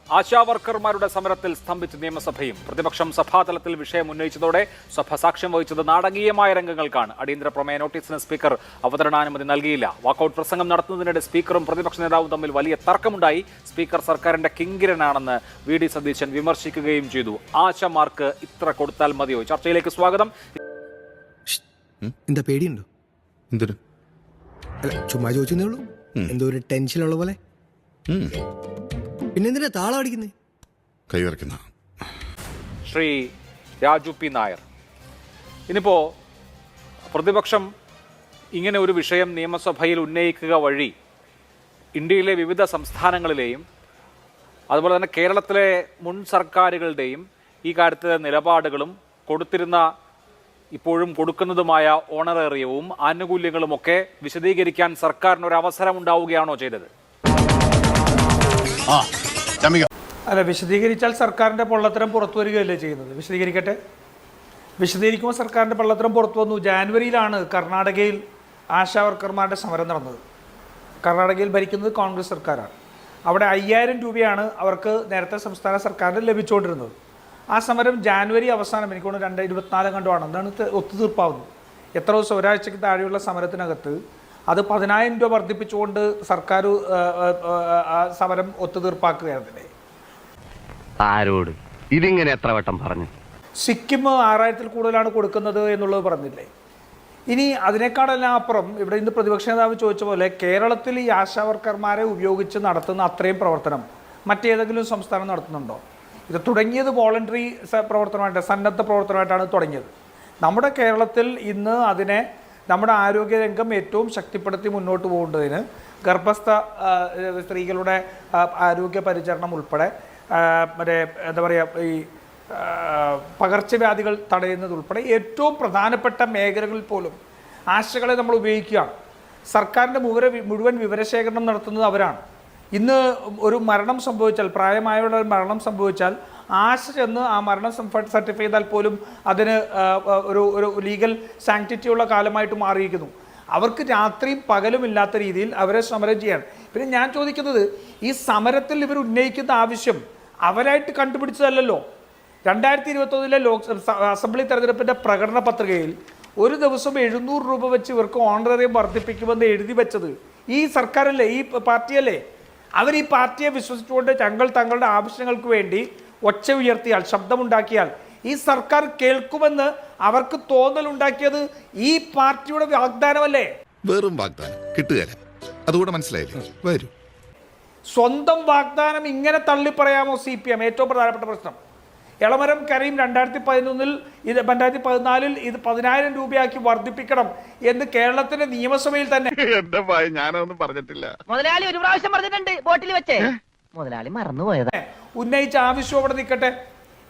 ആശാവർക്കർമാരുടെ സമരത്തിൽ സ്തംഭിച്ച നിയമസഭയും പ്രതിപക്ഷം സഭാതലത്തിൽ വിഷയം ഉന്നയിച്ചതോടെ സഭ സാക്ഷ്യം വഹിച്ചത് നാടകീയമായ രംഗങ്ങൾക്കാണ്. അടിയന്തര പ്രമേയ നോട്ടീസിന് സ്പീക്കർ അവതരണാനുമതി നൽകിയില്ല. വാക്കൌട്ട് പ്രസംഗം നടത്തുന്നതിനിടെ സ്പീക്കറും പ്രതിപക്ഷ നേതാവും തമ്മിൽ വലിയ തർക്കമുണ്ടായി. സ്പീക്കർ സർക്കാരിന്റെ കിങ്കിരനാണെന്ന് വി.ഡി. സതീശൻ വിമർശിക്കുകയും ചെയ്തു. ആശമാർക്ക് ഇത്ര കൊടുത്താൽ മതിയോ? ചർച്ചയിലേക്ക് സ്വാഗതം. എന്താ പേടിയുണ്ടോ? അല്ല, ചുമ്മാ ചോദിച്ചേ ഉള്ളൂ. എന്തോ ഒരു ടെൻഷനുള്ള പോലെ. പിന്നെന്തിനാ താളം അടിക്കുന്നേ? കൈവരക്കുന്ന ശ്രീ രാജു പി നായർ, ഇനിയിപ്പോൾ പ്രതിപക്ഷം ഇങ്ങനെ ഒരു വിഷയം നിയമസഭയിൽ ഉന്നയിക്കുക വഴി ഇന്ത്യയിലെ വിവിധ സംസ്ഥാനങ്ങളിലെയും അതുപോലെ തന്നെ കേരളത്തിലെ മുൻ സർക്കാരുകളുടെയും ഈ കാര്യത്തിലെ നിലപാടുകളും കൊടുത്തിരുന്ന ഇപ്പോഴും കൊടുക്കുന്നതുമായ ഓണറേറിയവും ആനുകൂല്യങ്ങളുമൊക്കെ വിശദീകരിക്കാൻ സർക്കാരിന് ഒരു അവസരം ഉണ്ടാവുകയാണോ ചെയ്തത്? അല്ല, വിശദീകരിച്ചാൽ സർക്കാരിൻ്റെ പൊള്ളത്തരം പുറത്തു വരികയല്ലേ ചെയ്യുന്നത്? വിശദീകരിക്കട്ടെ. വിശദീകരിക്കുമ്പോൾ സർക്കാരിൻ്റെ പൊള്ളത്തരം പുറത്തു വന്നു. ജാനുവരിയിലാണ് കർണാടകയിൽ ആശാവർക്കർമാരുടെ സമരം നടന്നത്. കർണാടകയിൽ ഭരിക്കുന്നത് കോൺഗ്രസ് സർക്കാരാണ്. അവിടെ 5000 രൂപയാണ് അവർക്ക് നേരത്തെ സംസ്ഥാന സർക്കാരിന് ലഭിച്ചുകൊണ്ടിരുന്നത്. ആ സമരം ജാനുവരി അവസാനം, എനിക്കൊന്ന് 2024 കണ്ടുമാണ് എന്താണ് ഒത്തുതീർപ്പാവുന്നത്. എത്ര ദിവസം? ഒരാഴ്ചയ്ക്ക് താഴെയുള്ള സമരത്തിനകത്ത് അത് 10,000 രൂപ വർദ്ധിപ്പിച്ചുകൊണ്ട് സർക്കാർ സമരം ഒത്തുതീർപ്പാക്കുകയായിരുന്നില്ലേ? ആരോട് ഇതിങ്ങനെ എത്ര വട്ടം പറഞ്ഞു? സിക്കിം 6000-ൽ കൂടുതലാണ് കൊടുക്കുന്നത് എന്നുള്ളത് പറഞ്ഞില്ലേ? ഇനി അതിനേക്കാളെല്ലാം അപ്പുറം ഇവിടെ ഇന്ന് പ്രതിപക്ഷ നേതാവ് ചോദിച്ച പോലെ കേരളത്തിൽ ഈ ആശാവർക്കർമാരെ ഉപയോഗിച്ച് നടത്തുന്ന അത്രയും പ്രവർത്തനം മറ്റേതെങ്കിലും സംസ്ഥാനം നടത്തുന്നുണ്ടോ? ഇത് തുടങ്ങിയത് വോളണ്ടറി പ്രവർത്തനമായിട്ട്, സന്നദ്ധ പ്രവർത്തനമായിട്ടാണ് തുടങ്ങിയത്. നമ്മുടെ കേരളത്തിൽ ഇന്ന് അതിനെ നമ്മുടെ ആരോഗ്യരംഗം ഏറ്റവും ശക്തിപ്പെടുത്തി മുന്നോട്ട് പോകേണ്ടതിന് ഗർഭസ്ഥ സ്ത്രീകളുടെ ആരോഗ്യ പരിചരണം ഉൾപ്പെടെ മറ്റേ എന്താ പറയുക, ഈ പകർച്ചവ്യാധികൾ തടയുന്നതുൾപ്പെടെ ഏറ്റവും പ്രധാനപ്പെട്ട മേഖലകളിൽ പോലും ആശകളെ നമ്മൾ ഉപയോഗിക്കുകയാണ്. സർക്കാരിൻ്റെ മുഴുവൻ വിവരശേഖരണം നടത്തുന്നത് അവരാണ്. ഇന്ന് ഒരു മരണം സംഭവിച്ചാൽ, പ്രായമായുള്ള ഒരു മരണം സംഭവിച്ചാൽ ആശ ചെന്ന് ആ മരണം സർട്ടിഫൈ ചെയ്താൽ പോലും അതിന് ഒരു ലീഗൽ സാങ്ക്ടിറ്റി ഉള്ള കാലമായിട്ട് മാറിയിരിക്കുന്നു. അവർക്ക് രാത്രിയും പകലും ഇല്ലാത്ത രീതിയിൽ അവരെ സമരം ചെയ്യാണ്. പിന്നെ ഞാൻ ചോദിക്കുന്നത്, ഈ സമരത്തിൽ ഇവർ ഉന്നയിക്കുന്ന ആവശ്യം അവരായിട്ട് കണ്ടുപിടിച്ചതല്ലല്ലോ. 2021 അസംബ്ലി തെരഞ്ഞെടുപ്പിൻ്റെ പ്രകടന പത്രികയിൽ ഒരു ദിവസം 700 രൂപ വെച്ച് ഇവർക്ക് ഓണറേറിയം വർദ്ധിപ്പിക്കുമെന്ന് എഴുതി വെച്ചത് ഈ സർക്കാരല്ലേ, ഈ പാർട്ടിയല്ലേ? അവർ ഈ പാർട്ടിയെ വിശ്വസിച്ചുകൊണ്ട് തങ്ങളുടെ ആവശ്യങ്ങൾക്ക് വേണ്ടി ഒച്ച ഉയർത്തിയാൽ, ശബ്ദമുണ്ടാക്കിയാൽ ഈ സർക്കാർ കേൾക്കുമെന്ന് അവർക്ക് തോന്നലുണ്ടാക്കിയത് ഈ പാർട്ടിയുടെ വാഗ്ദാനമല്ലേ? വെറും വാഗ്ദാനം കിട്ടുകയില്ല. അതുകൂടെ മനസ്സിലായില്ലേ? വരൂ. സ്വന്തം വാഗ്ദാനം ഇങ്ങനെ തള്ളിപ്പറയാമോ CPM? ഏറ്റവും പ്രധാനപ്പെട്ട പ്രശ്നം. എളമരം കരീം 2014 ഇത് 2014 ഇത് 10,000 രൂപയാക്കി വർദ്ധിപ്പിക്കണം എന്ന് കേരളത്തിന്റെ നിയമസഭയിൽ തന്നെ ഞാനൊന്നും പറഞ്ഞിട്ടില്ല. മുതലാളി ഒരു പ്രാവശ്യം പറഞ്ഞിട്ടുണ്ട് ബോട്ടിൽ വെച്ചേ. മുതലാളി മറന്നുപോയത്. ഉന്നയിച്ച ആവശ്യം അവിടെ നിൽക്കട്ടെ.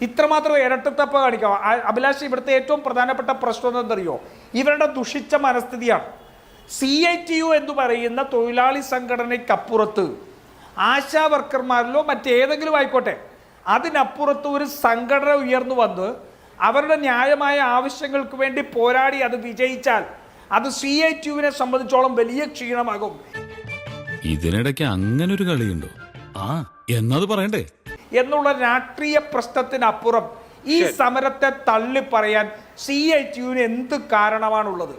ഇത്രമാത്രം ഇരട്ടത്തപ്പ കാണിക്കാം. അഭിലാഷ്, ഇവിടുത്തെ ഏറ്റവും പ്രധാനപ്പെട്ട പ്രശ്നം എന്തറിയോ? ഇവരുടെ ദുഷിച്ച മനസ്ഥിതിയാണ്. CITU എന്ന് പറയുന്ന തൊഴിലാളി സംഘടനയ്ക്കപ്പുറത്ത് ആശാ വർക്കർമാരിലോ മറ്റേതെങ്കിലും ആയിക്കോട്ടെ, അതിനപ്പുറത്ത് ഒരു സംഘടന ഉയർന്നു വന്ന് അവരുടെ ന്യായമായ ആവശ്യങ്ങൾക്ക് വേണ്ടി പോരാടി അത് വിജയിച്ചാൽ അത് CITUവിനെ സംബന്ധിച്ചോളം വലിയ ക്ഷീണമാകും. ഇതിനിടയ്ക്ക് അങ്ങനെ ഒരു കളിയുണ്ടോ? എന്നത് പറയണ്ടേ എന്നുള്ള രാഷ്ട്രീയ പ്രശ്നത്തിനപ്പുറം ഈ സമരത്തെ തള്ളി പറയാൻ CITUവിന് എന്ത് കാരണമാണുള്ളത്?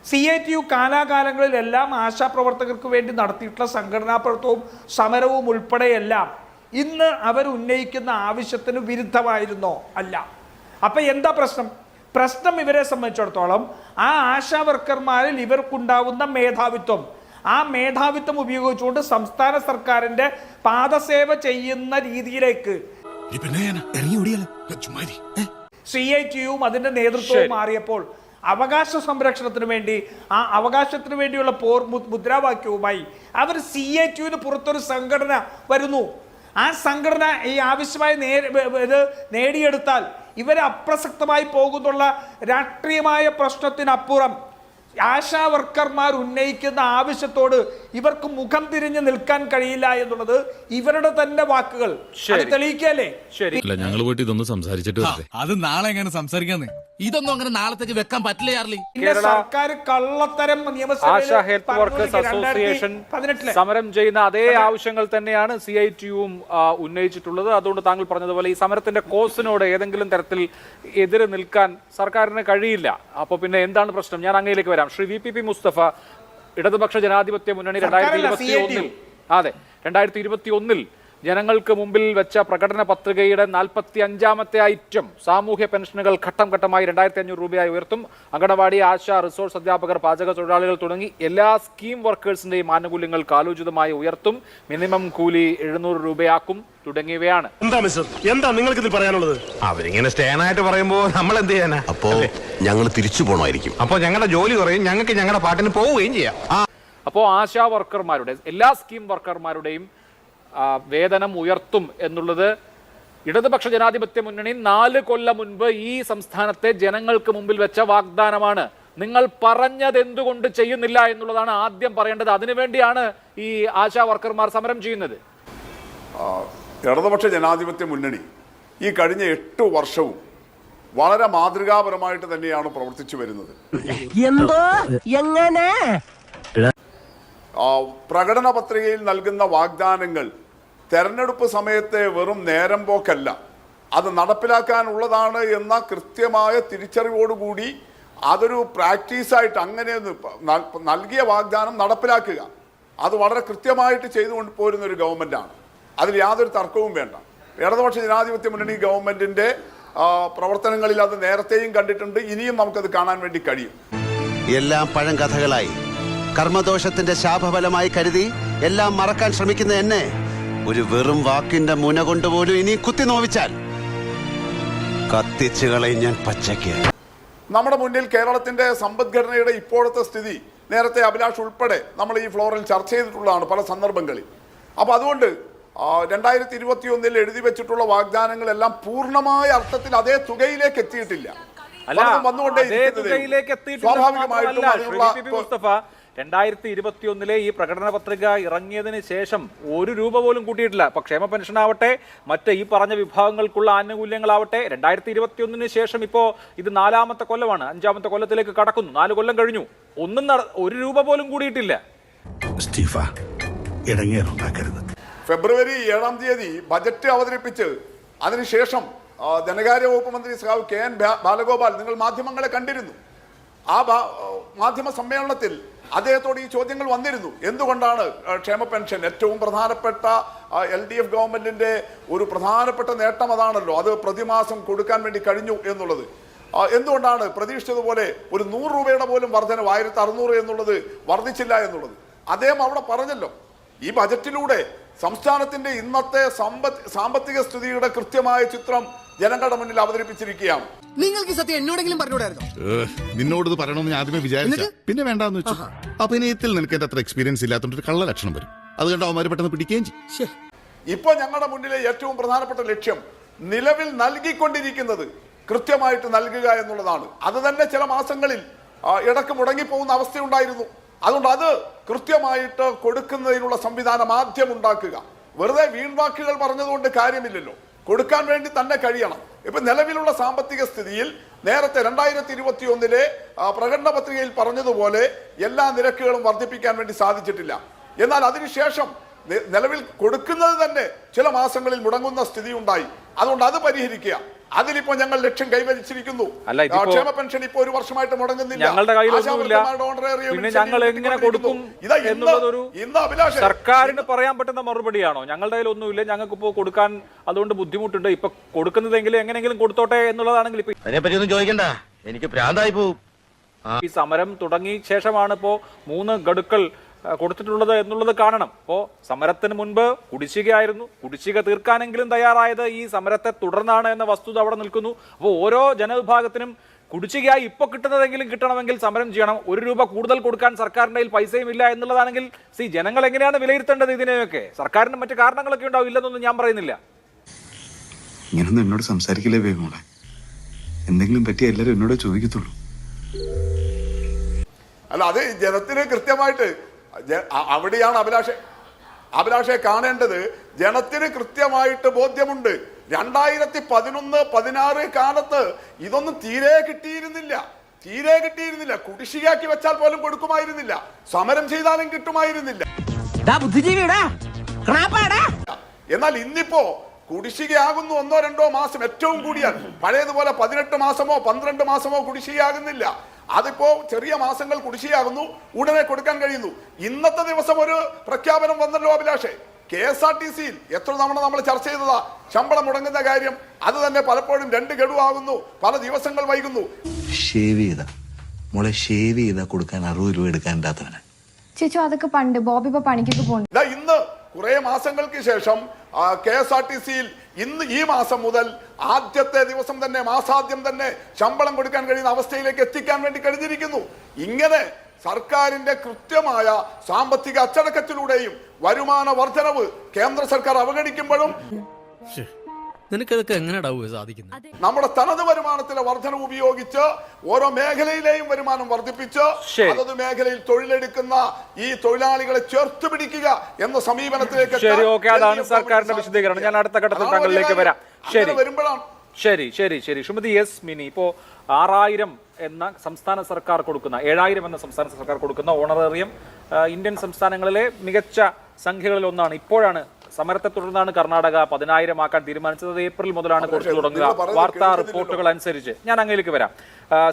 CITU കാലാകാലങ്ങളിലെല്ലാം ആശാപ്രവർത്തകർക്ക് വേണ്ടി നടത്തിയിട്ടുള്ള സംഘടനാ പ്രവർത്തനവും സമരവും ഉൾപ്പെടെയെല്ലാം ഇന്ന് അവർ ഉന്നയിക്കുന്ന ആവശ്യത്തിന് വിരുദ്ധമായിരുന്നോ? അല്ല. അപ്പം എന്താ പ്രശ്നം? പ്രശ്നം ഇവരെ സംബന്ധിച്ചിടത്തോളം ആ ആശാ വർക്കർമാരിൽ ഇവർക്കുണ്ടാവുന്ന മേധാവിത്വം, ആ മേധാവിത്വം ഉപയോഗിച്ചുകൊണ്ട് സംസ്ഥാന സർക്കാരിന്റെ പാദസേവ ചെയ്യുന്ന രീതിയിലേക്ക് CITUവും അതിന്റെ നേതൃത്വവും മാറിയപ്പോൾ അവകാശ സംരക്ഷണത്തിന് വേണ്ടി, ആ അവകാശത്തിന് വേണ്ടിയുള്ള മുദ്രാവാക്യവുമായി അവർ CITUവിന് പുറത്തൊരു സംഘടന വരുന്നു. ആ സംഘടന ഈ ആവശ്യമായി നേടിയെടുത്താൽ ഇവരെ അപ്രസക്തമായി പോകുന്നുള്ള രാഷ്ട്രീയമായ പ്രശ്നത്തിനപ്പുറം ആശാ വർക്കർമാർ ഉന്നയിക്കുന്ന ആവശ്യത്തോട് ഇവർക്ക് മുഖം തിരിഞ്ഞ് നിൽക്കാൻ കഴിയില്ല എന്നുള്ളത് ഇവരുടെ തന്നെ വാക്കുകൾ. അത് തെളിയിക്കല്ലേ? ശരി, അല്ല ഞങ്ങൾ പോയിട്ട് ഇതൊന്ന് സംസാരിച്ചിട്ട് വരട്ടെ. അത് നാളെ എങ്ങനെ സംസാരിക്കാന്ന്? ഇതൊന്നും അങ്ങനെ നാളത്തേക്ക് വെക്കാൻ പറ്റില്ല ചാർലി. പിന്നെ സർക്കാർ കള്ളത്തരം ആശാ ഹെൽത്ത് വർക്കേഴ്സ് അസോസിയേഷൻ സമരം ചെയ്യുന്ന അതേ ആവശ്യങ്ങൾ തന്നെയാണ് CITU-വും ഉന്നയിച്ചിട്ടുള്ളത്. അതുകൊണ്ട് താങ്കൾ പറഞ്ഞതുപോലെ ഈ സമരത്തിന്റെ കോസിനോട് ഏതെങ്കിലും തരത്തിൽ എതിര് നിൽക്കാൻ സർക്കാരിന് കഴിയില്ല. അപ്പോൾ പിന്നെ എന്താണ് പ്രശ്നം? ഞാൻ അങ്ങയിലേക്ക് വരാം. ശ്രീ VPP മുസ്തഫ, ഇടതുപക്ഷ ജനാധിപത്യ മുന്നണി 2021 ജനങ്ങൾക്ക് മുമ്പിൽ വെച്ച പ്രകടന പത്രികയുടെ 45ാമത്തെ ഐറ്റം സാമൂഹ്യ പെൻഷനുകൾ ഘട്ടം ഘട്ടമായി 2500 രൂപയായി ഉയർത്തും. അങ്കണവാടി, ആശ, റിസോഴ്സ് അധ്യാപകർ, പാചക തൊഴിലാളികൾ തുടങ്ങി എല്ലാ സ്കീം വർക്കേഴ്സിന്റെയും ആനുകൂല്യങ്ങൾ കാലോചിതമായി ഉയർത്തും. മിനിമം കൂലി 700 രൂപയാക്കും തുടങ്ങിയവയാണ്. എന്താ മിസ്റ്റർ, എന്താ നിങ്ങൾക്ക് ഇതിൽ പറയാനുള്ളത്? അവരിങ്ങനെ സ്റ്റേനായിട്ട് പറയുമ്പോ നമ്മൾ എന്ത് ചെയ്യാനാ? അപ്പോ ഞങ്ങൾ തിരിച്ചു പോണമായിരിക്കും. അപ്പൊ ഞങ്ങളുടെ ജോലി കുറയും, ഞങ്ങൾക്ക് ഞങ്ങളുടെ പാട്ടിന് പോവുകയും ചെയ്യാം. അപ്പോൾ ആശാ വർക്കർമാരുടെ, എല്ലാ സ്കീം വർക്കർമാരുടെയും വേതനം ഉയർത്തും എന്നുള്ളത് ഇടതുപക്ഷ ജനാധിപത്യ മുന്നണി 4 കൊല്ലം മുൻപ് ഈ സംസ്ഥാനത്തെ ജനങ്ങൾക്ക് മുമ്പിൽ വെച്ച വാഗ്ദാനമാണ്. നിങ്ങൾ പറഞ്ഞത് എന്തുകൊണ്ട് ചെയ്യുന്നില്ല എന്നുള്ളതാണ് ആദ്യം പറയേണ്ടത്. അതിനുവേണ്ടിയാണ് ഈ ആശാ വർക്കർമാർ സമരം ചെയ്യുന്നത്. ഇടതുപക്ഷ ജനാധിപത്യ മുന്നണി ഈ കഴിഞ്ഞ 8 വർഷവും വളരെ മാതൃകാപരമായിട്ട് തന്നെയാണ് പ്രവർത്തിച്ചു വരുന്നത്. എന്തോ എങ്ങനെ പ്രകടന പത്രികയിൽ നൽകുന്ന വാഗ്ദാനങ്ങൾ തെരഞ്ഞെടുപ്പ് സമയത്തെ വെറും നേരം പോക്കല്ല, അത് നടപ്പിലാക്കാനുള്ളതാണ് എന്ന കൃത്യമായ തിരിച്ചറിവോടുകൂടി അതൊരു പ്രാക്ടീസായിട്ട് അങ്ങനെ നൽകിയ വാഗ്ദാനം നടപ്പിലാക്കുക, അത് വളരെ കൃത്യമായിട്ട് ചെയ്തുകൊണ്ട് പോരുന്ന ഒരു ഗവൺമെൻറ്റാണ്. അതിൽ യാതൊരു തർക്കവും വേണ്ട. ഇടതുപക്ഷ ജനാധിപത്യ മുന്നണി ഗവൺമെന്റിന്റെ പ്രവർത്തനങ്ങളിൽ അത് നേരത്തെയും കണ്ടിട്ടുണ്ട്, ഇനിയും നമുക്കത് കാണാൻ വേണ്ടി കഴിയും. എല്ലാം പഴങ്കഥകളായി കർമ്മദോഷത്തിന്റെ ശാപഫലമായി കരുതി എല്ലാം മറക്കാൻ ശ്രമിക്കുന്ന എന്നെ ഒരു വെറും വാക്കിന്റെ മുന കൊണ്ടുപോലും ഇനി കുത്തി നോവിച്ചാൽ കത്തിച്ചു കളയും ഞാൻ പച്ചയ്ക്ക്. നമ്മുടെ മുന്നിൽ കേരളത്തിന്റെ സമ്പദ്ഘടനയുടെ ഇപ്പോഴത്തെ സ്ഥിതി നേരത്തെ അഭിലാഷ് ഉൾപ്പെടെ നമ്മൾ ഈ ഫ്ലോറിൽ ചർച്ച ചെയ്തിട്ടുള്ളതാണ് പല സന്ദർഭങ്ങളിൽ. അപ്പോൾ അതുകൊണ്ട് 2021 എഴുതി വെച്ചിട്ടുള്ള വാഗ്ദാനങ്ങളെല്ലാം പൂർണ്ണമായ അർത്ഥത്തിൽ അതേ തുകയിലേക്ക് എത്തിയിട്ടില്ല. സ്വാഭാവികമായിട്ടും 2021 ഈ പ്രകടന പത്രിക ഇറങ്ങിയതിന് ശേഷം 1 രൂപ പോലും കൂട്ടിയിട്ടില്ല. ഇപ്പൊ ക്ഷേമ പെൻഷൻ ആവട്ടെ, മറ്റ് ഈ പറഞ്ഞ വിഭാഗങ്ങൾക്കുള്ള ആനുകൂല്യങ്ങളാവട്ടെ, 2021 ശേഷം ഇപ്പോ ഇത് 4ാമത്തെ കൊല്ലമാണ്, 5ാമത്തെ കൊല്ലത്തിലേക്ക് കടക്കുന്നു. 4 കൊല്ലം കഴിഞ്ഞു, 1 രൂപ പോലും കൂടിയിട്ടില്ല. ഫെബ്രുവരി 7-ാം തീയതി ബജറ്റ് അവതരിപ്പിച്ച് അതിനുശേഷം ധനകാര്യ വകുപ്പ് മന്ത്രി സഖാവ് KN ബാലഗോപാൽ, നിങ്ങൾ മാധ്യമങ്ങളെ കണ്ടിരുന്നു, ആ മാധ്യമ സമ്മേളനത്തിൽ അദ്ദേഹത്തോട് ഈ ചോദ്യങ്ങൾ വന്നിരുന്നു. എന്തുകൊണ്ടാണ് ക്ഷേമ പെൻഷൻ ഏറ്റവും പ്രധാനപ്പെട്ട LDF ഗവൺമെന്റിന്റെ ഒരു പ്രധാനപ്പെട്ട നേട്ടം അതാണല്ലോ, അത് പ്രതിമാസം കൊടുക്കാൻ വേണ്ടി കഴിഞ്ഞു എന്നുള്ളത്. എന്തുകൊണ്ടാണ് പ്രതീക്ഷിച്ചതുപോലെ ഒരു 100 രൂപയുടെ പോലും വർധനവ് 1600 എന്നുള്ളത് വർദ്ധിച്ചില്ല എന്നുള്ളത് അദ്ദേഹം അവിടെ പറഞ്ഞല്ലോ. ഈ ബജറ്റിലൂടെ സംസ്ഥാനത്തിന്റെ ഇന്നത്തെ സാമ്പത്തിക സ്ഥിതിയുടെ കൃത്യമായ ചിത്രം ജനങ്ങളുടെ മുന്നിൽ അവതരിപ്പിച്ചിരിക്കുകയാണ്. നിങ്ങൾക്ക് സത്യം എന്നോടെങ്കിലും പറഞ്ഞുകൂടായിരുന്നോ? നിന്നോട് ഇത് പറയണമെന്ന് ഞാൻ ആദ്യമേ വിചാരിച്ചു, പിന്നെ വേണ്ടാന്ന് വെച്ചു. അഭിനയത്തിൽ നിനക്ക് എന്റെ അത്ര എക്സ്പീരിയൻസ് ഇല്ലാത്തതുകൊണ്ട് ഒരു കള്ള ലക്ഷണം വരും, അത് കണ്ട് അവന്മാര് പെട്ടെന്ന് പിടിക്കുകയും ചെയ്യും. ഇപ്പൊ ഞങ്ങളുടെ മുന്നിലെ ഏറ്റവും പ്രധാനപ്പെട്ട ലക്ഷ്യം നിലവിൽ നൽകിക്കൊണ്ടിരിക്കുന്നത് കൃത്യമായിട്ട് നൽകുക എന്നുള്ളതാണ്. അത് തന്നെ ചില മാസങ്ങളിൽ ഇടക്ക് മുടങ്ങിപ്പോകുന്ന അവസ്ഥയുണ്ടായിരുന്നു. അതുകൊണ്ട് അത് കൃത്യമായിട്ട് കൊടുക്കുന്നതിനുള്ള സംവിധാനം ആദ്യം ഉണ്ടാക്കുക. വെറുതെ വീൺവാക്കുകൾ പറഞ്ഞതുകൊണ്ട് കാര്യമില്ലല്ലോ, കൊടുക്കാൻ വേണ്ടി തന്നെ കഴിയണം. ഇപ്പൊ നിലവിലുള്ള സാമ്പത്തിക സ്ഥിതിയിൽ നേരത്തെ 2021 പ്രകടന പത്രികയിൽ പറഞ്ഞതുപോലെ എല്ലാ നിരക്കുകളും വർദ്ധിപ്പിക്കാൻ വേണ്ടി സാധിച്ചിട്ടില്ല. എന്നാൽ അതിനുശേഷം നിലവിൽ കൊടുക്കുന്നത് തന്നെ ചില മാസങ്ങളിൽ മുടങ്ങുന്ന സ്ഥിതി ഉണ്ടായി. അതുകൊണ്ട് അത് പരിഹരിക്കുക, അതിലിപ്പോ ഞങ്ങൾ ലക്ഷ്യം കൈവരിച്ചിരിക്കുന്നു. ക്ഷേമ പെൻഷൻ ഇപ്പൊ 1 വർഷമായിട്ട് മുടങ്ങുന്നില്ല. ഞങ്ങളുടെ കയ്യിലൊന്നുമില്ല, പിന്നെ ഞങ്ങൾ എങ്ങനെ കൊടുക്കും എന്നുള്ളതൊരു സർക്കാരിന് പറയാൻ പറ്റുന്ന മറുപടിയാണോ? ഞങ്ങളുടെ കയ്യിലൊന്നുമില്ല, ഞങ്ങൾക്ക് ഇപ്പോ കൊടുക്കാൻ അതുകൊണ്ട് ബുദ്ധിമുട്ടുണ്ട്, ഇപ്പൊ കൊടുക്കുന്നതെങ്കിലും എങ്ങനെയെങ്കിലും കൊടുത്തോട്ടെ എന്നുള്ളതാണെങ്കിൽ ഇപ്പൊ അതിനെപ്പറ്റിയൊന്നും ചോദിക്കണ്ട, എനിക്ക് ഭ്രാന്തായി പോവും. ഈ സമരം തുടങ്ങിയ ശേഷമാണ് ഇപ്പോ 3 ഗഡുക്കൾ കൊടുത്തിട്ടുള്ളത് എന്നുള്ളത് കാണണം. അപ്പോൾ സമരത്തിന് മുൻപ് കുടിശ്ശികയായിരുന്നു, കുടിശ്ശിക തീർക്കാനെങ്കിലും തയ്യാറായത് ഈ സമരത്തെ തുടർന്നാണ് എന്ന വസ്തുത അവിടെ നിൽക്കുന്നു. അപ്പോൾ ഓരോ ജനവിഭാഗത്തിനും കുടിശ്ശികയായി ഇപ്പോൾ കിട്ടുന്നതെങ്കിലും കിട്ടണമെങ്കിൽ സമരം ചെയ്യണം. 1 രൂപ കൂടുതൽ കൊടുക്കാൻ സർക്കാരിൻ്റെ കയ്യിൽ പൈസയും ഇല്ല എന്നുള്ളതാണെങ്കിൽ ജനങ്ങൾ എങ്ങനെയാണ് വിലയിരുത്തേണ്ടത്? ഇതിനെയൊക്കെ സർക്കാരിന് മറ്റു കാരണങ്ങളൊക്കെ ഉണ്ടാവും, ഇല്ലെന്നൊന്നും ഞാൻ പറയുന്നില്ല. ഇങ്ങനൊന്നും എന്നോട് സംസാരിക്കില്ലേ വേഗം, എന്തെങ്കിലും പറ്റിയ എല്ലാവരും എന്നോട് ചോദിക്കത്തുള്ളൂ. അല്ല, അത് ജനത്തിന് കൃത്യമായിട്ട് അവിടെയാണ് അഭിലാഷെ കാണേണ്ടത്. ജനത്തിന് കൃത്യമായിട്ട് ബോധ്യമുണ്ട്. 2011-16 കാലത്ത് ഇതൊന്നും തീരെ കിട്ടിയിരുന്നില്ല. കുടിശ്ശികയാക്കി വെച്ചാൽ പോലും കൊടുക്കുമായിരുന്നില്ല. സമരം ചെയ്താലും കിട്ടുമായിരുന്നില്ല. എന്നാൽ ഇന്നിപ്പോ കുടിശ്ശികയാകുന്നു 1-2 മാസം, ഏറ്റവും കൂടിയാൽ. പഴയതുപോലെ 18 മാസമോ 12 മാസമോ കുടിശ്ശികയാകുന്നില്ല. അതിപ്പോ ചെറിയ മാസങ്ങൾ കുടിശ്ശികയാകുന്നു, ഉടനെ കൊടുക്കാൻ കഴിയുന്നു. ഇന്നത്തെ ദിവസം ഒരു പ്രഖ്യാപനം വന്നല്ലോ അഭിലാഷേ. KSRTC-യിൽ എത്ര തവണ നമ്മൾ ചർച്ച ചെയ്തതാ ശമ്പളം മുടങ്ങുന്ന കാര്യം. അത് തന്നെ പലപ്പോഴും 2 ഗഡു ആകുന്നു, പല ദിവസങ്ങൾ വൈകുന്നു. ഷേവ് ചെയ്ത കൊടുക്കാൻ 60 രൂപ എടുക്കാൻ ചേച്ചി അതൊക്കെ പണ്ട് ബോബി ഇപ്പൊ പണിക്കൊക്കെ പോകുന്നു. ഇന്ന് കുറെ മാസങ്ങൾക്ക് ശേഷം KSRTC-യിൽ ഇന്ന് ഈ മാസം മുതൽ ആദ്യത്തെ ദിവസം തന്നെ, മാസാദ്യം തന്നെ ശമ്പളം കൊടുക്കാൻ കഴിയുന്ന അവസ്ഥയിലേക്ക് എത്തിക്കാൻ വേണ്ടി കഴിഞ്ഞിരിക്കുന്നു. ഇങ്ങനെ സർക്കാരിന്റെ കൃത്യമായ സാമ്പത്തിക അച്ചടക്കത്തിലൂടെയും വരുമാന വർധനവ് കേന്ദ്ര സർക്കാർ അവഗണിക്കുമ്പോഴും നിനക്കതൊക്കെ എങ്ങനെയാ സാധിക്കുന്നത്? നമ്മുടെ തനത് വരുമാനത്തിലെ വർധനവ് ഉപയോഗിച്ച് ഓരോ മേഖലയിലെയും വരുമാനം വർദ്ധിപ്പിച്ച് അതത് മേഖലയിൽ തൊഴിലെടുക്കുന്ന ഈ തൊഴിലാളികളെ ചേർത്ത് പിടിക്കുക എന്ന സമീപനത്തിലേക്ക് അതാണ് സർക്കാരിന്റെ വിശദീകരണം. ഞാൻ അടുത്ത ഘട്ടത്തിൽ താങ്കളിലേക്ക് വരാം. ശരി. ശ്രീമതി എസ് മിനി, ഇപ്പോ 6000 എന്ന സംസ്ഥാന സർക്കാർ കൊടുക്കുന്ന 7000 എന്ന സംസ്ഥാന സർക്കാർ കൊടുക്കുന്ന ഓണറേറിയം ഇന്ത്യൻ സംസ്ഥാനങ്ങളിലെ മികച്ച സംഖ്യകളിൽ ഒന്നാണ്. ഇപ്പോഴാണ് സമരത്തെ തുടർന്നാണ് കർണാടക 10,000 ആക്കാൻ തീരുമാനിച്ചത്. ഏപ്രിൽ മുതലാണ് കൊടുത്തു തുടങ്ങുക. വാർത്താ റിപ്പോർട്ടുകൾ അനുസരിച്ച് ഞാൻ അങ്ങയിലേക്ക് വരാം.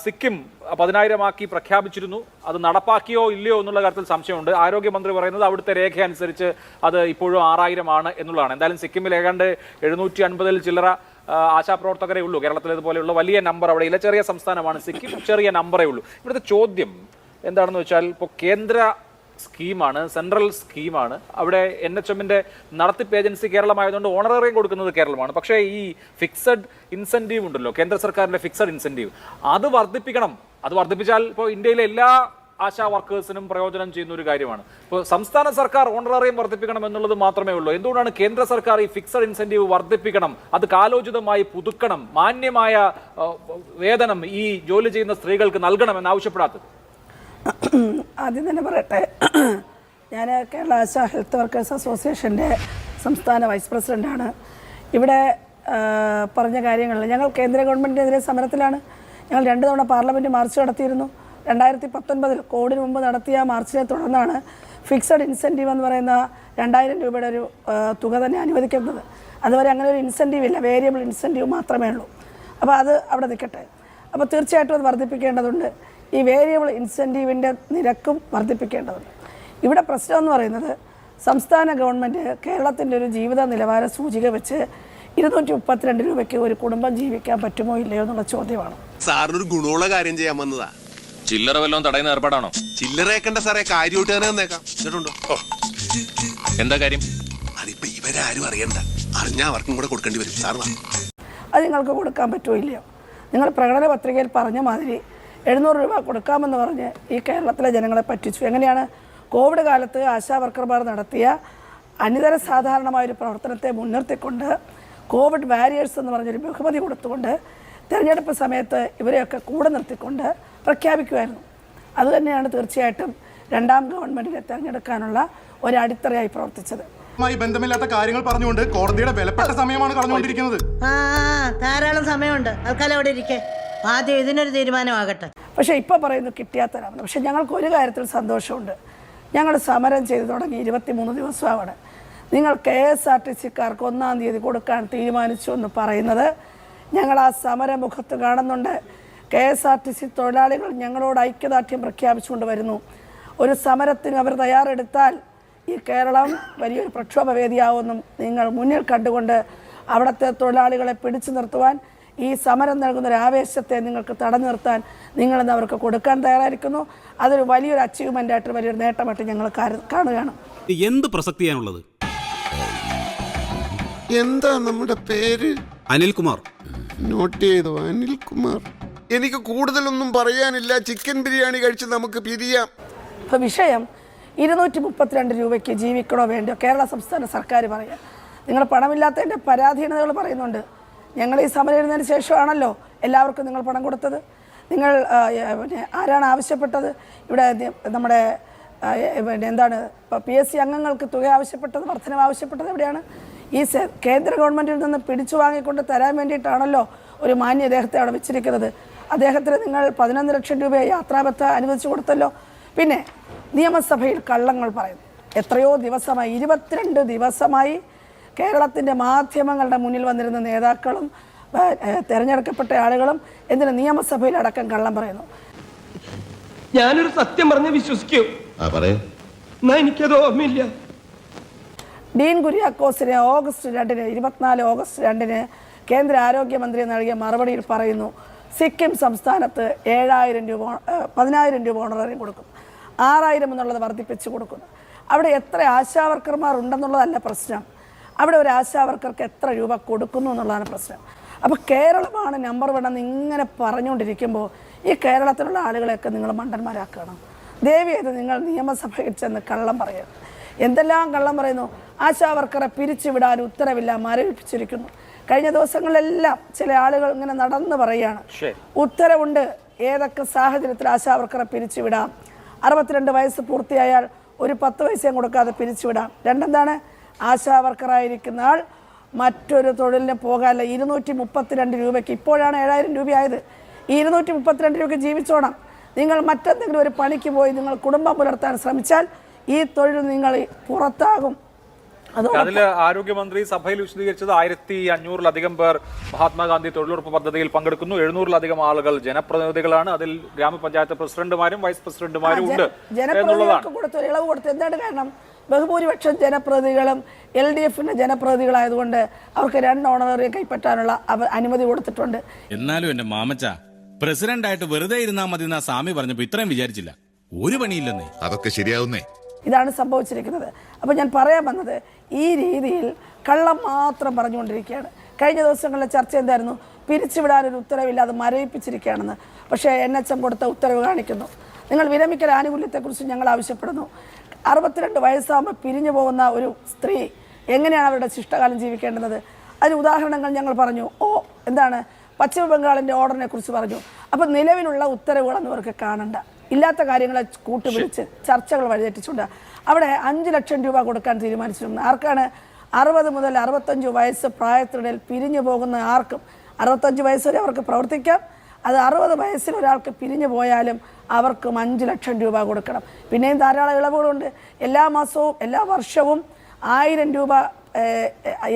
സിക്കിം 10,000 ആക്കി പ്രഖ്യാപിച്ചിരുന്നു. അത് നടപ്പാക്കിയോ ഇല്ലയോ എന്നുള്ള കാര്യത്തിൽ സംശയമുണ്ട്. ആരോഗ്യമന്ത്രി പറയുന്നത് അവിടുത്തെ രേഖ അനുസരിച്ച് അത് ഇപ്പോഴും 6000 ആണ് എന്നുള്ളതാണ്. എന്തായാലും സിക്കിമിൽ ഏതാണ്ട് 750 ചില്ലറ ആശാപ്രവർത്തകരേ ഉള്ളൂ. കേരളത്തിലേതുപോലെയുള്ള വലിയ നമ്പർ അവിടെ ഇല്ല. ചെറിയ സംസ്ഥാനമാണ് സിക്കിം, ചെറിയ നമ്പറേ ഉള്ളൂ. ഇവിടുത്തെ ചോദ്യം എന്താണെന്ന് വെച്ചാൽ, ഇപ്പോൾ കേന്ദ്ര സ്കീമാണ്, സെൻട്രൽ സ്കീമാണ്. അവിടെ NHM-ന്റെ നടത്തിപ്പ് ഏജൻസി കേരളമായതുകൊണ്ട് ഓണറേറിയം കൊടുക്കുന്നത് കേരളമാണ്. പക്ഷേ ഈ ഫിക്സഡ് ഇൻസെന്റീവ് ഉണ്ടല്ലോ, കേന്ദ്ര സർക്കാരിന്റെ ഫിക്സഡ് ഇൻസെന്റീവ്, അത് വർദ്ധിപ്പിക്കണം. അത് വർദ്ധിപ്പിച്ചാൽ ഇപ്പോൾ ഇന്ത്യയിലെ എല്ലാ ആശാ വർക്കേഴ്സിനും പ്രയോജനം ചെയ്യുന്ന ഒരു കാര്യമാണ്. ഇപ്പോൾ സംസ്ഥാന സർക്കാർ ഓണറേറിയം വർദ്ധിപ്പിക്കണം എന്നുള്ളത് മാത്രമേ ഉള്ളൂ. എന്തുകൊണ്ടാണ് കേന്ദ്ര സർക്കാർ ഈ ഫിക്സഡ് ഇൻസെന്റീവ് വർദ്ധിപ്പിക്കണം, അത് കാലോചിതമായി പുതുക്കണം, മാന്യമായ വേതനം ഈ ജോലി ചെയ്യുന്ന സ്ത്രീകൾക്ക് നൽകണമെന്ന് ആവശ്യപ്പെടാത്തത്? ആദ്യം തന്നെ പറയട്ടെ, ഞാൻ കേരള ആശാ ഹെൽത്ത് വർക്കേഴ്സ് അസോസിയേഷൻ്റെ സംസ്ഥാന വൈസ് പ്രസിഡൻ്റാണ്. ഇവിടെ പറഞ്ഞ കാര്യങ്ങളിൽ ഞങ്ങൾ കേന്ദ്ര ഗവൺമെൻറ്റിനെതിരെ സമരത്തിലാണ്. ഞങ്ങൾ 2 തവണ പാർലമെൻറ്റ് മാർച്ച് നടത്തിയിരുന്നു. 2019 കോവിഡിന് മുമ്പ് നടത്തിയ മാർച്ചിനെ തുടർന്നാണ് ഫിക്സഡ് ഇൻസെൻറ്റീവ് എന്ന് പറയുന്ന 2000 രൂപയുടെ ഒരു തുക തന്നെ അനുവദിക്കുന്നത്. അതുവരെ അങ്ങനെ ഒരു ഇൻസെൻറ്റീവ് ഇല്ല, വേരിയബിൾ ഇൻസെൻറ്റീവ് മാത്രമേ ഉള്ളൂ. അപ്പോൾ അത് അവിടെ നിൽക്കട്ടെ. അപ്പോൾ തീർച്ചയായിട്ടും അത് വർദ്ധിപ്പിക്കേണ്ടതുണ്ട്. ഈ വേരിയബിൾ ഇൻസെൻറ്റീവിൻ്റെ നിരക്കും വർദ്ധിപ്പിക്കേണ്ടതുണ്ട്. ഇവിടെ പ്രശ്നം എന്ന് പറയുന്നത്, സംസ്ഥാന ഗവൺമെൻറ് കേരളത്തിൻ്റെ ഒരു ജീവിത നിലവാര സൂചിക വെച്ച് 232 രൂപയ്ക്ക് ഒരു കുടുംബം ജീവിക്കാൻ പറ്റുമോ ഇല്ലയോ എന്നുള്ള ചോദ്യമാണ്. സാറിനൊരു ഗുണമുള്ള കാര്യം ചെയ്യാൻ വന്നതാ. ചില്ലറ വല്ലതും തടയുന്ന ഏർപ്പാടാണോ? ചില്ലറേക്കണ്ട സാറേ, കാര്യമായിട്ട് തന്നെ വന്നേക്കാം. എന്താ കാര്യം? അതിപ്പോ ഇവരാരും അറിയണ്ട, അറിഞ്ഞാൽ അവർക്കും കൂടെ കൊടുക്കേണ്ടി വരും. സാർ അത് നിങ്ങൾക്ക് കൊടുക്കാൻ പറ്റുമോ ഇല്ലയോ? നിങ്ങൾ പ്രകടന പത്രികയിൽ പറഞ്ഞ മാതിരി 700 രൂപ കൊടുക്കാമെന്ന് പറഞ്ഞ് ഈ കേരളത്തിലെ ജനങ്ങളെ പറ്റിച്ചു. എങ്ങനെയാണ്? കോവിഡ് കാലത്ത് ആശാ വർക്കർമാർ നടത്തിയ അനിതര സാധാരണമായൊരു പ്രവർത്തനത്തെ മുൻനിർത്തിക്കൊണ്ട്, കോവിഡ് വാരിയേഴ്സ് എന്ന് പറഞ്ഞൊരു ബഹുമതി കൊടുത്തുകൊണ്ട്, തിരഞ്ഞെടുപ്പ് സമയത്ത് ഇവരെയൊക്കെ കൂടെ നിർത്തിക്കൊണ്ട് പ്രഖ്യാപിക്കുമായിരുന്നു. അതുതന്നെയാണ് തീർച്ചയായിട്ടും 2ാം ഗവൺമെൻറ്റിനെ തിരഞ്ഞെടുക്കാനുള്ള ഒരു അടിത്തറയായി പ്രവർത്തിച്ചത്. ബന്ധമില്ലാത്ത കാര്യങ്ങൾ പറഞ്ഞുകൊണ്ട് കോടതിയുടെ വിലപ്പെട്ട സമയമാണ് കളഞ്ഞുകൊണ്ടിരിക്കുന്നത്. ധാരാളം സമയമുണ്ട്. ആൾക്കാരെ അവിടെ ഇരിക്കെ, ആദ്യം ഇതിനൊരു തീരുമാനമാകട്ടെ. പക്ഷേ ഇപ്പോൾ പറയുന്നു കിട്ടിയാൽ തരാമെന്ന്. പക്ഷേ ഞങ്ങൾക്ക് ഒരു കാര്യത്തിൽ സന്തോഷമുണ്ട്. ഞങ്ങൾ സമരം ചെയ്തു തുടങ്ങി 23 ദിവസമാണ്. നിങ്ങൾ KSRTC-ക്കാർക്ക് 1-ാം തീയതി കൊടുക്കാൻ തീരുമാനിച്ചു എന്ന് പറയുന്നത് ഞങ്ങൾ ആ സമരമുഖത്ത് കാണുന്നുണ്ട്. KSRTC തൊഴിലാളികൾ ഞങ്ങളോട് ഐക്യദാർഢ്യം പ്രഖ്യാപിച്ചുകൊണ്ട് വരുന്നു. ഒരു സമരത്തിന് അവർ തയ്യാറെടുത്താൽ ഈ കേരളം വലിയൊരു പ്രക്ഷോഭവേദിയാവുമെന്നും നിങ്ങൾ മുന്നിൽ കണ്ടുകൊണ്ട് അവിടുത്തെ തൊഴിലാളികളെ പിടിച്ചു നിർത്തുവാൻ, ഈ സമരം നൽകുന്ന ഒരു ആവേശത്തെ നിങ്ങൾക്ക് തടഞ്ഞു നിർത്താൻ നിങ്ങളിന്ന് അവർക്ക് കൊടുക്കാൻ തയ്യാറായിരിക്കുന്നു. അതൊരു വലിയൊരു അച്ചീവ്മെൻ്റായിട്ട്, വലിയൊരു നേട്ടമായിട്ട് ഞങ്ങൾ കാണുകയാണ്. എന്ത് പ്രസക്തിയാണുള്ളത്? എന്താ നമ്മുടെ പേര്? അനിൽകുമാർ. നോട്ട് ചെയ്തോ? അനിൽകുമാർ. എനിക്ക് കൂടുതലൊന്നും പറയാനില്ല. ചിക്കൻ ബിരിയാണി കഴിച്ച് നമുക്ക് പിരിയാം. ഇപ്പോൾ വിഷയം 232 രൂപയ്ക്ക് ജീവിക്കണോ വേണ്ടോ? കേരള സംസ്ഥാന സർക്കാർ പറയാം. നിങ്ങൾ പണമില്ലാത്തതിൻ്റെ പരാധീനതകൾ പറയുന്നുണ്ട്. ഞങ്ങൾ ഈ സമരം എഴുന്നതിന് ശേഷമാണല്ലോ എല്ലാവർക്കും നിങ്ങൾ പണം കൊടുത്തത്. നിങ്ങൾ പിന്നെ ആരാണ് ആവശ്യപ്പെട്ടത്? ഇവിടെ നമ്മുടെ പിന്നെ എന്താണ് PSC അംഗങ്ങൾക്ക് തുക ആവശ്യപ്പെട്ടത്, വർധനവ് ആവശ്യപ്പെട്ടത് എവിടെയാണ്? ഈ കേന്ദ്ര ഗവൺമെൻറ്റിൽ നിന്ന് പിടിച്ചു വാങ്ങിക്കൊണ്ട് തരാൻ വേണ്ടിയിട്ടാണല്ലോ ഒരു മാന്യ അദ്ദേഹത്തെ അവിടെ വെച്ചിരിക്കുന്നത്. അദ്ദേഹത്തിന് നിങ്ങൾ 11 ലക്ഷം രൂപ യാത്രാബത്ത അനുവദിച്ചു കൊടുത്തല്ലോ. പിന്നെ നിയമസഭയിൽ കള്ളങ്ങൾ പറയുന്നു. എത്രയോ ദിവസമായി, 22 ദിവസമായി കേരളത്തിൻ്റെ മാധ്യമങ്ങളുടെ മുന്നിൽ വന്നിരുന്ന നേതാക്കളും തിരഞ്ഞെടുക്കപ്പെട്ട ആളുകളും എന്തിന് നിയമസഭയിൽ അടക്കം കള്ളം പറയുന്നു. ഞാനൊരു സത്യം പറഞ്ഞ് വിശ്വസിക്കൂ, എന്നാ എനിക്കത് ഓർമ്മയില്ല. ഡീൻ കുര്യാക്കോസിന് ഓഗസ്റ്റ് 2-ന് 24 ഓഗസ്റ്റ് 2-ന് കേന്ദ്ര ആരോഗ്യമന്ത്രി നൽകിയ മറുപടിയിൽ പറയുന്നു, സിക്കിം സംസ്ഥാനത്ത് 7,000 രൂപ 10,000 രൂപ ഓണറേറിയം കൊടുക്കും, 6,000 എന്നുള്ളത് വർദ്ധിപ്പിച്ച് കൊടുക്കുന്നു. അവിടെ എത്ര ആശാവർക്കർമാർ ഉണ്ടെന്നുള്ളതല്ല പ്രശ്നം, അവിടെ ഒരു ആശാവർക്കർക്ക് എത്ര രൂപ കൊടുക്കുന്നു എന്നുള്ളതാണ് പ്രശ്നം. അപ്പോൾ കേരളമാണ് നമ്പർ 1 എന്ന് ഇങ്ങനെ പറഞ്ഞുകൊണ്ടിരിക്കുമ്പോൾ ഈ കേരളത്തിലുള്ള ആളുകളെയൊക്കെ നിങ്ങൾ മണ്ടന്മാരാക്കണം. ദയവേത് നിങ്ങൾ നിയമസഭയിൽ ചെന്ന് കള്ളം പറയരുത്. എന്തെല്ലാം കള്ളം പറയുന്നു. ആശാവർക്കറെ പിരിച്ചുവിടാൻ ഉത്തരവില്ല, മരവിപ്പിച്ചിരിക്കുന്നു. കഴിഞ്ഞ ദിവസങ്ങളിലെല്ലാം ചില ആളുകൾ ഇങ്ങനെ നടന്നു പറയുകയാണ്, ഉത്തരവുണ്ട്, ഏതൊക്കെ സാഹചര്യത്തിൽ ആശാവർക്കറെ പിരിച്ചുവിടാം. 62 വയസ്സ് പൂർത്തിയായാൽ ഒരു 10 പൈസയും കൊടുക്കാതെ പിരിച്ചുവിടാം. രണ്ടെന്താണ്, ആശാവർക്കറായിരിക്കുന്ന ആൾ മറ്റൊരു തൊഴിലിന് പോകാല്ല. 232 രൂപയ്ക്ക് ഇപ്പോഴാണ് 7,000 രൂപയായത്. ഈ 232 രൂപയ്ക്ക് ജീവിച്ചോണം. നിങ്ങൾ മറ്റെന്തെങ്കിലും ഒരു പണിക്ക് പോയി നിങ്ങൾ കുടുംബം പുലർത്താൻ ശ്രമിച്ചാൽ ഈ തൊഴിൽ നിങ്ങൾ പുറത്താകും. അതിൽ ആരോഗ്യമന്ത്രി സഭയിൽ വിശദീകരിച്ചത് 1,500-ലധികം പേർ മഹാത്മാഗാന്ധി തൊഴിലുറപ്പ് പദ്ധതിയിൽ പങ്കെടുക്കുന്നു, 700-ലധികം ആളുകൾ ജനപ്രതിനിധികളാണ്, അതിൽ ഗ്രാമപഞ്ചായത്ത് പ്രസിഡന്റുമാരും വൈസ് പ്രസിഡന്റുമാരും ഉണ്ട് എന്നുള്ളതാണ്. ഇളവ് കൊടുത്തു. എന്താണ് കാരണം? ബഹുഭൂരിപക്ഷം ജനപ്രതിനിധികളും LDFന്റെ ജനപ്രതിനിധികളായതുകൊണ്ട് അവർക്ക് 2 ഓണറേറിയം കൈപ്പറ്റാനുള്ള അനുമതി കൊടുത്തിട്ടുണ്ട്. എന്നാലും എന്റെ മാമച്ച പ്രസിഡന്റ് ആയിട്ട് വെറുതെ ഇരുന്നാ മതി എന്നാ സ്വാമി പറഞ്ഞപ്പോ ഇത്രയും വിചാരിച്ചില്ല. ഒരു പണിയില്ലെന്നേ. അതൊക്കെ ശരിയാവുന്നേ. ഇതാണ് സംഭവിച്ചിരിക്കുന്നത്. അപ്പോൾ ഞാൻ പറയാൻ വന്നത്, ഈ രീതിയിൽ കള്ളം മാത്രം പറഞ്ഞുകൊണ്ടിരിക്കുകയാണ്. കഴിഞ്ഞ ദിവസങ്ങളിലെ ചർച്ച എന്തായിരുന്നു? പിരിച്ചുവിടാനൊരു ഉത്തരവില്ല, അത് മരവിപ്പിച്ചിരിക്കുകയാണെന്ന്. പക്ഷേ NHM കൊടുത്ത ഉത്തരവ് കാണിക്കുന്നു. നിങ്ങൾ വിരമിക്കൽ ആനുകൂല്യത്തെക്കുറിച്ച് ഞങ്ങൾ ആവശ്യപ്പെടുന്നു. 62 വയസ്സാകുമ്പോൾ പിരിഞ്ഞു പോകുന്ന ഒരു സ്ത്രീ എങ്ങനെയാണ് അവരുടെ ശിഷ്ടകാലം ജീവിക്കേണ്ടത്? അതിന് ഉദാഹരണങ്ങൾ ഞങ്ങൾ പറഞ്ഞു. എന്താണ്, പശ്ചിമ ബംഗാളിൻ്റെ ഓർഡറിനെ കുറിച്ച് പറഞ്ഞു. അപ്പോൾ നിലവിലുള്ള ഉത്തരവുകളൊന്നും അവർക്ക് കാണണ്ട, ഇല്ലാത്ത കാര്യങ്ങളെ കൂട്ടുപിടിച്ച് ചർച്ചകൾ വഴിതെറ്റിച്ചുണ്ട്. അവിടെ 5 ലക്ഷം രൂപ കൊടുക്കാൻ തീരുമാനിച്ചിട്ടുണ്ട്. ആർക്കാണ്? 60 മുതൽ 65 വയസ്സ് പ്രായത്തിനിടയിൽ പിരിഞ്ഞു പോകുന്ന ആർക്കും 65 വയസ്സ് വരെ അവർക്ക് പ്രവർത്തിക്കാം. അത് 60 വയസ്സിൽ ഒരാൾക്ക് പിരിഞ്ഞു പോയാലും അവർക്കും 5 ലക്ഷം രൂപ കൊടുക്കണം. പിന്നെയും ധാരാളം ഇളവുകളുണ്ട്. എല്ലാ മാസവും എല്ലാ വർഷവും 1000 രൂപ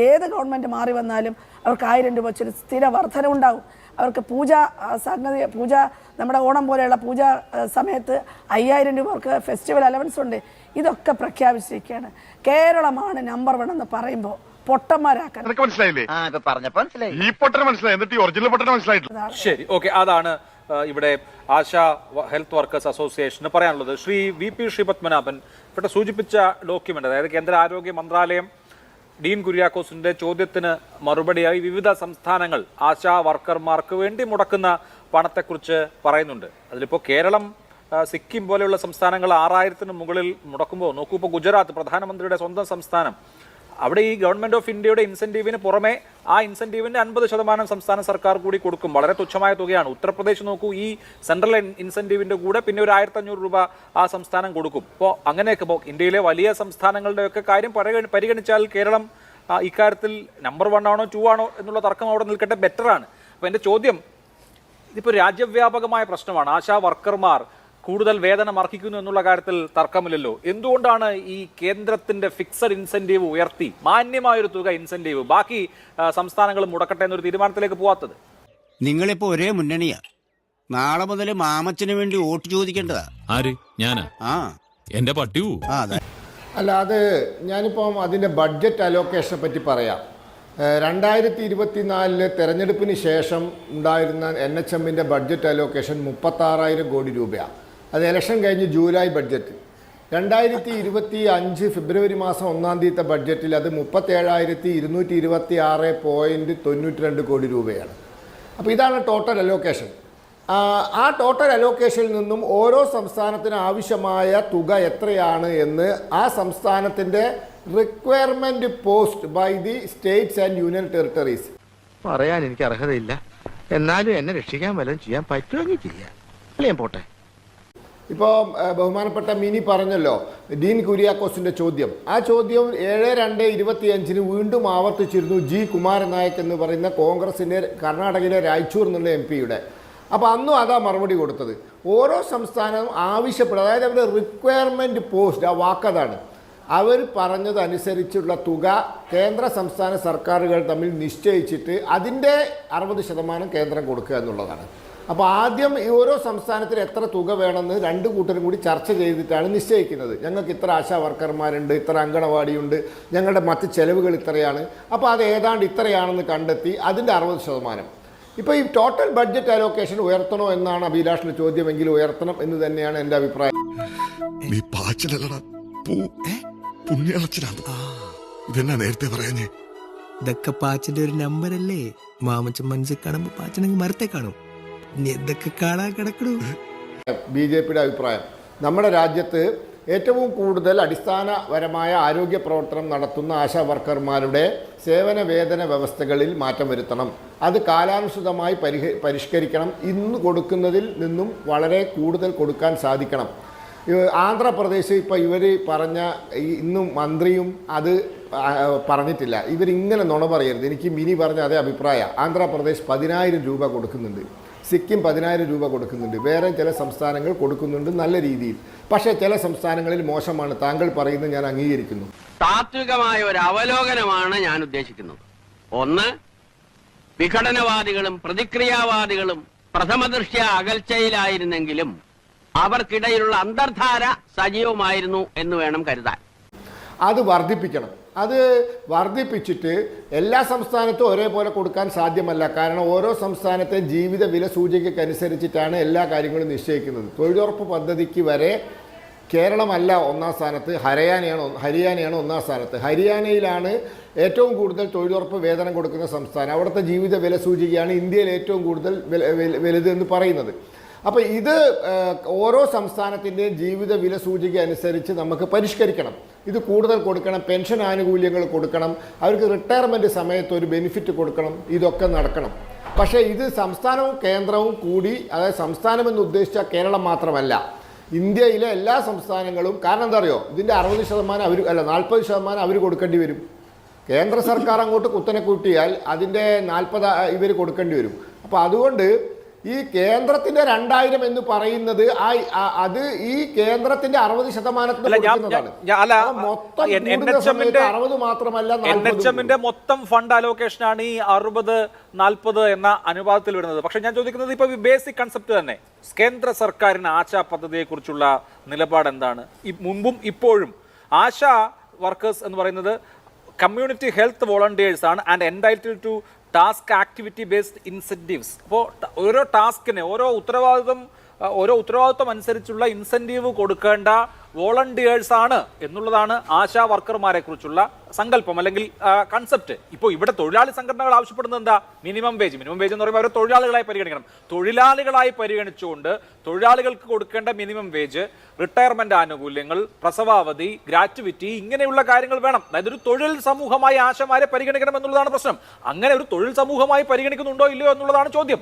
ഏത് ഗവൺമെൻറ് മാറി വന്നാലും അവർക്ക് 1000 രൂപ വെച്ചൊരു സ്ഥിര വർധനവുണ്ടാവും. അവർക്ക് പൂജ നമ്മുടെ ഓണം പോലെയുള്ള പൂജ സമയത്ത് 5000 രൂപ അവർക്ക് ഫെസ്റ്റിവൽ അലവൻസ് ഉണ്ട്. ഇതൊക്കെ പ്രഖ്യാപിച്ചിരിക്കുകയാണ്. കേരളമാണ് നമ്പർ 1 എന്ന് പറയുമ്പോൾ പൊട്ടന്മാരാക്കാൻ ശരി, ഓക്കെ. അതാണ് ഇവിടെ ആശാ ഹെൽത്ത് വർക്കേഴ്സ് അസോസിയേഷന് പറയാനുള്ളത്. ശ്രീ VP ശ്രീപത്മനാഭൻ ഇവിടെ സൂചിപ്പിച്ച ഡോക്യുമെന്റ്, അതായത് കേന്ദ്ര ആരോഗ്യ മന്ത്രാലയം ഡീൻ കുര്യാക്കോസിന്റെ ചോദ്യത്തിന് മറുപടിയായി വിവിധ സംസ്ഥാനങ്ങൾ ആശാ വർക്കർമാർക്ക് വേണ്ടി മുടക്കുന്ന പണത്തെക്കുറിച്ച് പറയുന്നുണ്ട്. അതിലിപ്പോൾ കേരളം, സിക്കിം പോലെയുള്ള സംസ്ഥാനങ്ങൾ 6,000-ന് മുകളിൽ മുടക്കുമ്പോൾ നോക്കൂ, ഇപ്പോൾ ഗുജറാത്ത് പ്രധാനമന്ത്രിയുടെ സ്വന്തം സംസ്ഥാനം, അവിടെ ഈ ഗവൺമെന്റ് ഓഫ് ഇന്ത്യയുടെ ഇൻസെന്റീവിന് പുറമെ ആ ഇൻസെന്റീവിന്റെ 50% സംസ്ഥാന സർക്കാർ കൂടി കൊടുക്കും. വളരെ തുച്ഛമായ തുകയാണ്. ഉത്തർപ്രദേശ് നോക്കൂ, ഈ സെൻട്രൽ ഇൻസെന്റീവിന്റെ കൂടെ പിന്നെ ഒരു 1,500 രൂപ ആ സംസ്ഥാനം കൊടുക്കും. അപ്പോൾ അങ്ങനെയൊക്കെ ഇപ്പോൾ ഇന്ത്യയിലെ വലിയ സംസ്ഥാനങ്ങളുടെയൊക്കെ കാര്യം പരിഗണിച്ചാൽ കേരളം ഇക്കാര്യത്തിൽ നമ്പർ 1 ആണോ 2 ആണോ എന്നുള്ള തർക്കം അവിടെ നിൽക്കട്ടെ, ബെറ്ററാണ്. അപ്പോൾ എൻ്റെ ചോദ്യം, ഇതിപ്പോൾ രാജ്യവ്യാപകമായ പ്രശ്നമാണ്. ആശാ വർക്കർമാർ കൂടുതൽ വേതനം അർഹിക്കുന്നു എന്നുള്ള കാര്യത്തിൽ തർക്കമില്ലല്ലോ. എന്തുകൊണ്ടാണ് ഈ കേന്ദ്രത്തിന്റെ ഫിക്സഡ് ഇൻസെന്റീവ് ഉയർത്തി മാന്യമായൊരു തുക ഇൻസെന്റീവ് ബാക്കി സംസ്ഥാനങ്ങൾ മുടക്കട്ടെ എന്നൊരു തീരുമാനത്തിലേക്ക് പോവാത്തത്? നിങ്ങളിപ്പോ ഒരേ മുന്നണിയാ. നാളെ മുതൽ മാമച്ചന് വേണ്ടി വോട്ട് ചോദിക്കേണ്ടതാ. ആര്? ഞാനാ? എന്റെ പട്ടിയൂ. അല്ല, അത് ഞാനിപ്പം അതിൻ്റെ ബഡ്ജറ്റ് അലോക്കേഷനെ പറ്റി പറയാം. 2024 തെരഞ്ഞെടുപ്പിന് ശേഷം ഉണ്ടായിരുന്ന NHMന്റെ ബഡ്ജറ്റ് അലോക്കേഷൻ 36,000 കോടി രൂപയാണ്. അത് ഇലക്ഷൻ കഴിഞ്ഞ് ജൂലൈ ബഡ്ജറ്റ്. 2025 ഫെബ്രുവരി മാസം 1-ാം തീയതി ബഡ്ജറ്റിൽ അത് 37,226.92 കോടി രൂപയാണ്. അപ്പോൾ ഇതാണ് ടോട്ടൽ അലോക്കേഷൻ. ആ ടോട്ടൽ അലോക്കേഷനിൽ നിന്നും ഓരോ സംസ്ഥാനത്തിന് ആവശ്യമായ തുക എത്രയാണ് എന്ന് ആ സംസ്ഥാനത്തിൻ്റെ requirement post by the states and union territories പറയാൻ എനിക്ക് അർഹതയില്ല. എന്നാലും എന്നെ രക്ഷിക്കാൻ വല്ലതും ചെയ്യാൻ പറ്റുമെങ്കിൽ ചെയ്യാം. അല്ലേ, ഞാൻ പോട്ടെ. ഇപ്പോൾ ബഹുമാനപ്പെട്ട മിനി പറഞ്ഞല്ലോ ഡീൻ കുര്യാക്കോസിൻ്റെ ചോദ്യം. ആ ചോദ്യം 7/2/25 വീണ്ടും ആവർത്തിച്ചിരുന്നു ജി കുമാരൻ നായക് എന്ന് പറയുന്ന കോൺഗ്രസിൻ്റെ കർണാടകയിലെ രായ്ചൂർ എന്നുള്ള MP-യുടെ. അപ്പോൾ അന്നും അതാ മറുപടി കൊടുത്തത്. ഓരോ സംസ്ഥാനവും ആവശ്യപ്പെടുക, അതായത് അവരുടെ റിക്വയർമെൻറ്റ് പോസ്റ്റ്, ആ വാക്കതാണ്, അവർ പറഞ്ഞതനുസരിച്ചുള്ള തുക കേന്ദ്ര സംസ്ഥാന സർക്കാരുകൾ തമ്മിൽ നിശ്ചയിച്ചിട്ട് അതിൻ്റെ 60% കേന്ദ്രം കൊടുക്കുക എന്നുള്ളതാണ്. അപ്പോൾ ആദ്യം ഈ ഓരോ സംസ്ഥാനത്തിന് എത്ര തുക വേണമെന്ന് രണ്ട് കൂട്ടരും കൂടി ചർച്ച ചെയ്തിട്ടാണ് നിശ്ചയിക്കുന്നത്. ഞങ്ങൾക്ക് ഇത്ര ആശാ വർക്കർമാരുണ്ട്, ഇത്ര അങ്കണവാടിയുണ്ട്, ഞങ്ങളുടെ മറ്റ് ചെലവുകൾ ഇത്രയാണ്, അപ്പോൾ അത് ഏതാണ്ട് ഇത്രയാണെന്ന് കണ്ടെത്തി അതിൻ്റെ 60%. ഇപ്പോൾ ഈ ടോട്ടൽ ബഡ്ജറ്റ് അലോക്കേഷൻ ഉയർത്തണോ എന്നാണ് അഭിലാഷിൻ്റെ ചോദ്യമെങ്കിൽ ഉയർത്തണം എന്ന് തന്നെയാണ് എൻ്റെ അഭിപ്രായം. നീ പാച്ചിലല്ലടാ, പുണ്യാളച്ചനാണ്. ഇതെന്നാ നേരത്തെ പറയാഞ്ഞേ? ഇതൊക്കെ പാച്ചിന്റെ ഒരു നമ്പറല്ലേ? മാമച്ചൻ മനസ്സിൽ കാണുമ്പോ പാച്ചനെങ്കിൽ മരത്തെ കാണും. നീ എന്തൊക്കെ കാണാൻ കിടക്കണു? BJPയുടെ അഭിപ്രായം, നമ്മുടെ രാജ്യത്ത് ഏറ്റവും കൂടുതൽ അടിസ്ഥാനപരമായ ആരോഗ്യ പ്രവർത്തനം നടത്തുന്ന ആശാ വർക്കർമാരുടെ സേവന വേതന വ്യവസ്ഥകളിൽ മാറ്റം വരുത്തണം. അത് കാലാനുസൃതമായി പരിഷ്കരിക്കണം. ഇന്ന് കൊടുക്കുന്നതിൽ നിന്നും വളരെ കൂടുതൽ കൊടുക്കാൻ സാധിക്കണം. ആന്ധ്രാപ്രദേശ് ഇപ്പോൾ ഇവർ പറഞ്ഞ ഇന്നും മന്ത്രിയും അത് പറഞ്ഞിട്ടില്ല. ഇവരിങ്ങനെ നുണ പറയരുത്. എനിക്ക് മിനി പറഞ്ഞ അതേ അഭിപ്രായം. ആന്ധ്രാപ്രദേശ് 10,000 രൂപ കൊടുക്കുന്നുണ്ട്, സിക്കിം 10,000 രൂപ കൊടുക്കുന്നുണ്ട്, വേറെ ചില സംസ്ഥാനങ്ങൾ കൊടുക്കുന്നുണ്ട് നല്ല രീതിയിൽ. പക്ഷേ ചില സംസ്ഥാനങ്ങളിൽ മോശമാണ്. താങ്കൾ പറയുന്നത് ഞാൻ അംഗീകരിക്കുന്നു. താത്വികമായ ഒരു അവലോകനമാണ് ഞാൻ ഉദ്ദേശിക്കുന്നത്. ഒന്ന്, വിഘടനവാദികളും പ്രതിക്രിയാവാദികളും പ്രഥമദൃഷ്ട്യ അകൽച്ചയിലായിരുന്നെങ്കിലും അവർക്കിടയിലുള്ള അന്തർധാര സജീവമായിരുന്നു എന്ന് വേണം കരുതാൻ. അത് വർദ്ധിപ്പിക്കണം. അത് വർദ്ധിപ്പിച്ചിട്ട് എല്ലാ സംസ്ഥാനത്തും ഒരേപോലെ കൊടുക്കാൻ സാധ്യമല്ല. കാരണം ഓരോ സംസ്ഥാനത്തെ ജീവിത വില സൂചികയ്ക്കനുസരിച്ചിട്ടാണ് എല്ലാ കാര്യങ്ങളും നിശ്ചയിക്കുന്നത്. തൊഴിലുറപ്പ് പദ്ധതിക്ക് വരെ കേരളമല്ല ഒന്നാം സ്ഥാനത്ത്, ഹരിയാനയാണ് ഒന്നാം സ്ഥാനത്ത്. ഹരിയാനയിലാണ് ഏറ്റവും കൂടുതൽ തൊഴിലുറപ്പ് വേതനം കൊടുക്കുന്ന സംസ്ഥാനം. അവിടുത്തെ ജീവിത വില സൂചികയാണ് ഇന്ത്യയിൽ ഏറ്റവും കൂടുതൽ വലുത് എന്ന് പറയുന്നത്. അപ്പോൾ ഇത് ഓരോ സംസ്ഥാനത്തിൻ്റെയും ജീവിത വില സൂചിക അനുസരിച്ച് നമുക്ക് പരിഷ്കരിക്കണം. ഇത് കൂടുതൽ കൊടുക്കണം, പെൻഷൻ ആനുകൂല്യങ്ങൾ കൊടുക്കണം, അവർക്ക് റിട്ടയർമെൻറ്റ് സമയത്ത് ഒരു ബെനിഫിറ്റ് കൊടുക്കണം, ഇതൊക്കെ നടക്കണം. പക്ഷേ ഇത് സംസ്ഥാനവും കേന്ദ്രവും കൂടി, അതായത് സംസ്ഥാനമെന്ന് ഉദ്ദേശിച്ച കേരളം മാത്രമല്ല, ഇന്ത്യയിലെ എല്ലാ സംസ്ഥാനങ്ങളും. കാരണം എന്താ അറിയോ, ഇതിൻ്റെ 60% അവർ 40% അവർ കൊടുക്കേണ്ടി വരും. കേന്ദ്ര സർക്കാർ അങ്ങോട്ട് കുത്തനെ കൂട്ടിയാൽ അതിൻ്റെ 40 ഇവർ കൊടുക്കേണ്ടി വരും. അപ്പോൾ അതുകൊണ്ട് ഈ കേന്ദ്രത്തിന്റെ 2000 എന്ന് പറയുന്നത് അത് ഈ കേന്ദ്രത്തിന്റെ 60% മൊത്തം മാത്രമല്ല, NHM-ന്റെ മൊത്തം ഫണ്ട് അലോക്കേഷനാണ് ഈ 60-40 എന്ന അനുപാതത്തിൽ വരുന്നത്. പക്ഷെ ഞാൻ ചോദിക്കുന്നത് ഇപ്പൊ ബേസിക് കൺസെപ്റ്റ് തന്നെ, കേന്ദ്ര സർക്കാരിന് ആശാ പദ്ധതിയെ കുറിച്ചുള്ള നിലപാട് എന്താണ്? മുമ്പും ഇപ്പോഴും ആശാ വർക്കേഴ്സ് എന്ന് പറയുന്നത് കമ്മ്യൂണിറ്റി ഹെൽത്ത് വോളണ്ടിയേഴ്സ് ആണ് and entitled to task activity based incentives. അപ്പോൾ ഓരോ ടാസ്കിന് ഓരോ ഉത്തരവാദിത്വം അനുസരിച്ചുള്ള ഇൻസെൻറ്റീവ് കൊടുക്കേണ്ട വോളണ്ടിയേഴ്സ് ആണ് എന്നുള്ളതാണ് ആശാ വർക്കർമാരെ കുറിച്ചുള്ള സങ്കല്പം അല്ലെങ്കിൽ കൺസെപ്റ്റ്. ഇപ്പോൾ ഇവിടെ തൊഴിലാളി സംഘടനകൾ ആവശ്യപ്പെടുന്നത് എന്താ? മിനിമം വേജ് എന്ന് പറയുമ്പോൾ അവർ തൊഴിലാളികളായി പരിഗണിക്കണം. തൊഴിലാളികളായി പരിഗണിച്ചുകൊണ്ട് തൊഴിലാളികൾക്ക് കൊടുക്കേണ്ട മിനിമം വേജ്, റിട്ടയർമെന്റ് ആനുകൂല്യങ്ങൾ, പ്രസവാവധി, ഗ്രാറ്റുവിറ്റി, ഇങ്ങനെയുള്ള കാര്യങ്ങൾ വേണം. അതായത് ഒരു തൊഴിൽ സമൂഹമായി ആശമാരെ പരിഗണിക്കണം എന്നുള്ളതാണ് പ്രശ്നം. അങ്ങനെ ഒരു തൊഴിൽ സമൂഹമായി പരിഗണിക്കുന്നുണ്ടോ ഇല്ലയോ എന്നുള്ളതാണ് ചോദ്യം.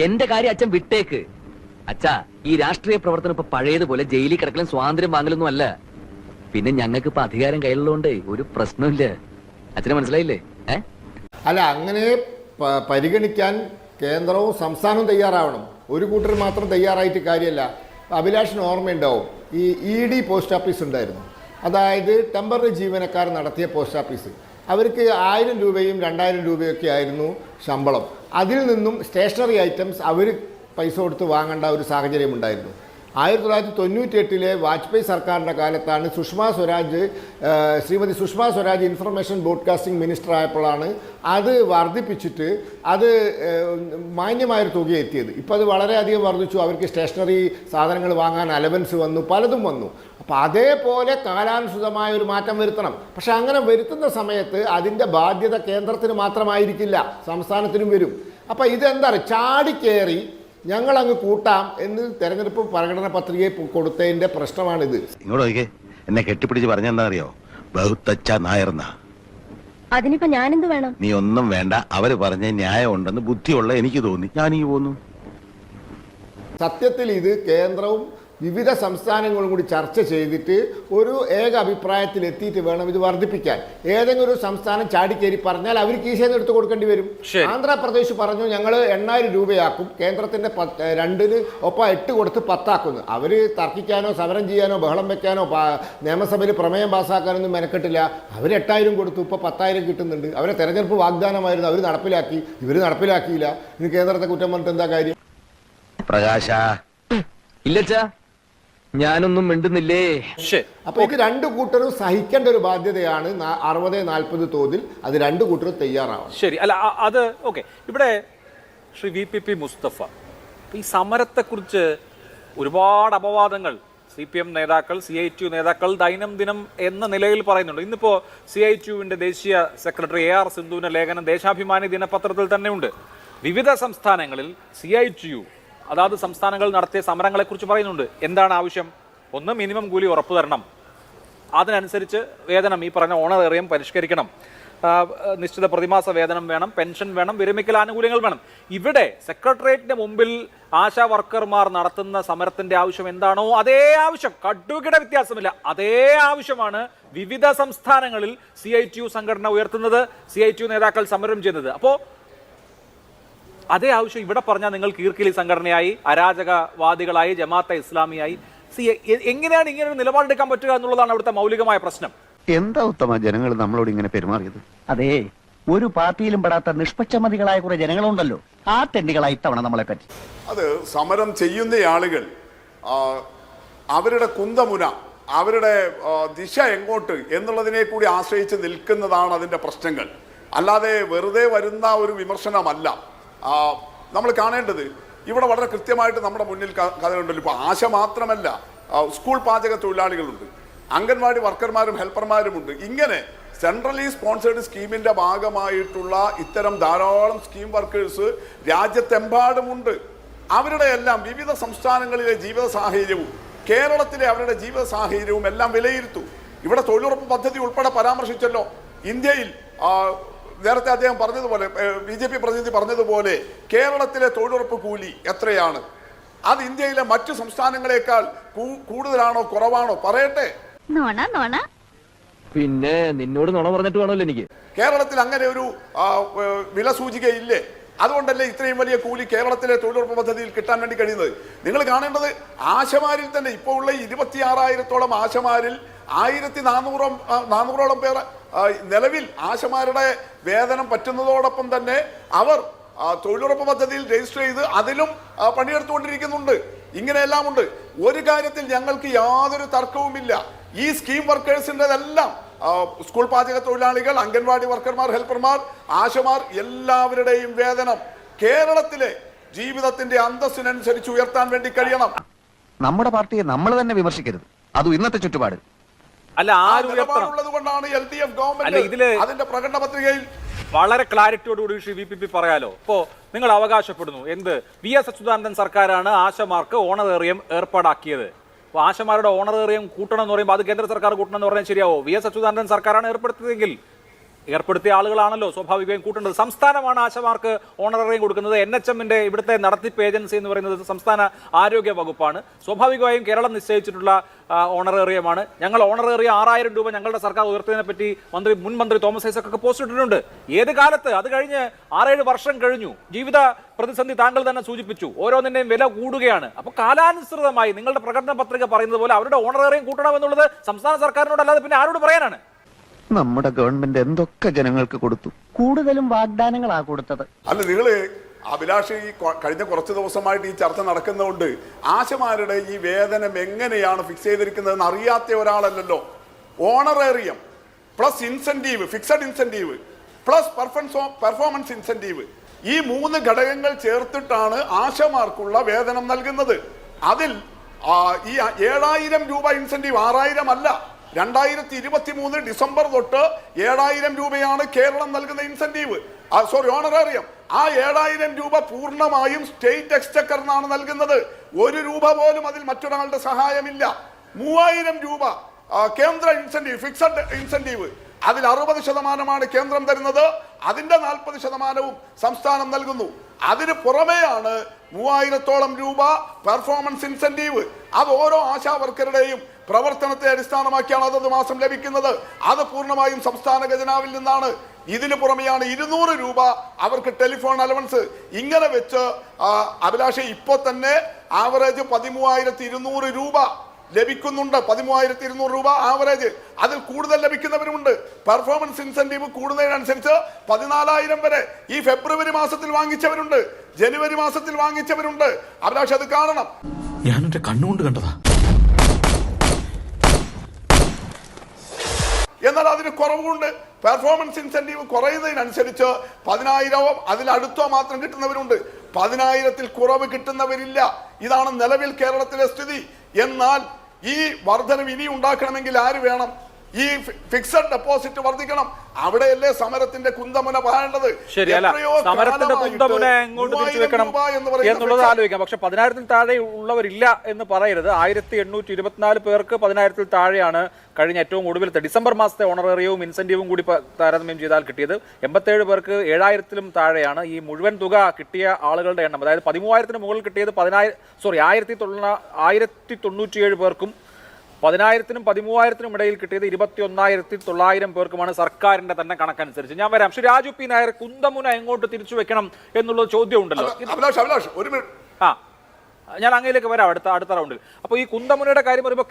എന്റെ കാര്യം അച്ഛൻ വിട്ടേക്ക്. അച്ഛാ, ഈ രാഷ്ട്രീയ പ്രവർത്തനം ഇപ്പൊ പഴയതുപോലെ ജയിലിൽ കിടക്കലും സ്വാതന്ത്ര്യം വാങ്ങലൊന്നും അല്ല. പിന്നെ ഞങ്ങൾക്ക് ഇപ്പൊ അധികാരം കയ്യിലുള്ളതുകൊണ്ട് ഒരു പ്രശ്നമില്ല. അച്ഛനെ മനസ്സിലായില്ലേ? അല്ല, അങ്ങനെ പരിഗണിക്കാൻ കേന്ദ്രവും സംസ്ഥാനവും തയ്യാറാവണം. ഒരു കൂട്ടർ മാത്രം തയ്യാറായിട്ട് കാര്യമല്ല. അഭിലാഷിന് ഓർമ്മയുണ്ടാവും, ഈ ED പോസ്റ്റ് ഓഫീസ് ഉണ്ടായിരുന്നു. അതായത് ടെമ്പററി ജീവനക്കാർ നടത്തിയ പോസ്റ്റ് ഓഫീസ്. അവർക്ക് 1000 രൂപയും 2000 രൂപയൊക്കെ ആയിരുന്നു ശമ്പളം. അതിൽ നിന്നും സ്റ്റേഷനറി ഐറ്റംസ് അവർ പൈസ കൊടുത്ത് വാങ്ങേണ്ട ഒരു സാഹചര്യം ഉണ്ടായിരുന്നു. 1998 വാജ്പേയി സർക്കാരിൻ്റെ കാലത്താണ് Shrimati Sushma Swaraj information broadcasting minister ആയപ്പോഴാണ് അത് വർദ്ധിപ്പിച്ചിട്ട് അത് മാന്യമായൊരു തുക എത്തിയത്. ഇപ്പോൾ അത് വളരെയധികം വർദ്ധിച്ചു. അവർക്ക് സ്റ്റേഷനറി സാധനങ്ങൾ വാങ്ങാൻ അലവൻസ് വന്നു, പലതും വന്നു. അപ്പോൾ അതേപോലെ കാലാനുസൃതമായ ഒരു മാറ്റം വരുത്തണം. പക്ഷെ അങ്ങനെ വരുത്തുന്ന സമയത്ത് അതിൻ്റെ ബാധ്യത കേന്ദ്രത്തിന് മാത്രമായിരിക്കില്ല, സംസ്ഥാനത്തിനും വരും. അപ്പോൾ ഇതെന്താ പറയുക, ചാടിക്കേറി ഞങ്ങളങ്ങ് കൂട്ടാം എന്ന് തെരഞ്ഞെടുപ്പ് പ്രകടന പത്രികയെ കൊടുത്തതിന്റെ പ്രശ്നമാണിത്. ഇങ്ങോട്ട് എന്നെ കെട്ടിപ്പിടിച്ച് പറഞ്ഞെന്താ അറിയോ? ബഹുത്തച്ച നായർന്ന. അതിനിപ്പോ ഞാനെന്ത് വേണം? നീ ഒന്നും വേണ്ട, അവര് പറഞ്ഞ ന്യായം ഉണ്ടെന്ന് ബുദ്ധിയുള്ള എനിക്ക് തോന്നി, ഞാൻ ഈ പോന്നു. സത്യത്തിൽ ഇത് കേന്ദ്രവും വിവിധ സംസ്ഥാനങ്ങളും കൂടി ചർച്ച ചെയ്തിട്ട് ഒരു ഏക അഭിപ്രായത്തിൽ എത്തിയിട്ട് വേണം ഇത് വർദ്ധിപ്പിക്കാൻ. ഏതെങ്കിലും ഒരു സംസ്ഥാനം ചാടിക്കേറി പറഞ്ഞാൽ അവർ കീശയിൽ എടുത്ത് കൊടുക്കേണ്ടി വരും. ആന്ധ്രാപ്രദേശ് പറഞ്ഞു ഞങ്ങൾ 8,000 രൂപയാക്കും, കേന്ദ്രത്തിന്റെ 2 ഒപ്പം 8 കൊടുത്ത് 10 ആക്കുന്നു. അവർ തർക്കിക്കാനോ സമരം ചെയ്യാനോ ബഹളം വെക്കാനോ നിയമസഭയിൽ പ്രമേയം പാസ്സാക്കാനൊന്നും മെനക്കെട്ടില്ല. അവർ 8,000 കൊടുത്തു, ഇപ്പോൾ 10,000 കിട്ടുന്നുണ്ട്. അവരെ തെരഞ്ഞെടുപ്പ് വാഗ്ദാനമായിരുന്നു, അവർ നടപ്പിലാക്കി. ഇവർ നടപ്പിലാക്കിയില്ല. ഇനി കേന്ദ്രത്തെ കുറ്റം പറഞ്ഞിട്ട് എന്താ കാര്യം? പ്രകാശ ഇല്ലച്ചാ, ഞാനൊന്നും മിണ്ടുന്നില്ലേ. അപ്പൊ ഇത് 2 കൂട്ടരും സഹിക്കേണ്ട ഒരു ബാധ്യതയാണ്. 60-40 തോതിൽ അത് 2 കൂട്ടരും തയ്യാറാവണം. ശരി, അല്ല അത് ഓക്കെ. ഇവിടെ ശ്രീ VPP മുസ്തഫ, ഈ സമരത്തെക്കുറിച്ച് ഒരുപാട് അപവാദങ്ങൾ CPM നേതാക്കൾ, CITU നേതാക്കൾ ദൈനംദിനം എന്ന നിലയിൽ പറയുന്നുണ്ട്. ഇന്നിപ്പോ CITUവിന്റെ ദേശീയ സെക്രട്ടറി AR സിന്ധുവിന്റെ ലേഖനം ദേശാഭിമാനി ദിനപത്രത്തിൽ തന്നെയുണ്ട്. വിവിധ സംസ്ഥാനങ്ങളിൽ CITU അതാത് സംസ്ഥാനങ്ങൾ നടത്തിയ സമരങ്ങളെക്കുറിച്ച് പറയുന്നുണ്ട്. എന്താണ് ആവശ്യം? ഒന്ന്, മിനിമം കൂലി ഉറപ്പു തരണം, അതിനനുസരിച്ച് വേതനം ഈ പറഞ്ഞ ഓണറേറിയം പരിഷ്കരിക്കണം, നിശ്ചിത പ്രതിമാസ വേതനം വേണം, പെൻഷൻ വേണം, വിരമിക്കൽ ആനുകൂല്യങ്ങൾ വേണം. ഇവിടെ സെക്രട്ടേറിയറ്റിന്റെ മുമ്പിൽ ആശാ വർക്കർമാർ നടത്തുന്ന സമരത്തിന്റെ ആവശ്യം എന്താണോ അതേ ആവശ്യം, കടുകിട വ്യത്യാസമില്ല, അതേ ആവശ്യമാണ് വിവിധ സംസ്ഥാനങ്ങളിൽ CITU സംഘടന ഉയർത്തുന്നത്, CITU നേതാക്കൾ സമരം ചെയ്യുന്നത്. അപ്പോൾ അതേ ആവശ്യം ഇവിടെ പറഞ്ഞാൽ നിങ്ങൾ കീർക്കിലി സംഘടനയായി, അരാജകവാദികളായി, ജമാഅത്തെ ഇസ്ലാമിയായി, എങ്ങനെയാണ് ഇങ്ങനെ ഒരു നിലപാടെടുക്കാൻ പറ്റുക എന്നുള്ളതാണ് അവിടുത്തെ മൗലികമായ പ്രശ്നം. എന്താ ഉത്തമ ജനങ്ങൾ നമ്മളോട് ഇങ്ങനെ പെരുമാറിയത്? അതെ, ഒരു പാർട്ടിയിലും പെടാത്ത നിഷ്പക്ഷമതികളായ കുറെ ജനങ്ങളുണ്ടല്ലോ, ആ തെണ്ടികളായി ഇത്തവണ നമ്മളെ പറ്റി. അത് സമരം ചെയ്യുന്ന ആളുകൾ അവരുടെ കുന്തമുന, അവരുടെ ദിശ എങ്ങോട്ട് എന്നുള്ളതിനെ കൂടി ആശ്രയിച്ച് നിൽക്കുന്നതാണ് അതിൻ്റെ പ്രശ്നങ്ങൾ. അല്ലാതെ വെറുതെ വരുന്ന ഒരു വിമർശനമല്ല നമ്മൾ കാണേണ്ടത്. ഇവിടെ വളരെ കൃത്യമായിട്ട് നമ്മുടെ മുന്നിൽ കഥയുണ്ടല്ലോ. ഇപ്പോൾ ആശ മാത്രമല്ല, സ്കൂൾ പാചക തൊഴിലാളികളുണ്ട്, അംഗൻവാടി വർക്കർമാരും ഹെൽപ്പർമാരുമുണ്ട്. ഇങ്ങനെ സെൻട്രലി സ്പോൺസേഡ് സ്കീമിന്റെ ഭാഗമായിട്ടുള്ള ഇത്തരം ധാരാളം സ്കീം വർക്കേഴ്സ് രാജ്യത്തെമ്പാടുമുണ്ട്. അവരുടെ എല്ലാം വിവിധ സംസ്ഥാനങ്ങളിലെ ജീവിത സാഹചര്യവും കേരളത്തിലെ അവരുടെ ജീവിത സാഹചര്യവും എല്ലാം വിലയിരുത്തും. ഇവിടെ തൊഴിലുറപ്പ് പദ്ധതി ഉൾപ്പെടെ പരാമർശിച്ചല്ലോ. ഇന്ത്യയിൽ നേരത്തെ അദ്ദേഹം പറഞ്ഞതുപോലെ, BJP പ്രതിനിധി പറഞ്ഞതുപോലെ, കേരളത്തിലെ തൊഴിലുറപ്പ് കൂലി എത്രയാണ്? അത് ഇന്ത്യയിലെ മറ്റു സംസ്ഥാനങ്ങളെക്കാൾ കൂടുതലാണോ കുറവാണോ? പറയട്ടെ. പിന്നെ നിന്നോട് നുണ പറഞ്ഞിട്ട് വേണമല്ലോ എനിക്ക്. കേരളത്തിൽ അങ്ങനെ ഒരു വില സൂചികയില്ലേ? അതുകൊണ്ടല്ലേ ഇത്രയും വലിയ കൂലി കേരളത്തിലെ തൊഴിലുറപ്പ് പദ്ധതിയിൽ കിട്ടാൻ വേണ്ടി കഴിയുന്നത്. നിങ്ങൾ കാണേണ്ടത് ആശമാരിൽ തന്നെ ഇപ്പോൾ ഉള്ള 26,000-ഓളം ആശമാരിൽ 1,400-ഓളം പേർ നിലവിൽ ആശമാരുടെ വേതനം പറ്റുന്നതോടൊപ്പം തന്നെ അവർ തൊഴിലുറപ്പ് പദ്ധതിയിൽ രജിസ്റ്റർ ചെയ്ത് അതിലും പണിയെടുത്തുകൊണ്ടിരിക്കുന്നുണ്ട്. ഇങ്ങനെയെല്ലാം ഉണ്ട്. ഒരു കാര്യത്തിൽ ഞങ്ങൾക്ക് യാതൊരു തർക്കവുമില്ല. ഈ സ്കീം വർക്കേഴ്സിൻ്റെതെല്ലാം സ്കൂൾ പാചക തൊഴിലാളികൾ, അംഗൻവാടി വർക്കർമാർ, ഹെൽപ്പർമാർ, ആശമാർ എല്ലാവരുടെയും വേതനം കേരളത്തിലെ ജീവിതത്തിന്റെ അന്തസ്സിനനുസരിച്ച് ഉയർത്താൻ വേണ്ടി കഴിയണം. നമ്മുടെ പാർട്ടിയെ നമ്മൾ തന്നെ വിമർശിക്കരുത്, അതും ഇന്നത്തെ ചുറ്റുപാട്. അല്ല, ഉള്ളത് കൊണ്ടാണ് LDF ഗവൺമെന്റ് അതിന്റെ പ്രകടന പത്രികയിൽ വളരെ ക്ലാരിറ്റിയോടുകൂടി ശ്രീ VPP പറയാലോ. ഇപ്പോ നിങ്ങൾ അവകാശപ്പെടുന്നു എന്ത്? VS അച്യുതാനന്ദൻ സർക്കാരാണ് ആശമാർക്ക് ഓണറേറിയം ഏർപ്പാടാക്കിയത്. അപ്പോൾ ആശമാരുടെ ഓണറേറിയം കൂട്ടണം എന്ന് പറയുമ്പോൾ അത് കേന്ദ്ര സർക്കാർ കൂട്ടണം എന്ന് പറഞ്ഞാൽ ശരിയാവോ? VS അച്യുതാനന്ദൻ സർക്കാരാണ് ഏർപ്പെടുത്തിയതെങ്കിൽ ഏർപ്പെടുത്തിയ ആളുകളാണല്ലോ സ്വാഭാവികമായും കൂട്ടേണ്ടത്. സംസ്ഥാനമാണ് ആശമാർക്ക് ഓണറേറിയം കൊടുക്കുന്നത്. NHMന്റെ ഇവിടുത്തെ നടത്തിപ്പ് ഏജൻസി എന്ന് പറയുന്നത് സംസ്ഥാന ആരോഗ്യ വകുപ്പാണ്. സ്വാഭാവികമായും കേരളം നിശ്ചയിച്ചിട്ടുള്ള ഓണറേറിയമാണ്. ഞങ്ങൾ ഓണറേറിയം 6,000 രൂപ ഞങ്ങളുടെ സർക്കാർ ഉയർത്തിയതിനെ പറ്റി മുൻ മന്ത്രി തോമസ് ഐസക്കൊക്കെ പോസ്റ്റ് ഇട്ടിട്ടുണ്ട്. ഏത് കാലത്ത്? അത് കഴിഞ്ഞ് 6-7 വർഷം കഴിഞ്ഞു. ജീവിത പ്രതിസന്ധി താങ്കൾ തന്നെ സൂചിപ്പിച്ചു. ഓരോന്നിന്റെയും വില കൂടുകയാണ്. അപ്പോൾ കാലാനുസൃതമായി നിങ്ങളുടെ പ്രകടന പത്രിക പറയുന്നത് പോലെ അവരുടെ ഓണറേറിയം കൂട്ടണമെന്നുള്ളത് സംസ്ഥാന സർക്കാരിനോടല്ലാതെ പിന്നെ ആരോട് പറയാനാണ്? നമ്മുടെ ഗവൺമെന്റ് എന്തൊക്കെ ജനങ്ങൾക്ക് കൊടുത്തു, കൂടുതലും വാഗ്ദാനങ്ങളാ കൊടുത്തത്. അല്ല, നിങ്ങള് അഭിലാഷ് ഈ കഴിഞ്ഞ കുറച്ച് ദിവസമായിട്ട് ഈ ചർച്ച നടക്കുന്നതുകൊണ്ട് ആശമാരുടെ ഈ വേതനം എങ്ങനെയാണ് ഫിക്സ് ചെയ്തിരിക്കുന്നതെന്ന് അറിയാത്ത ഒരാളല്ലല്ലോ. Honorarium plus incentive, fixed incentive plus performance incentive, ഈ 3 ഘടകങ്ങൾ ചേർത്തിട്ടാണ് ആശമാർക്കുള്ള വേതനം നൽകുന്നത്. അതിൽ ഈ 7,000 രൂപ ഇൻസെന്റീവ്, 6,000 അല്ല, 2023 ഡിസംബർ തൊട്ട് 7,000 രൂപയാണ് കേരളം നൽകുന്ന ഇൻസെന്റീവ്, ഓണറേറിയം. ആ 7,000 രൂപ പൂർണ്ണമായും സ്റ്റേറ്റ് എക്സ്ചക്കറിനാണ് നൽകുന്നത്. 1 രൂപ പോലും അതിൽ മറ്റൊരാളുടെ സഹായമില്ല. 3,000 രൂപ കേന്ദ്ര ഇൻസെന്റീവ്, ഫിക്സഡ് ഇൻസെന്റീവ്. അതിൽ 60% കേന്ദ്രം തരുന്നത്, അതിന്റെ 40% സംസ്ഥാനം നൽകുന്നു. അതിന് പുറമെയാണ് 3000-ഓളം രൂപ പെർഫോമൻസ് ഇൻസെന്റീവ്. അത് ഓരോ ആശാ വർക്കറുടെയും പ്രവർത്തനത്തെ അടിസ്ഥാനമാക്കിയാണ് അതത് മാസം ലഭിക്കുന്നത്. അത് പൂർണ്ണമായും സംസ്ഥാന ഖജനാവിൽ നിന്നാണ്. ഇതിന് പുറമെയാണ് 200 രൂപ അവർക്ക് ടെലിഫോൺ അലവൻസ്. ഇങ്ങനെ വെച്ച് അഭിലാഷ് ഇപ്പോൾ തന്നെ ആവറേജ് 13,200 രൂപ ലഭിക്കുന്നുണ്ട്. 13,200 രൂപ ആവറേജ്. അതിൽ കൂടുതൽ ലഭിക്കുന്നവരുമുണ്ട്. പെർഫോമൻസ് ഇൻസെന്റീവ് കൂടുന്നതിനനുസരിച്ച് 14,000 വരെ ഈ ഫെബ്രുവരി മാസത്തിൽ വാങ്ങിച്ചവരുണ്ട്, ജനുവരി മാസത്തിൽ വാങ്ങിച്ചവരുണ്ട്. അഭിലാഷ് അത് കാണണം. ഞാൻ എന്റെ കണ്ണുകൊണ്ട് കണ്ടതാ. എന്നാൽ അതിന് കുറവുണ്ട്. പെർഫോമൻസ് ഇൻസെന്റീവ് കുറയുന്നതിനനുസരിച്ച് 10,000 അതിലടുത്തോ മാത്രം കിട്ടുന്നവരുണ്ട്. 10,000-ൽ കുറവ് കിട്ടുന്നവരില്ല. ഇതാണ് നിലവിൽ കേരളത്തിലെ സ്ഥിതി. എന്നാൽ ഈ വർധനം ഇനി ഉണ്ടാക്കണമെങ്കിൽ ആര് വേണം? ഈ ഫിക്സഡ് ഡെപ്പോസിറ്റ് വർദ്ധിക്കണം. അവിടെയല്ലേ സമരത്തിന്റെ കുന്തമുന പായേണ്ടത്. ശരിയല്ല, സമരത്തിന്റെ കുന്തമുന എങ്ങോട്ട് തിരിച്ചു വെക്കണം എന്നുള്ളത് ആലോചിക്കാം. പക്ഷെ 10,000-ൽ താഴെ ഉള്ളവരില്ല എന്ന് പറയരുത്. 1,824 പേർക്ക് 10,000-ൽ താഴെയാണ് കഴിഞ്ഞ ഏറ്റവും ഒടുവിലത്തെ ഡിസംബർ മാസത്തെ ഓണറേറിയവും ഇൻസെന്റീവും കൂടി താരതമ്യം ചെയ്താൽ കിട്ടിയത്. 87 പേർക്ക് 7,000-ലും താഴെയാണ്. ഈ മുഴുവൻ തുക കിട്ടിയ ആളുകളുടെ എണ്ണം, അതായത് 13,000-ന് മുകളിൽ കിട്ടിയത് 1,097 പേർക്കും 10,000-നും 13,000-നും ഇടയിൽ കിട്ടിയത് 21,900 പേർക്കുമാണ് സർക്കാരിന്റെ തന്നെ കണക്കനുസരിച്ച്. ഞാൻ വരാം. ശ്രീ രാജു പി നായർ, കുന്തമുന എങ്ങോട്ട് തിരിച്ചു വെക്കണം എന്നുള്ള ചോദ്യം ഉണ്ടല്ലോ. ഞാൻ അങ്ങയിലേക്ക് വരാം അടുത്ത റൗണ്ടിൽ. അപ്പൊ ഈ കുന്തമുനയുടെ കാര്യം പറയുമ്പോൾ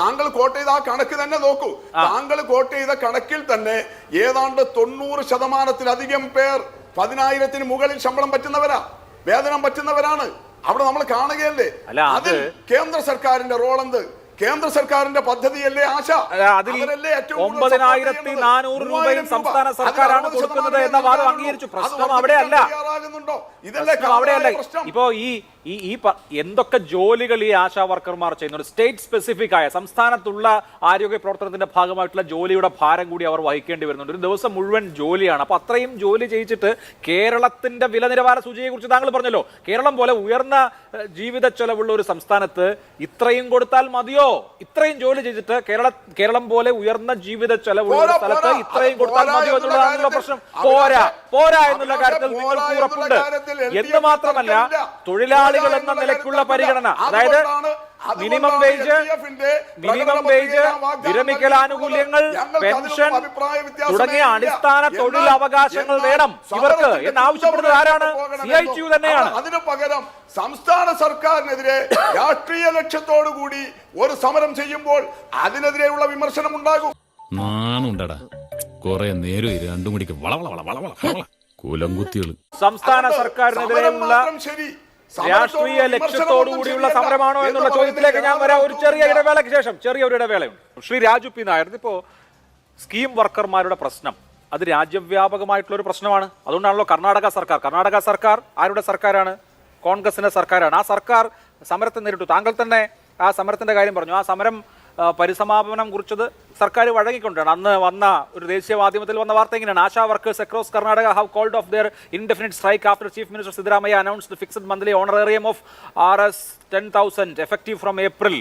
താങ്കൾ കോട്ട് ചെയ്ത ആ കണക്ക് തന്നെ നോക്കൂ. താങ്കൾ കോട്ട് ചെയ്ത കണക്കിൽ തന്നെ ഏതാണ്ട് 90%-ലധികം പേർ 10,000-ന് മുകളിൽ ശമ്പളം പറ്റുന്നവരാ, വേതനം പറ്റുന്നവരാണ്. അവിടെ നമ്മൾ കാണുകയല്ലേ. അതിൽ കേന്ദ്ര സർക്കാരിന്റെ റോൾ എന്ത്? കേന്ദ്ര സർക്കാരിന്റെ പദ്ധതിയല്ലേ ആശ? അതിൽ 9,400 രൂപയും സംസ്ഥാന സർക്കാരാണ് കൊടുക്കുന്നത് എന്ന വാദം അംഗീകരിച്ചു. പ്രശ്നം അവിടെയല്ല. ഇപ്പോ ഈ എന്തൊക്കെ ജോലികൾ ഈ ആശാ വർക്കർമാർ ചെയ്യുന്നുണ്ട്, സ്റ്റേറ്റ് സ്പെസിഫിക് ആയ സംസ്ഥാനത്തുള്ള ആരോഗ്യ പ്രവർത്തനത്തിന്റെ ഭാഗമായിട്ടുള്ള ജോലിയുടെ ഭാരം കൂടി അവർ വഹിക്കേണ്ടി വരുന്നുണ്ട്. ഒരു ദിവസം മുഴുവൻ ജോലിയാണ്. അപ്പൊ അത്രയും ജോലി ചെയ്യിച്ചിട്ട് കേരളത്തിന്റെ വില നിലവാര സൂചികയെ കുറിച്ച് താങ്കൾ പറഞ്ഞല്ലോ. കേരളം പോലെ ഉയർന്ന ജീവിത ചെലവുള്ള ഒരു സംസ്ഥാനത്ത് ഇത്രയും കൊടുത്താൽ മതിയോ? ഇത്രയും ജോലി ചെയ്തിട്ട് കേരളം പോലെ ഉയർന്ന ജീവിത ചെലവുള്ള ഒരു സ്ഥലത്ത് ഇത്രയും കൊടുത്താൽ മതിയോ എന്നുള്ളതാണല്ലോ പ്രശ്നം. പോരാ എന്നുള്ള കാര്യത്തിൽ നിങ്ങൾക്ക് ഉറപ്പുണ്ട്. എന്ന് മാത്രമല്ല, തൊഴിലാളികൾ എന്ന നിലയ്ക്കുള്ള പരിഗണന, അതായത് മിനിമം വേജ്, വിരമിക്കൽ ആനുകൂല്യങ്ങൾ, പെൻഷൻ തുടങ്ങിയ അടിസ്ഥാന തൊഴിൽ അവകാശങ്ങൾ വേണം ഇവർക്ക് എന്ന് ആവശ്യപ്പെടുന്നത് ആരാണ്? CITU തന്നെയാണ്. അതിനു പകരം സംസ്ഥാന സർക്കാരിനെതിരെ രാഷ്ട്രീയ ലക്ഷ്യത്തോടു കൂടി ഒരു സമരം ചെയ്യുമ്പോൾ അതിനെതിരെയുള്ള വിമർശനം ഉണ്ടാകും. കൊറേ നേരം രണ്ടും കൂടി കുലംകുത്തികള് സംസ്ഥാന സർക്കാരിനെതിരെയുള്ള രാഷ്ട്രീയ ലക്ഷ്യത്തോടുകൂടിയുള്ള സമരമാണോ എന്നുള്ള ചോദ്യത്തിലേക്ക് ഞാൻ വരാം ഒരു ചെറിയ ഇടവേളയ്ക്ക് ശേഷം. ചെറിയൊരു ഇടവേളയുണ്ട്. ശ്രീ രാജു പി നായർ, ഇപ്പോ സ്കീം വർക്കർമാരുടെ പ്രശ്നം അത് രാജ്യവ്യാപകമായിട്ടുള്ള ഒരു പ്രശ്നമാണ്. അതുകൊണ്ടാണല്ലോ കർണാടക സർക്കാർ ആരുടെ സർക്കാരാണ്? കോൺഗ്രസിന്റെ സർക്കാരാണ്. ആ സർക്കാർ സമരത്തെ നേരിട്ടു. താങ്കൾ തന്നെ ആ സമരത്തിന്റെ കാര്യം പറഞ്ഞു. ആ സമരം പരിസമാപനം കുറിച്ചത് സർക്കാർ വഴങ്ങിക്കൊണ്ടാണ്. അന്ന് വന്ന ഒരു ദേശീയ മാധ്യമത്തിൽ വന്ന വാർത്ത എങ്ങനെയാണ്? ASHA workers across Karnataka have called off their indefinite strike after Chief Minister Siddaramaiah announced the fixed monthly honorarium of Rs 10,000 effective from April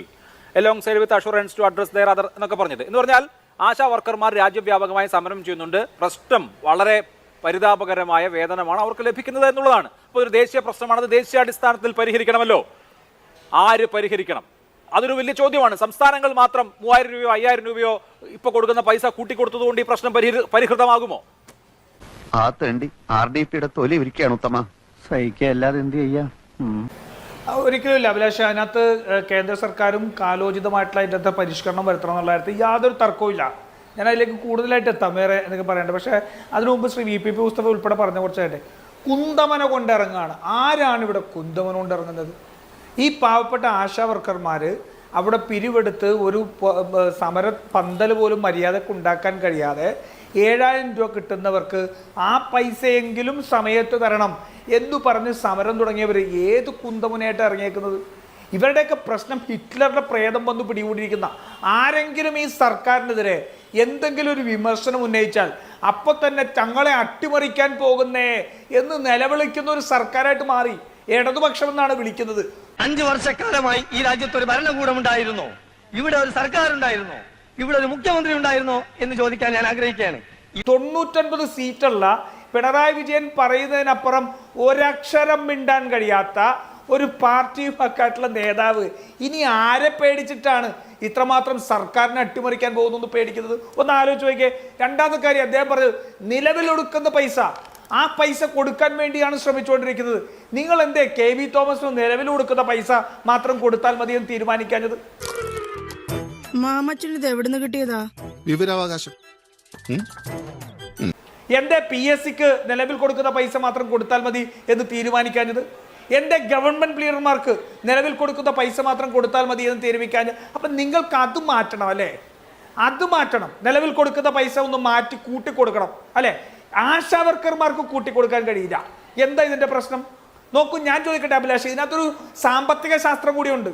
alongside with assurance to address their other എന്നൊക്കെ പറഞ്ഞത്. എന്ന് പറഞ്ഞാൽ ആശാ വർക്കർമാർ രാജ്യവ്യാപകമായി സമരം ചെയ്യുന്നുണ്ട്. പ്രശ്നം വളരെ പരിതാപകരമായ വേതനമാണ് അവർക്ക് ലഭിക്കുന്നത് എന്നുള്ളതാണ്. അപ്പോൾ ഒരു ദേശീയ പ്രശ്നമാണ്. അത് ദേശീയാടിസ്ഥാനത്തിൽ പരിഹരിക്കണമല്ലോ. ആര് പരിഹരിക്കണം? അതൊരു വലിയ ചോദ്യമാണ്. സംസ്ഥാനങ്ങൾ മാത്രം 3,000 രൂപയോ 5,000 രൂപയോ ഇപ്പൊ കൊടുക്കുന്ന പൈസ കൂട്ടിക്കൊടുത്തതുകൊണ്ട് ഈ പ്രശ്നം പരിഹൃതമാകുമോ? ആ തേണ്ടി RDPയുടെ തൊലി ഇരിക്കുകയാണ് ഉത്തമ. സഹിക്കല്ലാതെ എന്ത് ചെയ്യാ? ഒരിക്കലും ഇല്ല അഭിലാഷ്. അതിനകത്ത് കേന്ദ്ര സർക്കാരും കാലോചിതമായിട്ടുള്ള അതിൻ്റെ പരിഷ്കരണം വരുത്തണം എന്നുള്ള കാര്യത്തിൽ യാതൊരു തർക്കവും ഇല്ല. ഞാൻ അതിലേക്ക് കൂടുതലായിട്ട് എത്താം, വേറെ എന്നൊക്കെ പറയേണ്ടത്. പക്ഷേ അതിനു മുമ്പ് ശ്രീ VPP മുസ്തഫ ഉൾപ്പെടെ പറഞ്ഞ കുറച്ചായിട്ട് കുന്തമന കൊണ്ടിറങ്ങുകയാണ്. ആരാണ് ഇവിടെ കുന്തമന കൊണ്ടിറങ്ങുന്നത്? ഈ പാവപ്പെട്ട ആശാ വർക്കർമാർ അവിടെ പിരിവെടുത്ത് ഒരു സമര പന്തൽ പോലും മര്യാദക്ക് ഉണ്ടാക്കാൻ കഴിയാതെ 7,000 രൂപ കിട്ടുന്നവർക്ക് ആ പൈസയെങ്കിലും സമയത്ത് തരണം എന്ന് പറഞ്ഞ് സമരം തുടങ്ങിയവർ ഏത് കുന്തമുനയായിട്ട് ഇറങ്ങിയേക്കുന്നത്? ഇവരുടെയൊക്കെ പ്രശ്നം ഹിറ്റ്ലറുടെ പ്രേതം വന്ന് പിടികൂടിയിരിക്കുന്ന ആരെങ്കിലും ഈ സർക്കാരിനെതിരെ എന്തെങ്കിലും ഒരു വിമർശനം ഉന്നയിച്ചാൽ അപ്പോൾ തന്നെ തങ്ങളെ അട്ടിമറിക്കാൻ പോകുന്നേ എന്ന് നിലവിളിക്കുന്ന ഒരു സർക്കാരായിട്ട് മാറി. ഇടതുപക്ഷം എന്നാണ് വിളിക്കുന്നത്. 5 വർഷക്കാലമായി ഈ രാജ്യത്ത് ഒരു ഭരണകൂടം ഉണ്ടായിരുന്നോ? ഇവിടെ ഒരു സർക്കാർ ഉണ്ടായിരുന്നോ? ഇവിടെ ഒരു മുഖ്യമന്ത്രി ഉണ്ടായിരുന്നോ എന്ന് ചോദിക്കാൻ ഞാൻ ആഗ്രഹിക്കുകയാണ്. 99 സീറ്റുള്ള പിണറായി വിജയൻ പറയുന്നതിനപ്പുറം ഒരക്ഷരം മിണ്ടാൻ കഴിയാത്ത ഒരു പാർട്ടിയുമായിട്ടുള്ള നേതാവ് ഇനി ആരെ പേടിച്ചിട്ടാണ് ഇത്രമാത്രം സർക്കാരിനെ അട്ടിമറിക്കാൻ പോകുന്നു പേടിക്കുന്നത്? ഒന്ന് ആലോചിച്ച് നോക്കിയേ. രണ്ടാമത്തെ കാര്യം, അദ്ദേഹം പറഞ്ഞത് നിലവിൽ ഒടുക്കുന്ന പൈസ, ആ പൈസ കൊടുക്കാൻ വേണ്ടിയാണ് ശ്രമിച്ചുകൊണ്ടിരിക്കുന്നത്. നിങ്ങൾ എന്തേ KV തോമസിന് നിലവിൽ കൊടുക്കുന്ന പൈസ മാത്രം കൊടുത്താൽ മതി എന്ന് തീരുമാനിക്കാഞ്ഞത്? മാമച്ചനിത് എവിടുന്ന് കിട്ടിയതാ? വിവരാവകാശം. എന്റെ PSCക്ക് നിലവിൽ കൊടുക്കുന്ന പൈസ മാത്രം കൊടുത്താൽ മതി എന്ന് തീരുമാനിക്കാഞ്ഞത്? എന്റെ ഗവൺമെന്റ് ലീഡർമാർക്ക് നിലവിൽ കൊടുക്കുന്ന പൈസ മാത്രം കൊടുത്താൽ മതി എന്ന് തീരുമാനിക്കാഞ്ഞത്? അപ്പൊ നിങ്ങൾക്ക് അത് മാറ്റണം അല്ലേ? അത് മാറ്റണം. നിലവിൽ കൊടുക്കുന്ന പൈസ ഒന്ന് മാറ്റി കൂട്ടി കൊടുക്കണം അല്ലെ? ആശാ വർക്കർമാർക്ക് കൂട്ടിക്കൊടുക്കാൻ കഴിയില്ല. എന്താ ഇതിന്റെ പ്രശ്നം? നോക്കൂ, ഞാൻ ചോദിക്കട്ടെ അഭിലാഷ്, ഇതിനകത്തൊരു സാമ്പത്തിക ശാസ്ത്രം കൂടിയുണ്ട്.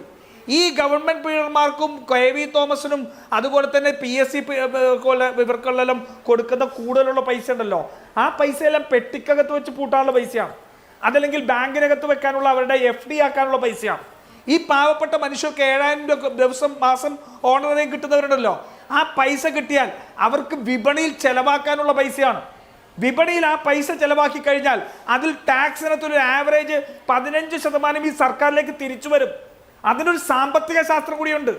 ഈ ഗവൺമെന്റ് ലീഡർമാർക്കും KV തോമസിനും അതുപോലെ തന്നെ PSC ഇവർക്കെല്ലാം കൊടുക്കുന്ന കൂടുതലുള്ള പൈസ ഉണ്ടല്ലോ, ആ പൈസയെല്ലാം പെട്ടിക്കകത്ത് വെച്ച് പൂട്ടാനുള്ള പൈസയാണ്, അതല്ലെങ്കിൽ ബാങ്കിനകത്ത് വെക്കാനുള്ള അവരുടെ FD ആക്കാനുള്ള പൈസയാണ്. ഈ പാവപ്പെട്ട മനുഷ്യർക്ക് 7,000 മാസം ഓണറേറിയം കിട്ടുന്നവരുണ്ടല്ലോ, ആ പൈസ കിട്ടിയാൽ അവർക്ക് വിപണിയിൽ ചെലവാക്കാനുള്ള പൈസയാണ്. വിപണിയിൽ ആ പൈസ ചെലവാക്കി കഴിഞ്ഞാൽ അതിൽ ടാക്സിനകത്തൊരു ആവറേജ് 15% ഈ സർക്കാരിലേക്ക് തിരിച്ചു വരും. അതിനൊരു സാമ്പത്തിക ശാസ്ത്രം കൂടിയുണ്ട്.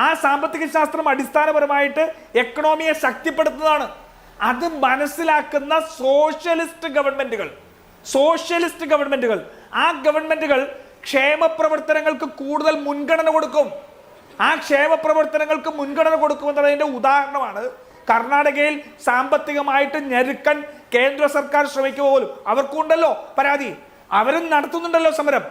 ആ സാമ്പത്തിക ശാസ്ത്രം അടിസ്ഥാനപരമായിട്ട് എക്കണോമിയെ ശക്തിപ്പെടുത്തുന്നതാണ്. അത് മനസ്സിലാക്കുന്ന സോഷ്യലിസ്റ്റ് ഗവൺമെന്റുകൾ ആ ഗവൺമെന്റുകൾ ക്ഷേമ പ്രവർത്തനങ്ങൾക്ക് കൂടുതൽ മുൻഗണന കൊടുക്കും. ആ ക്ഷേമ പ്രവർത്തനങ്ങൾക്ക് മുൻഗണന കൊടുക്കുമെന്നതിന്റെ ഉദാഹരണമാണ് കർണാടകയിൽ സാമ്പത്തികമായിട്ട് ഞെരുക്കാൻ കേന്ദ്ര സർക്കാർ ശ്രമിക്കുക പോലും. അവർക്കുണ്ടല്ലോ പരാതി, അവരും നടത്തുന്നുണ്ടല്ലോ സമരം.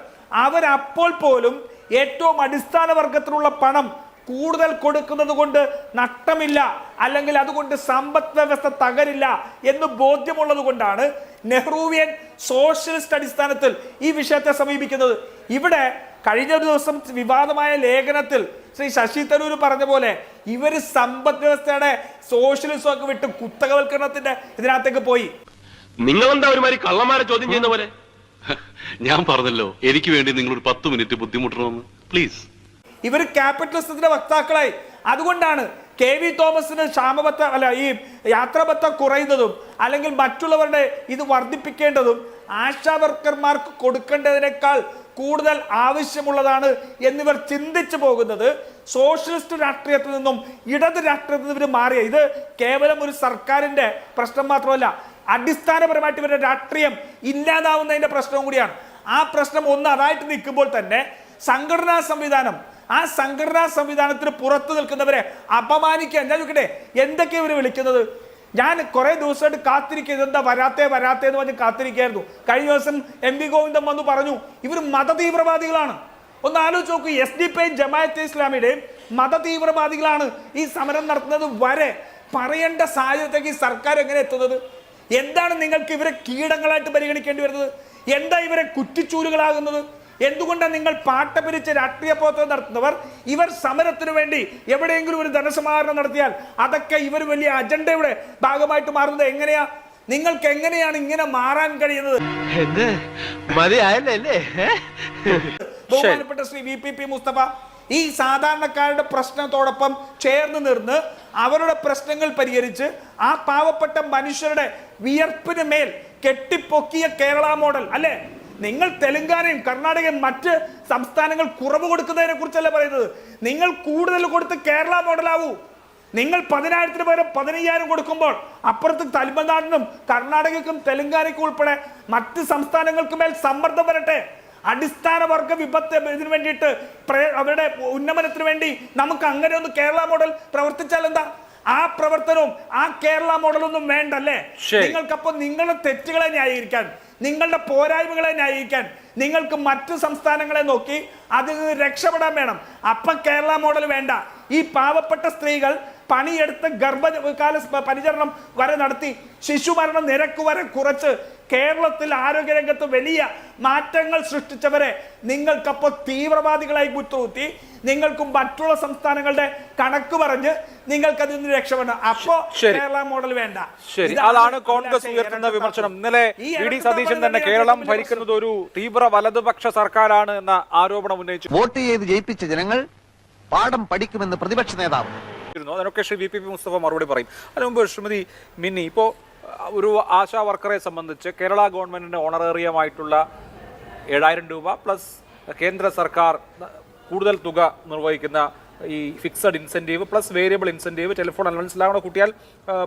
അവരപ്പോൾ പോലും ഏറ്റവും അടിസ്ഥാന വർഗത്തിലുള്ള പണം കൂടുതൽ കൊടുക്കുന്നത് കൊണ്ട് നഷ്ടമില്ല, അല്ലെങ്കിൽ അതുകൊണ്ട് സമ്പദ് വ്യവസ്ഥ തകരില്ല എന്ന് ബോധ്യമുള്ളത് കൊണ്ടാണ് നെഹ്റുവിയൻ സോഷ്യലിസ്റ്റ് അടിസ്ഥാനത്തിൽ ഈ വിഷയത്തെ സമീപിക്കുന്നത്. ഇവിടെ കഴിഞ്ഞ ദിവസം വിവാദമായ ലേഖനത്തിൽ ശ്രീ ശശി തരൂർ പറഞ്ഞ പോലെ ഇവര് സമ്പദ് വ്യവസ്ഥയുടെ സോഷ്യലിസം ഒക്കെ വിട്ട് കുത്തകവൽക്കരണത്തിന്റെ ഇതിനകത്തേക്ക് പോയി. നിങ്ങളെന്താ ഒരുമാതിരി കള്ളന്മാരെ ചോദ്യം ചെയ്യുന്ന പോലെ? ഞാൻ പറഞ്ഞല്ലോ, എനിക്ക് വേണ്ടി നിങ്ങൾ ഒരു 10 മിനിറ്റ് ബുദ്ധിമുട്ടണമെന്ന്. പ്ലീസ്. ഇവർ ക്യാപിറ്റലിസത്തിന്റെ വക്താക്കളായി. അതുകൊണ്ടാണ് KV തോമസിന് ഈ യാത്രാബത്ത കുറയുന്നതും അല്ലെങ്കിൽ മറ്റുള്ളവരുടെ ഇത് വർദ്ധിപ്പിക്കേണ്ടതും ആശാ വർക്കർമാർക്ക് കൊടുക്കേണ്ടതിനേക്കാൾ കൂടുതൽ ആവശ്യമുള്ളതാണ് എന്നിവർ ചിന്തിച്ചു പോകുന്നത്. സോഷ്യലിസ്റ്റ് രാഷ്ട്രീയത്തിൽ നിന്നും ഇടത് രാഷ്ട്രീയത്തിൽ നിന്ന് ഇവർ മാറിയ ഇത് കേവലം ഒരു സർക്കാരിന്റെ പ്രശ്നം മാത്രമല്ല, അടിസ്ഥാനപരമായിട്ട് ഇവരുടെ രാഷ്ട്രീയം ഇല്ലാതാവുന്നതിന്റെ പ്രശ്നവും കൂടിയാണ്. ആ പ്രശ്നം ഒന്ന് അതായിട്ട് നിൽക്കുമ്പോൾ തന്നെ സംഘടനാ സംവിധാനത്തിന് പുറത്തു നിൽക്കുന്നവരെ അപമാനിക്കാൻ ഞാൻ നോക്കട്ടെ എന്തൊക്കെയാണ് ഇവർ വിളിക്കുന്നത്. ഞാൻ കുറെ ദിവസമായിട്ട് കാത്തിരിക്കുക, ഇതെന്താ വരാത്തേ എന്ന് പറഞ്ഞ് കാത്തിരിക്കുകയായിരുന്നു. കഴിഞ്ഞ ദിവസം MV ഗോവിന്ദൻ വന്നു പറഞ്ഞു ഇവർ മതതീവ്രവാദികളാണ്. ഒന്ന് ആലോചിച്ച് നോക്കൂ, SDP-യും ജമാഅത്തെ ഇസ്ലാമിയുടെയും മതതീവ്രവാദികളാണ് ഈ സമരം നടത്തുന്നത് വരെ പറയേണ്ട സാഹചര്യത്തേക്ക് ഈ സർക്കാർ എങ്ങനെ എത്തുന്നത്? എന്താണ് നിങ്ങൾക്ക് ഇവരെ കീടങ്ങളായിട്ട് പരിഗണിക്കേണ്ടി വരുന്നത്? എന്താ ഇവരെ കുറ്റിച്ചൂലുകളാകുന്നത്? എന്തുകൊണ്ടാണ് നിങ്ങൾ പാട്ട പിരിച്ച് രാഷ്ട്രീയ പ്രവർത്തനം നടത്തുന്നവർ ഇവർ സമരത്തിനു വേണ്ടി എവിടെയെങ്കിലും ഒരു ധനസമാഹരണം നടത്തിയാൽ അതൊക്കെ ഇവർ വലിയ അജണ്ടയുടെ ഭാഗമായിട്ട് മാറുന്നത് എങ്ങനെയാ? നിങ്ങൾക്ക് എങ്ങനെയാണ് ഇങ്ങനെ മാറാൻ കഴിയുന്നത്? ബഹുമാനപ്പെട്ട ശ്രീ VPP മുസ്തഫ ഈ സാധാരണക്കാരുടെ പ്രശ്നത്തോടൊപ്പം ചേർന്ന് നിന്ന് അവരുടെ പ്രശ്നങ്ങൾ പരിഹരിച്ച് ആ പാവപ്പെട്ട മനുഷ്യരുടെ വിയർപ്പിന് മേൽ കെട്ടിപ്പൊക്കിയ കേരള മോഡൽ അല്ലേ? നിങ്ങൾ തെലങ്കാനയും കർണാടകയും മറ്റ് സംസ്ഥാനങ്ങൾ കുറവ് കൊടുക്കുന്നതിനെ കുറിച്ചല്ല പറയുന്നത്. നിങ്ങൾ കൂടുതൽ കൊടുത്ത് കേരള മോഡലാവൂ. നിങ്ങൾ 10,000 പകരം 15,000 കൊടുക്കുമ്പോൾ അപ്പുറത്ത് തമിഴ്നാടിനും കർണാടകയ്ക്കും തെലങ്കാനയ്ക്കും ഉൾപ്പെടെ മറ്റ് സംസ്ഥാനങ്ങൾക്ക് മേൽ സമ്മർദ്ദം വരട്ടെ. അടിസ്ഥാന വർഗ വിപത്ത് ഇതിനു വേണ്ടിയിട്ട് അവരുടെ ഉന്നമനത്തിന് വേണ്ടി നമുക്ക് അങ്ങനെ ഒന്ന് കേരള മോഡൽ പ്രവർത്തിച്ചാൽ എന്താ? ആ പ്രവർത്തനവും ആ കേരള മോഡലൊന്നും വേണ്ടല്ലേ? നിങ്ങൾക്കപ്പോൾ നിങ്ങളുടെ തെറ്റുകളെ ന്യായീകരിക്കാൻ, നിങ്ങളുടെ പോരായ്മകളെ ന്യായീകരിക്കാൻ നിങ്ങൾക്ക് മറ്റു സംസ്ഥാനങ്ങളെ നോക്കി അതിൽ നിന്ന് രക്ഷപ്പെടാൻ വേണം. അപ്പം കേരള മോഡൽ വേണ്ട. ഈ പാവപ്പെട്ട സ്ത്രീകൾ പണിയെടുത്ത് ഗർഭകാല പരിചരണം വരെ നടത്തി ശിശുമരണ നിരക്ക് വരെ കുറച്ച് കേരളത്തിൽ ആരോഗ്യരംഗത്ത് വലിയ മാറ്റങ്ങൾ സൃഷ്ടിച്ചവരെ നിങ്ങൾക്കപ്പോൾ തീവ്രവാദികളായി കുത്തുകുത്തി നിങ്ങൾക്ക് മറ്റുള്ള സംസ്ഥാനങ്ങളുടെ കണക്ക് പറഞ്ഞ് നിങ്ങൾക്ക് അതിൽ നിന്ന് രക്ഷപ്പെടണം. അപ്പോ കേരള മോഡൽ വേണ്ട. ശരി, അതാണ് കോൺഗ്രസ് ഉയർത്തുന്ന വിമർശനം. ഇന്നലെ VD സതീശൻ തന്നെ കേരളം ഭരിക്കുന്നത് ഒരു തീവ്ര വലതുപക്ഷ സർക്കാരാണ് എന്ന ആരോപണം ഉന്നയിച്ചു. വോട്ട് ചെയ്ത് ജയിപ്പിച്ച ജനങ്ങൾ പാഠം പഠിക്കുമെന്ന് പ്രതിപക്ഷ നേതാവ്. അതിനൊക്കെ ശ്രീ VPP മുസ്തഫ മറുപടി പറയും. അതിനു മുമ്പ് ശ്രീമതി മിന്നി, ഇപ്പോ ഒരു ആശാ വർക്കറെ സംബന്ധിച്ച് കേരള ഗവൺമെന്റിന്റെ ഓണറേറിയമായിട്ടുള്ള 7,000 രൂപ പ്ലസ് കേന്ദ്ര സർക്കാർ കൂടുതൽ തുക നിർവഹിക്കുന്ന ഈ fixed incentive plus variable incentive telephone അലവൻസിലാണ് കൂടെ കൂട്ടിയാൽ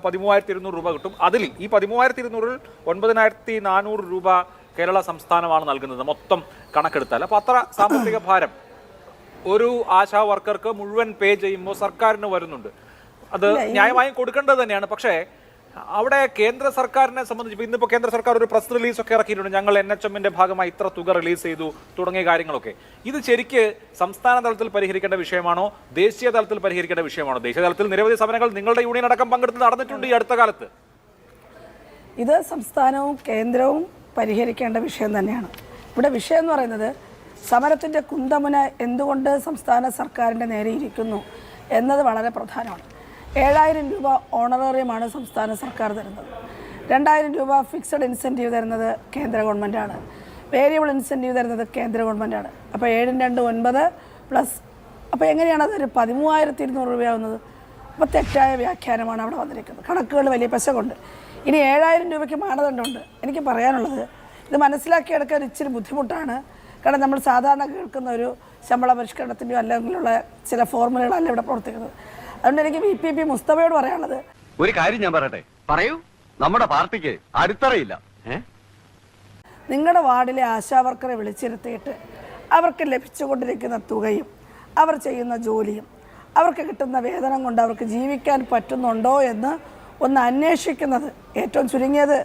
13,200 രൂപ കിട്ടും. അതിൽ ഈ 13,200-ൽ 9,400 രൂപ കേരള സംസ്ഥാനമാണ് നൽകുന്നത് മൊത്തം കണക്കെടുത്താൽ. അപ്പോൾ അത്ര സാമ്പത്തിക ഭാരം ഒരു ആശാ വർക്കർക്ക് മുഴുവൻ പേ ചെയ്യുമ്പോൾ സർക്കാരിന് വരുന്നുണ്ട്. അത് ന്യായമായും കൊടുക്കേണ്ടത് തന്നെയാണ്. പക്ഷേ അവിടെ കേന്ദ്ര സർക്കാരിനെ സംബന്ധിച്ച് ഇന്നിപ്പോൾ കേന്ദ്ര സർക്കാർ ഒരു പ്രസ് റിലീസൊക്കെ ഇറക്കിയിട്ടുണ്ട്. ഞങ്ങൾ NHMന്റെ ഭാഗമായി ഇത്ര തുക റിലീസ് ചെയ്തു തുടങ്ങിയ കാര്യങ്ങളൊക്കെ. ഇത് ശരിക്ക് സംസ്ഥാന തലത്തിൽ പരിഹരിക്കേണ്ട വിഷയമാണോ ദേശീയ തലത്തിൽ പരിഹരിക്കേണ്ട വിഷയമാണോ? ദേശീയ തലത്തിൽ നിരവധി സമരങ്ങൾ നിങ്ങളുടെ യൂണിയൻ അടക്കം പങ്കെടുത്ത് നടന്നിട്ടുണ്ട് ഈ അടുത്ത കാലത്ത്. ഇത് സംസ്ഥാനവും കേന്ദ്രവും പരിഹരിക്കേണ്ട വിഷയം തന്നെയാണ്. ഇവിടെ വിഷയം എന്ന് പറയുന്നത് സമരത്തിൻ്റെ കുന്തമുന എന്തുകൊണ്ട് സംസ്ഥാന സർക്കാരിൻ്റെ നേരെ ഇരിക്കുന്നു എന്നത് വളരെ പ്രധാനമാണ്. 7,000 രൂപ ഓണറേറിയമാണ് സംസ്ഥാന സർക്കാർ തരുന്നത്. 2,000 രൂപ ഫിക്സഡ് ഇൻസെൻറ്റീവ് തരുന്നത് കേന്ദ്ര ഗവൺമെൻറ്റാണ്. വേരിയബിൾ ഇൻസെൻറ്റീവ് തരുന്നത് കേന്ദ്ര ഗവൺമെൻറ്റാണ്. അപ്പോൾ 7 × 2 9 പ്ലസ് അപ്പോൾ എങ്ങനെയാണ് അതൊരു 13,200 രൂപയാവുന്നത്? അപ്പോൾ തെറ്റായ വ്യാഖ്യാനമാണ് അവിടെ വന്നിരിക്കുന്നത്. കണക്കുകൾ വലിയ പശകുണ്ട്. ഇനി 7,000 രൂപയ്ക്ക് മാനദണ്ഡമുണ്ട്. എനിക്ക് പറയാനുള്ളത് ഇത് മനസ്സിലാക്കിയെടുക്കാൻ ഇച്ചിരി ബുദ്ധിമുട്ടാണ്. കാരണം നമ്മൾ സാധാരണ കേൾക്കുന്ന ഒരു ശമ്പള പരിഷ്കരണത്തിൻ്റെയോ അല്ലെങ്കിലുള്ള ചില ഫോർമുലകളല്ല ഇവിടെ പ്രവർത്തിക്കുന്നത്. അതുകൊണ്ട് എനിക്ക് VPP മുസ്തഫയോട് പറയാനുള്ളത്, ഒരു കാര്യം ഞാൻ പറയട്ടെ. പറയൂ. നമ്മുടെ പാർട്ടിക്ക് അടിത്തറയില്ല. നിങ്ങളുടെ വാർഡിലെ ആശാവർക്കറെ വിളിച്ചിരുത്തിയിട്ട് അവർക്ക് ലഭിച്ചുകൊണ്ടിരിക്കുന്ന തുകയും അവർ ചെയ്യുന്ന ജോലിയും അവർക്ക് കിട്ടുന്ന വേതനം കൊണ്ട് അവർക്ക് ജീവിക്കാൻ പറ്റുന്നുണ്ടോ എന്ന് ഒന്ന് അന്വേഷിക്കുന്നത്, ഏറ്റവും ചുരുങ്ങിയത്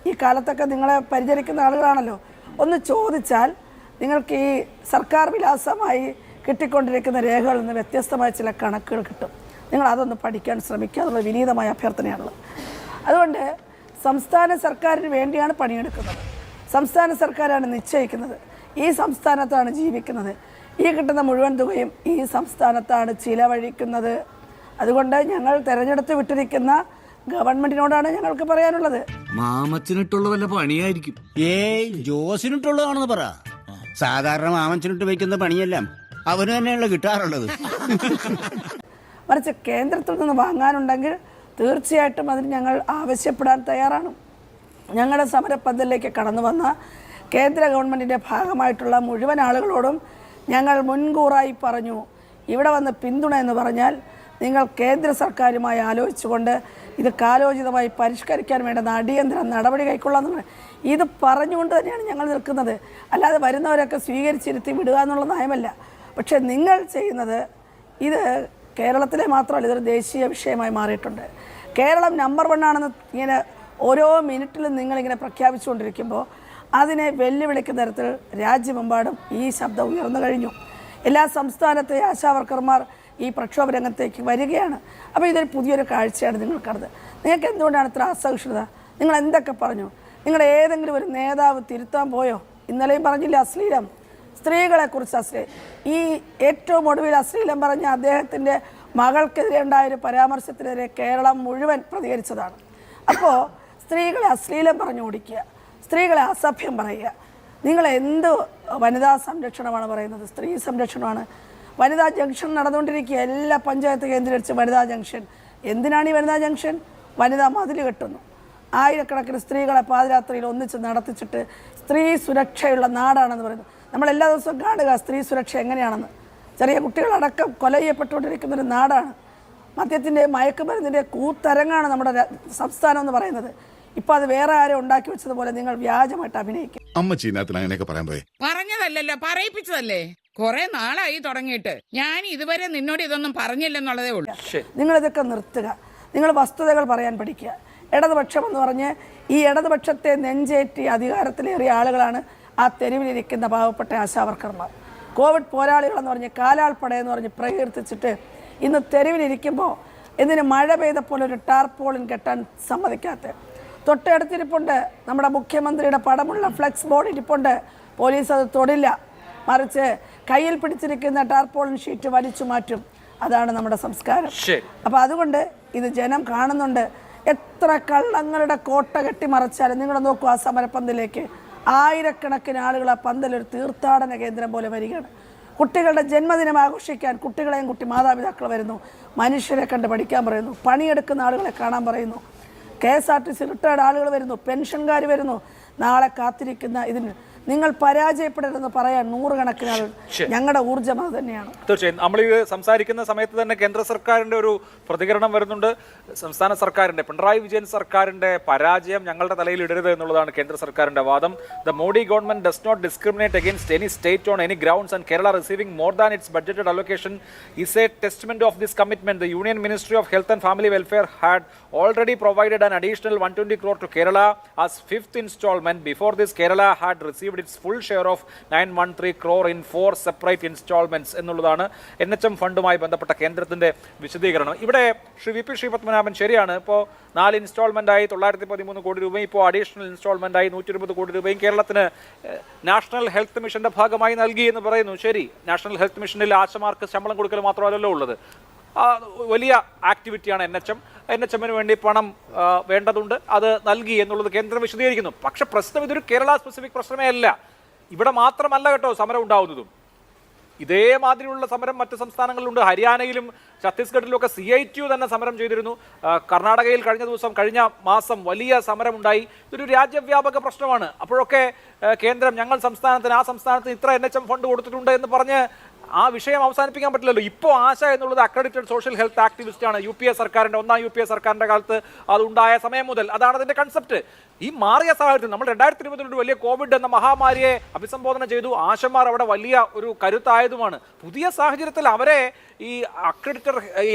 ഈ കാലത്തൊക്കെ നിങ്ങളെ പരിചരിക്കുന്ന ആളുകളാണല്ലോ, ഒന്ന് ചോദിച്ചാൽ നിങ്ങൾക്ക് ഈ സർക്കാർ വിലാസമായി കിട്ടിക്കൊണ്ടിരിക്കുന്ന രേഖകളിൽ നിന്ന് വ്യത്യസ്തമായ ചില കണക്കുകൾ കിട്ടും. നിങ്ങൾ അതൊന്ന് പഠിക്കാൻ ശ്രമിക്കുക എന്നുള്ള വിനീതമായ അഭ്യർത്ഥനയാണുള്ളത്. അതുകൊണ്ട് സംസ്ഥാന സർക്കാരിന് വേണ്ടിയാണ് പണിയെടുക്കുന്നത്. സംസ്ഥാന സർക്കാരാണ് നിശ്ചയിക്കുന്നത്. ഈ സംസ്ഥാനത്താണ് ജീവിക്കുന്നത്. ഈ കിട്ടുന്ന മുഴുവൻ തുകയും ഈ സംസ്ഥാനത്താണ് ചിലവഴിക്കുന്നത്. അതുകൊണ്ട് ഞങ്ങൾ തെരഞ്ഞെടുത്ത് വിട്ടിരിക്കുന്ന ഗവൺമെന്റിനോടാണ് ഞങ്ങൾക്ക് പറയാനുള്ളത്. മാമച്ചനിട്ടുള്ള വല്ല പണിയായിരിക്കും. ജോസിനിട്ടുള്ളതാണെന്ന് പറ. സാധാരണ മാമച്ചനിട്ട് വയ്ക്കുന്ന പണിയെല്ലാം അവന് തന്നെയുള്ള കിട്ടാറുള്ളത്. മറിച്ച് കേന്ദ്രത്തിൽ നിന്ന് വാങ്ങാനുണ്ടെങ്കിൽ തീർച്ചയായിട്ടും അതിന് ഞങ്ങൾ ആവശ്യപ്പെടാൻ തയ്യാറാണ്. ഞങ്ങളുടെ സമരപ്പന്തലിലേക്ക് കടന്നു വന്ന കേന്ദ്ര ഗവൺമെൻറ്റിൻ്റെ ഭാഗമായിട്ടുള്ള മുഴുവൻ ആളുകളോടും ഞങ്ങൾ മുൻകൂറായി പറഞ്ഞു, ഇവിടെ വന്ന് പിന്തുണ എന്ന് പറഞ്ഞാൽ നിങ്ങൾ കേന്ദ്ര സർക്കാരുമായി ആലോചിച്ചുകൊണ്ട് ഇത് കാലോചിതമായി പരിഷ്കരിക്കാൻ വേണ്ടുന്ന അടിയന്തര നടപടി കൈക്കൊള്ളാമെന്ന് ഇത് പറഞ്ഞുകൊണ്ട് തന്നെയാണ് ഞങ്ങൾ നിൽക്കുന്നത്. അല്ലാതെ വരുന്നവരൊക്കെ സ്വീകരിച്ചിരുത്തി വിടുക എന്നുള്ള നയമല്ല. പക്ഷേ നിങ്ങൾ ചെയ്യുന്നത് ഇത് കേരളത്തിലെ മാത്രമല്ല, ഇതൊരു ദേശീയ വിഷയമായി മാറിയിട്ടുണ്ട്. കേരളം നമ്പർ 1 ആണെന്ന് ഇങ്ങനെ ഓരോ മിനിറ്റിലും നിങ്ങളിങ്ങനെ പ്രഖ്യാപിച്ചുകൊണ്ടിരിക്കുമ്പോൾ അതിനെ വെല്ലുവിളിക്കുന്ന തരത്തിൽ രാജ്യമെമ്പാടും ഈ ശബ്ദം ഉയർന്നു കഴിഞ്ഞു. എല്ലാ സംസ്ഥാനത്തെ ആശാവർക്കർമാർ ഈ പ്രക്ഷോഭ രംഗത്തേക്ക് വരികയാണ്. അപ്പോൾ ഇതൊരു പുതിയൊരു കാഴ്ചയാണ് നിങ്ങൾ കണ്ടത്. നിങ്ങൾക്ക് എന്തുകൊണ്ടാണ് ഇത്ര അസഹിഷ്ണുത? നിങ്ങൾ എന്തൊക്കെ പറഞ്ഞു? നിങ്ങളുടെ ഏതെങ്കിലും ഒരു നേതാവ് തിരുത്താൻ പോയോ? ഇന്നലെയും പറഞ്ഞില്ല അശ്ലീലം, സ്ത്രീകളെക്കുറിച്ച് അശ്ലീലം. ഈ ഏറ്റവും ഒടുവിൽ അശ്ലീലം പറഞ്ഞ അദ്ദേഹത്തിൻ്റെ മകൾക്കെതിരെ ഉണ്ടായൊരു പരാമർശത്തിനെതിരെ കേരളം മുഴുവൻ പ്രതികരിച്ചതാണ്. അപ്പോൾ സ്ത്രീകളെ അശ്ലീലം പറഞ്ഞു ഓടിക്കുക, സ്ത്രീകളെ അസഭ്യം പറയുക. നിങ്ങൾ എന്ത് വനിതാ സംരക്ഷണമാണ് പറയുന്നത്? സ്ത്രീ സംരക്ഷണമാണ്. വനിതാ ജംഗ്ഷൻ നടന്നുകൊണ്ടിരിക്കുക, എല്ലാ പഞ്ചായത്ത് കേന്ദ്രീകരിച്ച് വനിതാ ജംഗ്ഷൻ. എന്തിനാണ് ഈ വനിതാ ജംഗ്ഷൻ? വനിതാ മതിൽ കെട്ടുന്നു. ആയിരക്കണക്കിന് സ്ത്രീകളെ പാതിരാത്രിയിൽ ഒന്നിച്ച് നടത്തിച്ചിട്ട് സ്ത്രീ സുരക്ഷയുള്ള നാടാണെന്ന് പറയുന്നു. നമ്മൾ എല്ലാ ദിവസവും കാണുക സ്ത്രീ സുരക്ഷ എങ്ങനെയാണെന്ന്. ചെറിയ കുട്ടികളടക്കം കൊല ചെയ്യപ്പെട്ടുകൊണ്ടിരിക്കുന്നൊരു നാടാണ്. മദ്യത്തിൻ്റെ മയക്കുമരുന്നിൻ്റെ കൂത്തരങ്ങാണ് നമ്മുടെ സംസ്ഥാനം എന്ന് പറയുന്നത്. ഇപ്പൊ അത് വേറെ ആരും ഉണ്ടാക്കി വെച്ചതുപോലെ നിങ്ങൾ വ്യാജമായിട്ട് അഭിനയിക്കും. അങ്ങനെയൊക്കെ പറയാൻ പോയി പറഞ്ഞതല്ലല്ലോ, പറയിപ്പിച്ചതല്ലേ. കുറെ നാളായി തുടങ്ങിയിട്ട്. ഞാൻ ഇതുവരെ നിന്നോട് ഇതൊന്നും പറഞ്ഞില്ലെന്നുള്ളതേ ഉള്ളൂ. നിങ്ങളിതൊക്കെ നിർത്തുക. നിങ്ങൾ വസ്തുതകൾ പറയാൻ പഠിക്കുക. ഇടതുപക്ഷം എന്ന് പറഞ്ഞ് ഈ ഇടതുപക്ഷത്തെ നെഞ്ചേറ്റി അധികാരത്തിലേറിയ ആളുകളാണ് ആ തെരുവിലിരിക്കുന്ന പാവപ്പെട്ട ആശാവർക്കർമാർ. കോവിഡ് പോരാളികളെന്ന് പറഞ്ഞ് കാലാൾപ്പടയെന്ന് പറഞ്ഞ് പ്രകീർത്തിച്ചിട്ട് ഇന്ന് തെരുവിലിരിക്കുമ്പോൾ ഇതിന് മഴ പെയ്തപ്പോൾ ഒരു ടാർപോളിൻ കെട്ടാൻ സമ്മതിക്കാത്ത തൊട്ടടുത്തിരിപ്പുണ്ട്. നമ്മുടെ മുഖ്യമന്ത്രിയുടെ പടമുള്ള ഫ്ലെക്സ് ബോർഡ് ഇരിപ്പുണ്ട്. പോലീസ് അത് തൊടില്ല, മറിച്ച് കയ്യിൽ പിടിച്ചിരിക്കുന്ന ടാർപോളിൻ ഷീറ്റ് വലിച്ചു മാറ്റും. അതാണ് നമ്മുടെ സംസ്കാരം. അപ്പോൾ അതുകൊണ്ട് ഇത് ജനം കാണുന്നുണ്ട്. എത്ര കള്ളങ്ങളുടെ കോട്ട കെട്ടി മറച്ചാലും നിങ്ങൾ നോക്കൂ, ആ സമരപ്പന്തലിലേക്ക് ആയിരക്കണക്കിന് ആളുകൾ ആ പന്തലൊരു തീർത്ഥാടന കേന്ദ്രം പോലെ വരികയാണ്. കുട്ടികളുടെ ജന്മദിനം ആഘോഷിക്കാൻ കുട്ടികളെയും കുട്ടി മാതാപിതാക്കൾ വരുന്നു. മനുഷ്യരെ കണ്ട് പഠിക്കാൻ പറയുന്നു. പണിയെടുക്കുന്ന ആളുകളെ കാണാൻ പറയുന്നു. KSRTC റിട്ടയർഡ് ആളുകൾ വരുന്നു, പെൻഷൻകാർ വരുന്നു. നാളെ കാത്തിരിക്കുന്ന ഇതിന് നിങ്ങൾ പരാജയപ്പെടരുതെന്ന് പറയാൻ നൂറുകണക്കിന് ആളുകൾ. ഞങ്ങളുടെ ഊർജ്ജം അത് തന്നെയാണ്. തീർച്ചയായും നമ്മൾ ഇത് സംസാരിക്കുന്ന സമയത്ത് തന്നെ കേന്ദ്ര സർക്കാരിന്റെ ഒരു പ്രതികരണം വരുന്നുണ്ട്. സംസ്ഥാന സർക്കാരിന്റെ, പിണറായി വിജയൻ സർക്കാരിന്റെ പരാജയം ഞങ്ങളുടെ തലയിൽ ഇടരുത് എന്നുള്ളതാണ് കേന്ദ്ര സർക്കാരിന്റെ വാദം. The Modi government does not discriminate against any state on any grounds and Kerala receiving more than its budgeted allocation is a testament of this commitment. The union ministry of health and family welfare had already provided an additional 120 crore to Kerala as fifth installment. Before this, Kerala had received its full share of 913 crore in 4 separate installments എന്നുള്ളതാണ് NHM ഫണ്ടുമായി ബന്ധപ്പെട്ട കേന്ദ്രത്തിന്റെ വിശദീകരണം. ഇവിടെ Shri V P Sreepadmanabhan ശരിയാണ്. ഇപ്പോൾ 4 ഇൻസ്റ്റാൾമെന്റായി 913 കോടി രൂപയും ഇപ്പോൾ അഡീഷണൽ ഇൻസ്റ്റാൾമെന്റായി 120 കോടി രൂപയും കേരളത്തിന് നാഷണൽ ഹെൽത്ത് മിഷന്റെ ഭാഗമായി നൽകി എന്ന് പറയുന്നു. ശരി, നാഷണൽ ഹെൽത്ത് മിഷനിൽ ആശമാർക്ക് ശമ്പളം കൊടുക്കൽ മാത്രമല്ലല്ലോ ഉള്ളത്. വലിയ ആക്ടിവിറ്റിയാണ് NHM-ന് വേണ്ടി പണം വേണ്ടതുണ്ട്, അത് നൽകി എന്നുള്ളത് കേന്ദ്രം വിശദീകരിക്കുന്നു. പക്ഷെ പ്രശ്നം ഇതൊരു കേരള സ്പെസിഫിക് പ്രശ്നമേ അല്ല. ഇവിടെ മാത്രമല്ല കേട്ടോ സമരം ഉണ്ടാവുന്നതും. ഇതേമാതിരിയുള്ള സമരം മറ്റ് സംസ്ഥാനങ്ങളിലുണ്ട്. ഹരിയാനയിലും ഛത്തീസ്ഗഡിലും ഒക്കെ CITU തന്നെ സമരം ചെയ്തിരുന്നു. കർണാടകയിൽ കഴിഞ്ഞ മാസം വലിയ സമരമുണ്ടായി. ഇതൊരു രാജ്യവ്യാപക പ്രശ്നമാണ്. അപ്പോഴൊക്കെ കേന്ദ്രം ഞങ്ങൾ സംസ്ഥാനത്തിന് ആ സംസ്ഥാനത്തിന് ഇത്ര NHM ഫണ്ട് കൊടുത്തിട്ടുണ്ട് എന്ന് പറഞ്ഞ് ആ വിഷയം അവസാനിപ്പിക്കാൻ പറ്റില്ലല്ലോ. ഇപ്പോൾ ആശ എന്നുള്ളത് അക്രഡിറ്റഡ് സോഷ്യൽ ഹെൽത്ത് ആക്ടിവിസ്റ്റ് ആണ്. UPA സർക്കാരിന്റെ, ഒന്നാം UPA സർക്കാരിന്റെ കാലത്ത് അതുണ്ടായ സമയം മുതൽ അതാണ് അതിന്റെ കൺസെപ്റ്റ്. ഈ മാറിയ സാഹചര്യത്തിൽ നമ്മൾ 2020 വലിയ കോവിഡ് എന്ന മഹാമാരിയെ അഭിസംബോധന ചെയ്തു. ആശമാർ അവിടെ വലിയ ഒരു കരുത്തായതുമാണ്. പുതിയ സാഹചര്യത്തിൽ അവരെ ഈ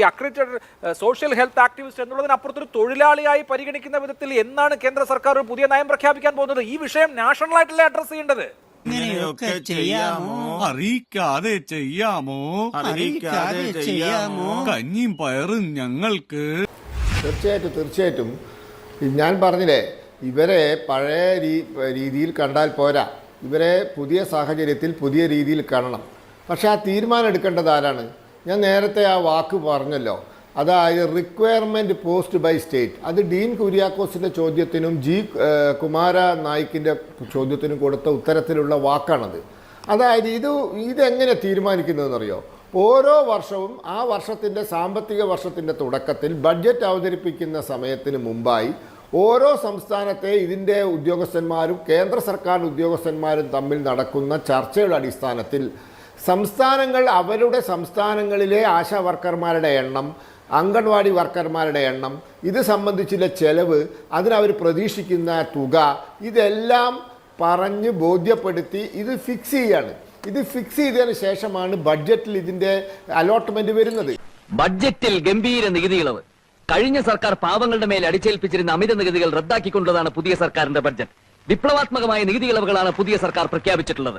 അക്രഡിറ്റഡ് സോഷ്യൽ ഹെൽത്ത് ആക്ടിവിസ്റ്റ് എന്നുള്ളതിനപ്പുറത്തൊരു തൊഴിലാളിയായി പരിഗണിക്കുന്ന വിധത്തിൽ എന്നാണ് കേന്ദ്ര സർക്കാർ ഒരു പുതിയ നയം പ്രഖ്യാപിക്കാൻ പോകുന്നത്? ഈ വിഷയം നാഷണൽ ആയിട്ടല്ലേ അഡ്രസ് ചെയ്യേണ്ടത്? ഇങ്ങനെയൊക്കെ ചെയ്യാമോ? അറിയിക്കാതെ ചെയ്യാമോ? കഞ്ഞിയും പയറും ഞങ്ങൾക്ക്. തീർച്ചയായിട്ടും ഞാൻ പറഞ്ഞില്ലേ, ഇവരെ പഴയ രീതിയിൽ കണ്ടാൽ പോരാ. ഇവരെ പുതിയ സാഹചര്യത്തിൽ പുതിയ രീതിയിൽ കാണണം. പക്ഷെ ആ തീരുമാനം എടുക്കേണ്ടത് ആരാണ്? ഞാൻ നേരത്തെ ആ വാക്ക് പറഞ്ഞല്ലോ, അതായത് റിക്വയർമെൻറ്റ് പോസ്റ്റ് ബൈ സ്റ്റേറ്റ്. അത് ഡീൻ കുര്യാക്കോസിൻ്റെ ചോദ്യത്തിനും കുമാര നായിക്കിൻ്റെ ചോദ്യത്തിനും കൊടുത്ത ഉത്തരത്തിലുള്ള വാക്കാണത്. അതായത് ഇതെങ്ങനെ തീരുമാനിക്കുന്നതെന്നറിയോ? ഓരോ വർഷവും ആ വർഷത്തിൻ്റെ സാമ്പത്തിക വർഷത്തിൻ്റെ തുടക്കത്തിൽ ബഡ്ജറ്റ് അവതരിപ്പിക്കുന്ന സമയത്തിന് മുമ്പായി ഓരോ സംസ്ഥാനത്തെ ഇതിൻ്റെ ഉദ്യോഗസ്ഥന്മാരും കേന്ദ്ര സർക്കാർ ഉദ്യോഗസ്ഥന്മാരും തമ്മിൽ നടക്കുന്ന ചർച്ചയുടെ അടിസ്ഥാനത്തിൽ സംസ്ഥാനങ്ങൾ അവരുടെ സംസ്ഥാനങ്ങളിലെ ആശാ വർക്കർമാരുടെ എണ്ണം, അംഗൻവാടി വർക്കർമാരുടെ എണ്ണം, ഇത് സംബന്ധിച്ചുള്ള ചെലവ്, അതിനവർ പ്രതീക്ഷിക്കുന്ന തുക, ഇതെല്ലാം പറഞ്ഞ് ബോധ്യപ്പെടുത്തി ഇത് ഫിക്സ് ചെയ്യാണ്. ഇത് ഫിക്സ് ചെയ്തതിന് ശേഷമാണ് ബഡ്ജറ്റിൽ ഇതിന്റെ അലോട്ട്മെന്റ് വരുന്നത്. ബഡ്ജറ്റിൽ ഗംഭീര നികുതി ഇളവ്. കഴിഞ്ഞ സർക്കാർ പാവങ്ങളുടെ മേൽ അടിച്ചേൽപ്പിച്ചിരുന്ന അമിത നികുതികൾ റദ്ദാക്കിക്കൊണ്ടതാണ് പുതിയ സർക്കാരിന്റെ ബഡ്ജറ്റ്. വിപ്ലവാത്മകമായ നികുതി ഇളവുകളാണ് പുതിയ സർക്കാർ പ്രഖ്യാപിച്ചിട്ടുള്ളത്.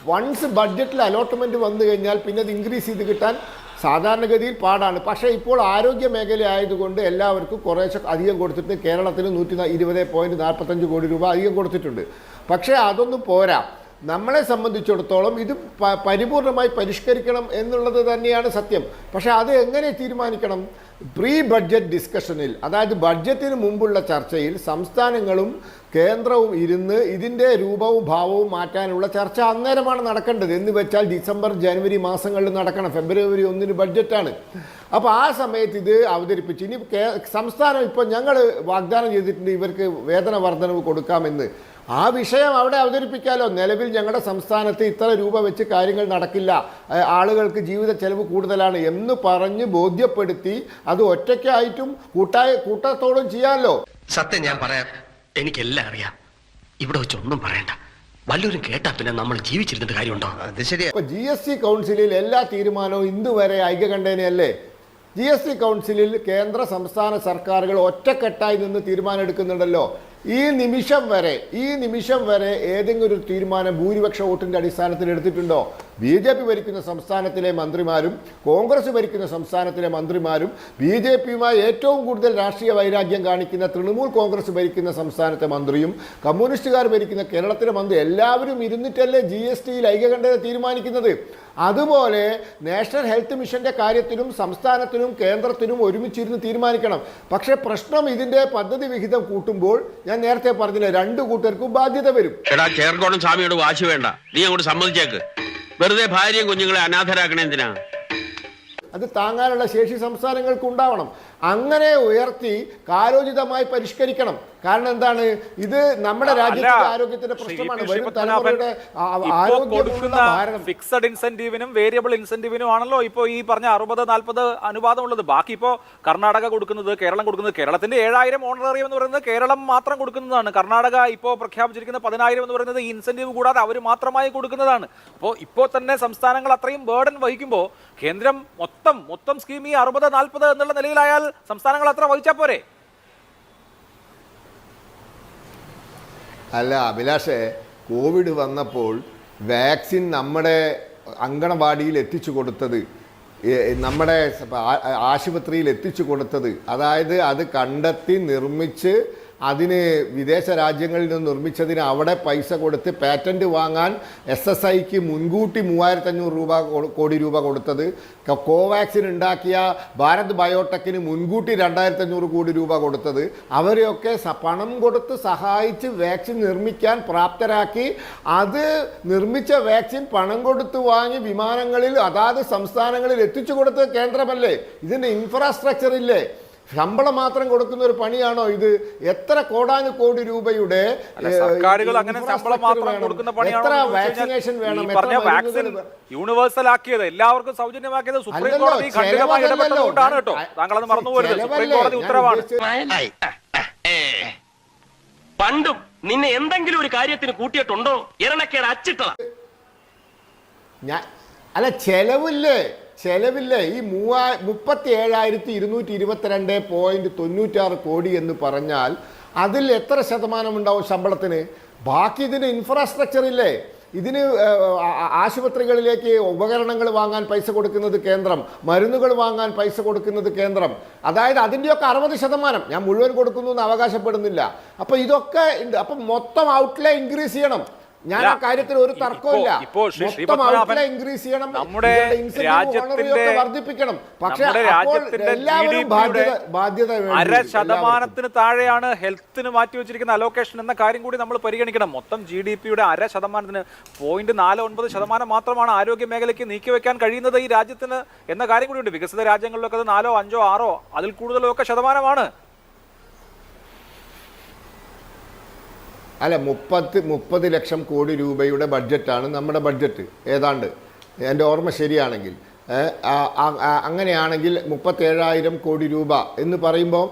വൺസ് ബഡ്ജറ്റിൽ അലോട്ട്മെന്റ് വന്നു കഴിഞ്ഞാൽ പിന്നെ അത് ഇൻക്രീസ് ചെയ്ത് കിട്ടാൻ സാധാരണഗതിയിൽ പാടാണ്. പക്ഷേ ഇപ്പോൾ ആരോഗ്യ മേഖല ആയതുകൊണ്ട് എല്ലാവർക്കും കുറേശ്ശെ അധികം കൊടുത്തിട്ട് കേരളത്തിന് 120.45 കോടി രൂപ അധികം കൊടുത്തിട്ടുണ്ട്. പക്ഷേ അതൊന്നും പോരാ. നമ്മളെ സംബന്ധിച്ചിടത്തോളം ഇത് പരിപൂർണമായി പരിഷ്കരിക്കണം എന്നുള്ളത് തന്നെയാണ് സത്യം. പക്ഷേ അത് എങ്ങനെ തീരുമാനിക്കണം? പ്രീ ബഡ്ജറ്റ് ഡിസ്കഷനിൽ, അതായത് ബഡ്ജറ്റിന് മുമ്പുള്ള ചർച്ചയിൽ സംസ്ഥാനങ്ങളും കേന്ദ്രവും ഇരുന്ന് ഇതിൻ്റെ രൂപവും ഭാവവും മാറ്റാനുള്ള ചർച്ച അന്നേരമാണ് നടക്കേണ്ടത്. എന്ന് വെച്ചാൽ ഡിസംബർ ജനുവരി മാസങ്ങളിൽ നടക്കണം. ഫെബ്രുവരി 1 ബഡ്ജറ്റാണ്. അപ്പോൾ ആ സമയത്ത് ഇത് അവതരിപ്പിച്ച് ഇനി സംസ്ഥാനം ഇപ്പോൾ ഞങ്ങൾ വാഗ്ദാനം ചെയ്തിട്ടുണ്ട് ഇവർക്ക് വേതന വർധനവ് കൊടുക്കാമെന്ന്. ആ വിഷയം അവിടെ അവതരിപ്പിക്കാമല്ലോ. നിലവിൽ ഞങ്ങളുടെ സംസ്ഥാനത്ത് ഇത്ര രൂപ വെച്ച് കാര്യങ്ങൾ നടക്കില്ല, ആളുകൾക്ക് ജീവിത ചെലവ് കൂടുതലാണ് എന്ന് പറഞ്ഞ് ബോധ്യപ്പെടുത്തി അത് ഒറ്റയ്ക്കായിട്ടും കൂട്ടത്തോടും ചെയ്യാമല്ലോ. സത്യം ഞാൻ പറയാം, എനിക്കെല്ലാം അറിയാം. ഇവിടെ വെച്ചൊന്നും പറയണ്ട. വല്ലവരും കേട്ടാ പിന്നെ നമ്മൾ ജീവിച്ചിരുന്നിട്ട് കാര്യമുണ്ടോ? അത് ശരിയാ. ഇപ്പോൾ GST കൗൺസിലിൽ എല്ലാ തീരുമാനവും ഇന്നുവരെ ഐക്യകണ്ഠേനയല്ലേ? GST കൗൺസിലിൽ കേന്ദ്ര സംസ്ഥാന സർക്കാരുകൾ ഒറ്റക്കെട്ടായി നിന്ന് തീരുമാനം എടുക്കുന്നുണ്ടല്ലോ. ഈ നിമിഷം വരെ ഏതെങ്കിലും ഒരു തീരുമാനം ഭൂരിപക്ഷ വോട്ടിൻ്റെ അടിസ്ഥാനത്തിൽ എടുത്തിട്ടുണ്ടോ? BJP ഭരിക്കുന്ന സംസ്ഥാനത്തിലെ മന്ത്രിമാരും കോൺഗ്രസ് ഭരിക്കുന്ന സംസ്ഥാനത്തിലെ മന്ത്രിമാരും BJPയുമായി ഏറ്റവും കൂടുതൽ രാഷ്ട്രീയ വൈരാഗ്യം കാണിക്കുന്ന തൃണമൂൽ കോൺഗ്രസ് ഭരിക്കുന്ന സംസ്ഥാനത്തെ മന്ത്രിയും കമ്മ്യൂണിസ്റ്റുകാർ ഭരിക്കുന്ന കേരളത്തിലെ മന്ത്രി എല്ലാവരും ഇരുന്നിട്ടല്ലേ GSTയിൽ ഐക്യകണ്ഠേന തീരുമാനിക്കുന്നത്. അതുപോലെ നാഷണൽ ഹെൽത്ത് മിഷന്റെ കാര്യത്തിലും സംസ്ഥാനത്തിനും കേന്ദ്രത്തിനും ഒരുമിച്ചിരുന്ന് തീരുമാനിക്കണം. പക്ഷേ പ്രശ്നം ഇതിന്റെ പദ്ധതി വിഹിതം കൂട്ടുമ്പോൾ ഞാൻ നേരത്തെ പറഞ്ഞില്ല, 2 കൂട്ടർക്കും ബാധ്യത വരും. ചേർക്കോണം സ്വാമിയോട് വാശി വേണ്ട, നീ അങ്ങോട്ട് സമ്മതിച്ചേക്ക്. വെറുതെ ഭാര്യയും കുഞ്ഞുങ്ങളെ അനാഥരാക്കണേ എന്തിനാ? അത് താങ്ങാനുള്ള ശേഷി സംസ്ഥാനങ്ങൾക്ക് ഉണ്ടാവണം. അങ്ങനെ ഉയർത്തി കാലോചിതമായി പരിഷ്കരിക്കണം. കാരണം എന്താണ്, ഇത് നമ്മുടെ രാജ്യത്തിന്റെ ആരോഗ്യത്തിന്റെ പ്രശ്നമാണ്. വരും തലമുറയുടെ ആരോഗ്യമുള്ള ഭാരതം. ഫിക്സഡ് ഇൻസെന്റീവിനും വേരിയബിൾ ഇൻസെന്റീവിനും ആണല്ലോ ഇപ്പോൾ ഈ പറഞ്ഞ 60-40 അനുപാതം ഉള്ളത്. ബാക്കി ഇപ്പോൾ കർണാടക കൊടുക്കുന്നത്, കേരളം കൊടുക്കുന്നത്, കേരളത്തിന്റെ 7000 ഓണറേറിയം എന്ന് പറയുന്നത് കേരളം മാത്രം കൊടുക്കുന്നതാണ്. കർണാടക ഇപ്പോൾ പ്രഖ്യാപിച്ചിരിക്കുന്ന 10000 എന്ന് പറയുന്നത് ഈ ഇൻസെന്റീവ് കൂടാതെ അവർ മാത്രമായി കൊടുക്കുന്നതാണ്. അപ്പോൾ ഇപ്പോൾ തന്നെ സംസ്ഥാനങ്ങൾ അത്രയും ബേർഡൻ വഹിക്കുമ്പോൾ കേന്ദ്രം മൊത്തം സ്കീം ഈ 60-40 എന്നുള്ള നിലയിലായാൽ സംസ്ഥാനങ്ങൾ അത്ര വഹിച്ചാൽ പോരെ? അല്ല അഭിലാഷേ, കോവിഡ് വന്നപ്പോൾ വാക്സിൻ നമ്മുടെ അങ്കണവാടിയിൽ എത്തിച്ചു കൊടുത്തത്, നമ്മുടെ ആശുപത്രിയിൽ എത്തിച്ചു കൊടുത്തത്, അതായത് അത് കണ്ടെത്തി നിർമ്മിച്ച് അതിന് വിദേശ രാജ്യങ്ങളിൽ നിന്ന് നിർമ്മിച്ചതിന് അവിടെ പൈസ കൊടുത്ത് പാറ്റന്റ് വാങ്ങാൻ SSIക്ക് മുൻകൂട്ടി 3500 കോടി രൂപ കൊടുത്തത്, കോവാക്സിൻ ഉണ്ടാക്കിയ ഭാരത് ബയോടെക്കിന് മുൻകൂട്ടി 2500 കോടി രൂപ കൊടുത്തത്, അവരെയൊക്കെ പണം കൊടുത്ത് സഹായിച്ച് വാക്സിൻ നിർമ്മിക്കാൻ പ്രാപ്തരാക്കി. അത് നിർമ്മിച്ച വാക്സിൻ പണം കൊടുത്ത് വാങ്ങി വിമാനങ്ങളിൽ അതാത് സംസ്ഥാനങ്ങളിൽ എത്തിച്ചു കൊടുത്തത് കേന്ദ്രമല്ലേ? ഇതിൻ്റെ ഇൻഫ്രാസ്ട്രക്ചർ ഇല്ലേ? ശമ്പളം മാത്രം കൊടുക്കുന്ന ഒരു പണിയാണോ ഇത്? എത്ര കോടാനുകോടി രൂപയുടെ വാക്സിനേഷൻ വേണം? യൂണിവേഴ്സൽ ആക്കിയത്, എല്ലാവർക്കും സൗജന്യമാക്കിയത് സുപ്രീം കോടതി ഖണ്ഡിതമായി ഇടപെട്ടതുകൊണ്ടാണ് കേട്ടോ. താങ്കളത് മറന്നുപോകരുത്. സുപ്രീം കോടതി ഉത്തരവാണ്. പണ്ടും നിന്നെ എന്തെങ്കിലും ഒരു കാര്യത്തിന് കൂട്ടിയിട്ടുണ്ടോ? ഇരണക്കേട് അച്ചിട്ട അല്ല, ചെലവില്ലേ? ഈ 37,222.96 കോടി എന്ന് പറഞ്ഞാൽ അതിൽ എത്ര ശതമാനം ഉണ്ടാവും ശമ്പളത്തിന്? ബാക്കി ഇതിന് ഇൻഫ്രാസ്ട്രക്ചർ ഇല്ലേ? ഇതിന് ആശുപത്രികളിലേക്ക് ഉപകരണങ്ങൾ വാങ്ങാൻ പൈസ കൊടുക്കുന്നത് കേന്ദ്രം, മരുന്നുകൾ വാങ്ങാൻ പൈസ കൊടുക്കുന്നത് കേന്ദ്രം. അതായത് അതിൻ്റെയൊക്കെ 60%. ഞാൻ മുഴുവൻ കൊടുക്കുന്നു എന്ന് അവകാശപ്പെടുന്നില്ല. അപ്പോൾ ഇതൊക്കെ ഉണ്ട്. അപ്പം മൊത്തം ഔട്ട്ലേ ഇൻക്രീസ് ചെയ്യണം. ഞാൻ ആ കാര്യത്തിൽ ഒരു തർക്കമില്ല. ഇൻക്രീസ് ചെയ്യണം, നമ്മുടെ രാജ്യത്തിന്റെ വർദ്ധിപ്പിക്കണം. പക്ഷേ എല്ലാവരും ബാധ്യത 0.5% താഴെയാണ് ഹെൽത്തിന് മാറ്റിവെച്ചിരിക്കുന്ന അലോക്കേഷൻ എന്ന കാര്യം കൂടി നമ്മൾ പരിഗണിക്കണം. മൊത്തം GDPയുടെ 0.5%, 0.49% മാത്രമാണ് ആരോഗ്യ മേഖലയ്ക്ക് നീക്കിവെക്കാൻ കഴിയുന്നത് ഈ രാജ്യത്തിന് എന്ന കാര്യം കൂടിയുണ്ട്. വികസിത രാജ്യങ്ങളിലൊക്കെ അത് 4, 5, 6 അതിൽ കൂടുതലോ ഒക്കെ ശതമാനമാണ്. അല്ല, 30 ലക്ഷം കോടി രൂപയുടെ ബഡ്ജറ്റാണ് നമ്മുടെ ബഡ്ജറ്റ്. ഏതാണ്ട് എൻ്റെ ഓർമ്മ ശരിയാണെങ്കിൽ, അങ്ങനെയാണെങ്കിൽ 37,000 കോടി രൂപ എന്ന് പറയുമ്പോൾ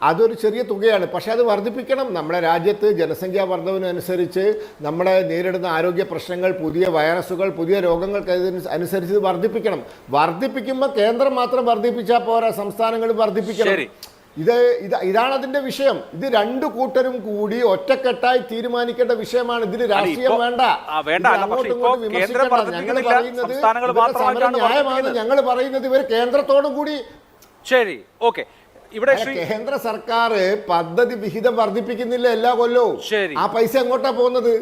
അതൊരു ചെറിയ തുകയാണ്. പക്ഷേ അത് വർദ്ധിപ്പിക്കണം. നമ്മുടെ രാജ്യത്ത് ജനസംഖ്യാ വർദ്ധവിനനുസരിച്ച് നമ്മുടെ നേരിടുന്ന ആരോഗ്യ പ്രശ്നങ്ങൾ, പുതിയ വൈറസുകൾ, പുതിയ രോഗങ്ങൾക്ക് അനുസരിച്ച് വർദ്ധിപ്പിക്കണം. വർദ്ധിപ്പിക്കുമ്പോൾ കേന്ദ്രം മാത്രം വർദ്ധിപ്പിച്ചാൽ പോരാ, സംസ്ഥാനങ്ങൾ വർദ്ധിപ്പിക്കണം. ഇതാണ് അതിന്റെ വിഷയം. ഇത് രണ്ടു കൂട്ടരും കൂടി ഒറ്റക്കെട്ടായി തീരുമാനിക്കേണ്ട വിഷയമാണ്. ഇതിന് രാഷ്ട്രീയം വേണ്ട. ഞങ്ങൾ പറയുന്നത് ഇവർ കേന്ദ്രത്തോടും കൂടി. ശരി, ഓക്കെ. ഇവിടെ കേന്ദ്ര സർക്കാർ പദ്ധതി വിഹിതം വർദ്ധിപ്പിക്കുന്നില്ല എല്ലാ കൊല്ലവും. ആ പൈസ എങ്ങോട്ടാ പോകുന്നത്?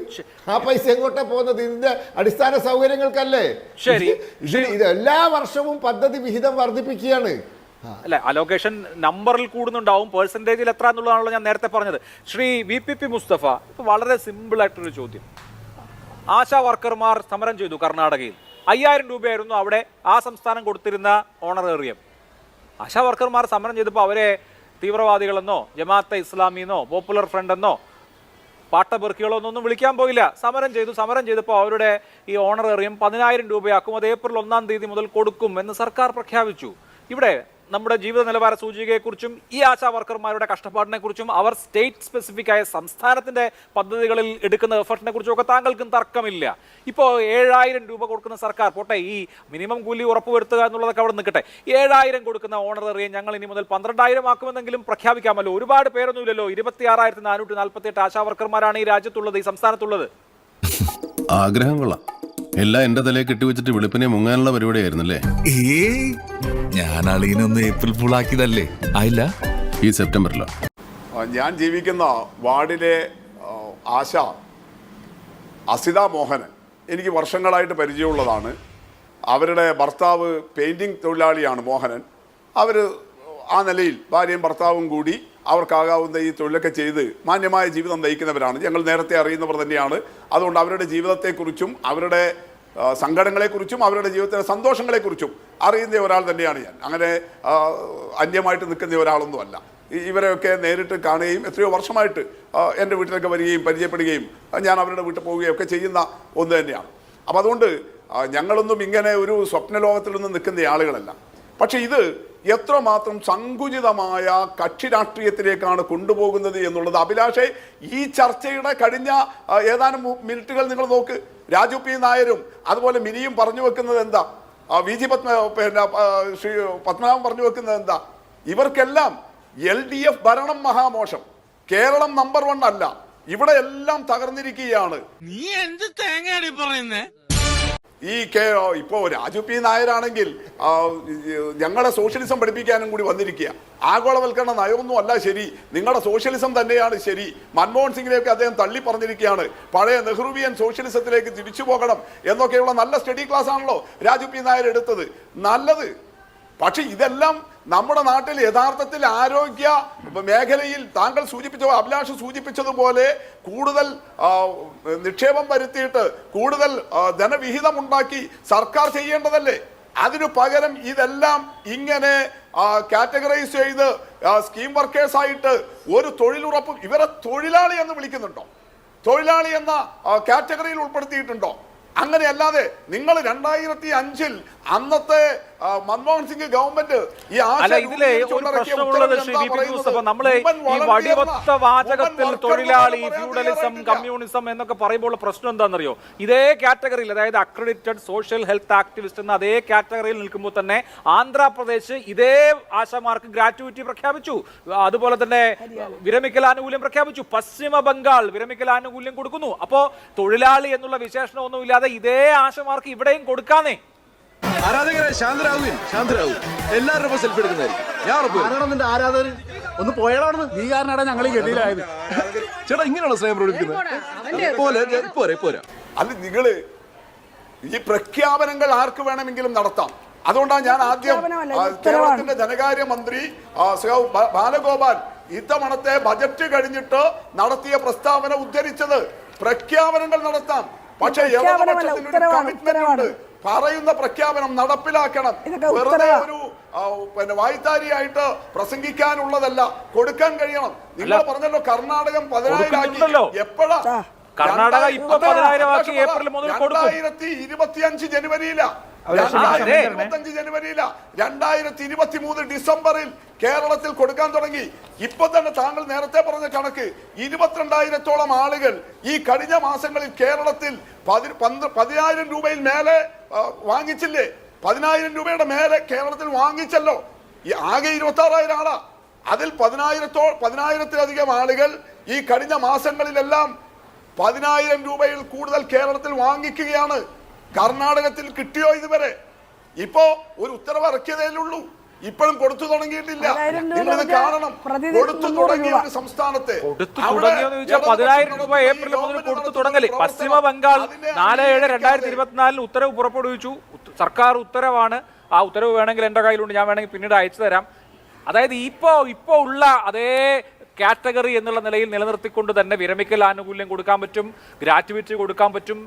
ഇതിന്റെ അടിസ്ഥാന സൗകര്യങ്ങൾക്കല്ലേ? ഇത് എല്ലാ വർഷവും പദ്ധതി വിഹിതം വർദ്ധിപ്പിക്കുകയാണ്. അല്ല, അലോക്കേഷൻ നമ്പറിൽ കൂടുന്നുണ്ടാവും, പെർസെൻറ്റേജിൽ എത്ര എന്നുള്ളതാണല്ലോ ഞാൻ നേരത്തെ പറഞ്ഞത്. ശ്രീ VPP മുസ്തഫ, ഇപ്പൊ വളരെ സിമ്പിൾ ആയിട്ടൊരു ചോദ്യം. ആശാ വർക്കർമാർ സമരം ചെയ്തു കർണാടകയിൽ. 5000 രൂപയായിരുന്നു അവിടെ ആ സംസ്ഥാനം കൊടുത്തിരുന്ന ഓണറേറിയം. ആശാ വർക്കർമാർ സമരം ചെയ്തപ്പോൾ അവരെ തീവ്രവാദികളെന്നോ ജമാഅത്തെ ഇസ്ലാമിന്നോ പോപ്പുലർ ഫ്രണ്ട് എന്നോ പാട്ടബെർക്കികളോ ഒന്നും വിളിക്കാൻ പോയില്ല. സമരം ചെയ്തപ്പോൾ അവരുടെ ഈ ഓണറേറിയം 10000 രൂപയാക്കും, അത് ഏപ്രിൽ 1-ാം തീയതി മുതൽ കൊടുക്കും എന്ന് സർക്കാർ പ്രഖ്യാപിച്ചു. ഇവിടെ നമ്മുടെ ജീവിത നിലവാര സൂചികയെക്കുറിച്ചും ഈ ആശാ വർക്കർമാരുടെ കഷ്ടപ്പാടിനെ കുറിച്ചും അവർ സ്റ്റേറ്റ് സ്പെസിഫിക് ആയ സംസ്ഥാനത്തിന്റെ പദ്ധതികളിൽ എടുക്കുന്ന എഫർട്ടിനെ കുറിച്ചും ഒക്കെ താങ്കൾക്കും തർക്കമില്ല. ഇപ്പോൾ 7000 രൂപ കൊടുക്കുന്ന സർക്കാർ പോട്ടെ, ഈ മിനിമം കൂലി ഉറപ്പുവരുത്തുക എന്നുള്ളതൊക്കെ അവിടെ നിൽക്കട്ടെ. 7000 കൊടുക്കുന്ന ഓണറേറിയം ഞങ്ങൾ ഇനി മുതൽ 12000 ആക്കുമെന്നെങ്കിലും പ്രഖ്യാപിക്കാമല്ലോ. ഒരുപാട് പേരൊന്നുമില്ലല്ലോ. 26,448 ആശാ വർക്കർമാരാണ് ഈ രാജ്യത്തുള്ളത്, ഈ സംസ്ഥാനത്തുള്ളത്. ആഗ്രഹം കൊള്ളാം. എല്ലാം എന്റെ തലയെ കെട്ടിവെച്ചിട്ട് വെളുപ്പിനെ മുങ്ങാനുള്ള പരിപാടിയായിരുന്നല്ലേ? ഞാൻ അളിയനൊന്ന് ഏപ്രിൽ ഫുൾ ആക്കിയതല്ലേ? ആയില്ല, ഈ സെപ്റ്റംബറിലോ? ഞാൻ ജീവിക്കുന്ന വാർഡിലെ ആശ അസിത മോഹനൻ എനിക്ക് വർഷങ്ങളായിട്ട് പരിചയമുള്ളതാണ്. അവരുടെ ഭർത്താവ് പെയിന്റിംഗ് തൊഴിലാളിയാണ് മോഹനൻ. അവർ ആ നിലയിൽ ഭാര്യയും ഭർത്താവും കൂടി അവർക്കാകാവുന്ന ഈ തൊഴിലൊക്കെ ചെയ്ത് മാന്യമായ ജീവിതം നയിക്കുന്നവരാണ്. ഞങ്ങൾ നേരത്തെ അറിയുന്നവർ തന്നെയാണ്. അതുകൊണ്ട് അവരുടെ ജീവിതത്തെക്കുറിച്ചും അവരുടെ സങ്കടങ്ങളെക്കുറിച്ചും അവരുടെ ജീവിതത്തിലെ സന്തോഷങ്ങളെക്കുറിച്ചും അറിയുന്ന ഒരാൾ തന്നെയാണ് ഞാൻ. അങ്ങനെ അന്യമായിട്ട് നിൽക്കുന്ന ഒരാളൊന്നുമല്ല. ഇവരെയൊക്കെ നേരിട്ട് കാണുകയും എത്രയോ വർഷമായിട്ട് എൻ്റെ വീട്ടിലൊക്കെ വരികയും പരിചയപ്പെടുകയും ഞാൻ അവരുടെ വീട്ടിൽ പോവുകയും ഒക്കെ ചെയ്യുന്ന ഒന്ന് തന്നെയാണ്. അപ്പം അതുകൊണ്ട് ഞങ്ങളൊന്നും ഇങ്ങനെ ഒരു സ്വപ്നലോകത്തിലൊന്നും നിൽക്കുന്ന ആളുകളല്ല. പക്ഷെ ഇത് എത്രമാത്രം സങ്കുചിതമായ കക്ഷി രാഷ്ട്രീയത്തിലേക്കാണ് കൊണ്ടുപോകുന്നത് എന്നുള്ളത് അഭിലാഷെ ഈ ചർച്ചയുടെ കഴിഞ്ഞ ഏതാനും മിനിറ്റുകൾ നിങ്ങൾ നോക്ക്. രാജു പി നായരും അതുപോലെ മിനിയും പറഞ്ഞു വെക്കുന്നത് എന്താ, VG ശ്രീ പത്മനാഭൻ പറഞ്ഞു വെക്കുന്നത് എന്താ, ഇവർക്കെല്ലാം LDF ഭരണം മഹാമോശം, കേരളം നമ്പർ 1 അല്ല, ഇവിടെ എല്ലാം തകർന്നിരിക്കുകയാണ്. നീ എന്ത് തേങ്ങയാണ് പറയുന്നേ? ഇപ്പോ രാജു പി നായരാണെങ്കിൽ ഞങ്ങളെ സോഷ്യലിസം പഠിപ്പിക്കാനും കൂടി വന്നിരിക്കുക. ആഗോളവൽക്കരണ നയമൊന്നും അല്ല ശരി, നിങ്ങളുടെ സോഷ്യലിസം തന്നെയാണ് ശരി. മൻമോഹൻ സിംഗിനെയൊക്കെ അദ്ദേഹം തള്ളി പറഞ്ഞിരിക്കുകയാണ്. പഴയ നെഹ്റുവിയൻ സോഷ്യലിസത്തിലേക്ക് തിരിച്ചു പോകണം എന്നൊക്കെയുള്ള നല്ല സ്റ്റഡി ക്ലാസ് ആണല്ലോ രാജു പി നായർ എടുത്തത്. നല്ലത്. പക്ഷെ ഇതെല്ലാം നമ്മുടെ നാട്ടിൽ യഥാർത്ഥത്തിൽ ആരോഗ്യ മേഖലയിൽ താങ്കൾ അഭിലാഷ് സൂചിപ്പിച്ചതുപോലെ കൂടുതൽ നിക്ഷേപം വരുത്തിയിട്ട് കൂടുതൽ ധനവിഹിതമുണ്ടാക്കി സർക്കാർ ചെയ്യേണ്ടതല്ലേ? അതിനു പകരം ഇതെല്ലാം ഇങ്ങനെ കാറ്റഗറൈസ് ചെയ്ത് സ്കീം വർക്കേഴ്സായിട്ട് ഒരു തൊഴിലുറപ്പ്, ഇവരെ തൊഴിലാളി എന്ന് വിളിക്കുന്നുണ്ടോ? തൊഴിലാളി എന്ന കാറ്റഗറിയിൽ ഉൾപ്പെടുത്തിയിട്ടുണ്ടോ? അങ്ങനെയല്ലാതെ നിങ്ങൾ 2005 അന്നത്തെ മൻമോഹൻ സിംഗ് ഗവൺമെന്റ് ഈ വടിവത്ത വാചകത്തിൽ തൊഴിലാളി, ഫ്യൂഡലിസം, കമ്മ്യൂണിസം എന്നൊക്കെ പറയുമ്പോൾ പ്രശ്നം എന്താണെന്നറിയോ? ഇതേ കാറ്റഗറിയിൽ, അതായത് അക്രഡിറ്റഡ് സോഷ്യൽ ഹെൽത്ത് ആക്ടിവിസ്റ്റ് എന്ന അതേ കാറ്റഗറിയിൽ നിൽക്കുമ്പോൾ തന്നെ ആന്ധ്രാപ്രദേശ് ഇതേ ആശമാർക്ക് ഗ്രാറ്റുവിറ്റി പ്രഖ്യാപിച്ചു, അതുപോലെ തന്നെ വിരമിക്കൽ ആനുകൂല്യം പ്രഖ്യാപിച്ചു. പശ്ചിമ ബംഗാൾ വിരമിക്കൽ ആനുകൂല്യം കൊടുക്കുന്നു. അപ്പോ തൊഴിലാളി എന്നുള്ള വിശേഷണമൊന്നുമില്ലാതെ ഇതേ ആശമാർക്ക് ഇവിടെയും കൊടുക്കാന്നേ. ആരാധകരെ ശാന്തരാകും. എല്ലാവരും സെൽഫി എടുക്കുന്നതായിരിക്കും. നിന്റെ ആരാധകർ ഒന്ന് പോയടാണ്. നീ കാരണമാണ് ഞങ്ങൾ ഗതിയിലായത്. ചേട്ടാ ഇങ്ങനെയാണോ സ്നേഹം പ്രകടിപ്പിക്കുന്നത്? പോരാ. അത് നിങ്ങള് ഈ പ്രഖ്യാപനങ്ങൾ ആർക്ക് വേണമെങ്കിലും നടത്താം. അതുകൊണ്ടാണ് ഞാൻ ആദ്യം കേരളത്തിന്റെ ധനകാര്യ മന്ത്രി ബാലഗോപാൽ ഇത്തവണത്തെ ബജറ്റ് കഴിഞ്ഞിട്ട് നടത്തിയ പ്രസ്താവന ഉദ്ധരിച്ചത്. പ്രഖ്യാപനങ്ങൾ നടത്താം, പക്ഷേ ഇടതുപക്ഷത്തിനൊരു കമ്മിറ്റ്മെന്റ് ഉണ്ട്. പറയുന്ന പ്രഖ്യാപനം നടപ്പിലാക്കണം. വെറുതെ ഒരു വായ്ത്താരിയായിട്ട് പ്രസംഗിക്കാനുള്ളതല്ല, കൊടുക്കാൻ കഴിയണം. നിങ്ങൾ പറഞ്ഞല്ലോ കർണാടകം 10,000 എപ്പോഴാ? കർണാടക 2025 ജനുവരിയിലാ, 2025 ജനുവരിയില, 2023 ഡിസംബറിൽ കേരളത്തിൽ കൊടുക്കാൻ തുടങ്ങി. ഇപ്പൊ തന്നെ താങ്കൾ നേരത്തെ പറഞ്ഞ കണക്ക് 22,000-ഓളം ആളുകൾ ഈ കഴിഞ്ഞ മാസങ്ങളിൽ കേരളത്തിൽ 10,000 രൂപയിൽ മേലെ വാങ്ങിച്ചില്ലേ? 10,000 രൂപയുടെ മേലെ കേരളത്തിൽ വാങ്ങിച്ചല്ലോ. ഈ ആകെ 26,000 ആളാ. അതിൽ 10,000-ത്തിലധികം ആളുകൾ ഈ കഴിഞ്ഞ മാസങ്ങളിലെല്ലാം 10,000 രൂപയിൽ കൂടുതൽ കേരളത്തിൽ വാങ്ങിക്കുകയാണ്. കർണാടകത്തിൽ കിട്ടിയോ ഇതുവരെ? ഇപ്പോ ഒരു ഉത്തരവ് ഇറക്കിയതേയുള്ളൂ, ഇപ്പോഴും കൊടുത്തു തുടങ്ങിയിട്ടില്ല. നിങ്ങളിത് കാണണം. കൊടുത്തു തുടങ്ങിയ ഒരു സംസ്ഥാനത്തെ 10,000 രൂപ ഏപ്രിൽ മുതൽ കൊടുത്തു തുടങ്ങല്. പശ്ചിമ ബംഗാൾ 4/7/2024 ഉത്തരവ് പുറപ്പെടുവിച്ചു. സർക്കാർ ഉത്തരവാണ്. ആ ഉത്തരവ് വേണമെങ്കിൽ എന്റെ കയ്യിലുണ്ട്, ഞാൻ വേണമെങ്കിൽ പിന്നീട് അയച്ചു തരാം. അതായത് ഇപ്പോ ഉള്ള അതേ കാറ്റഗറി എന്നുള്ള നിലയിൽ നിലനിർത്തിക്കൊണ്ട് തന്നെ വിരമിക്കൽ ആനുകൂല്യം കൊടുക്കാൻ പറ്റും, ഗ്രാറ്റുവിറ്റി കൊടുക്കാൻ പറ്റും,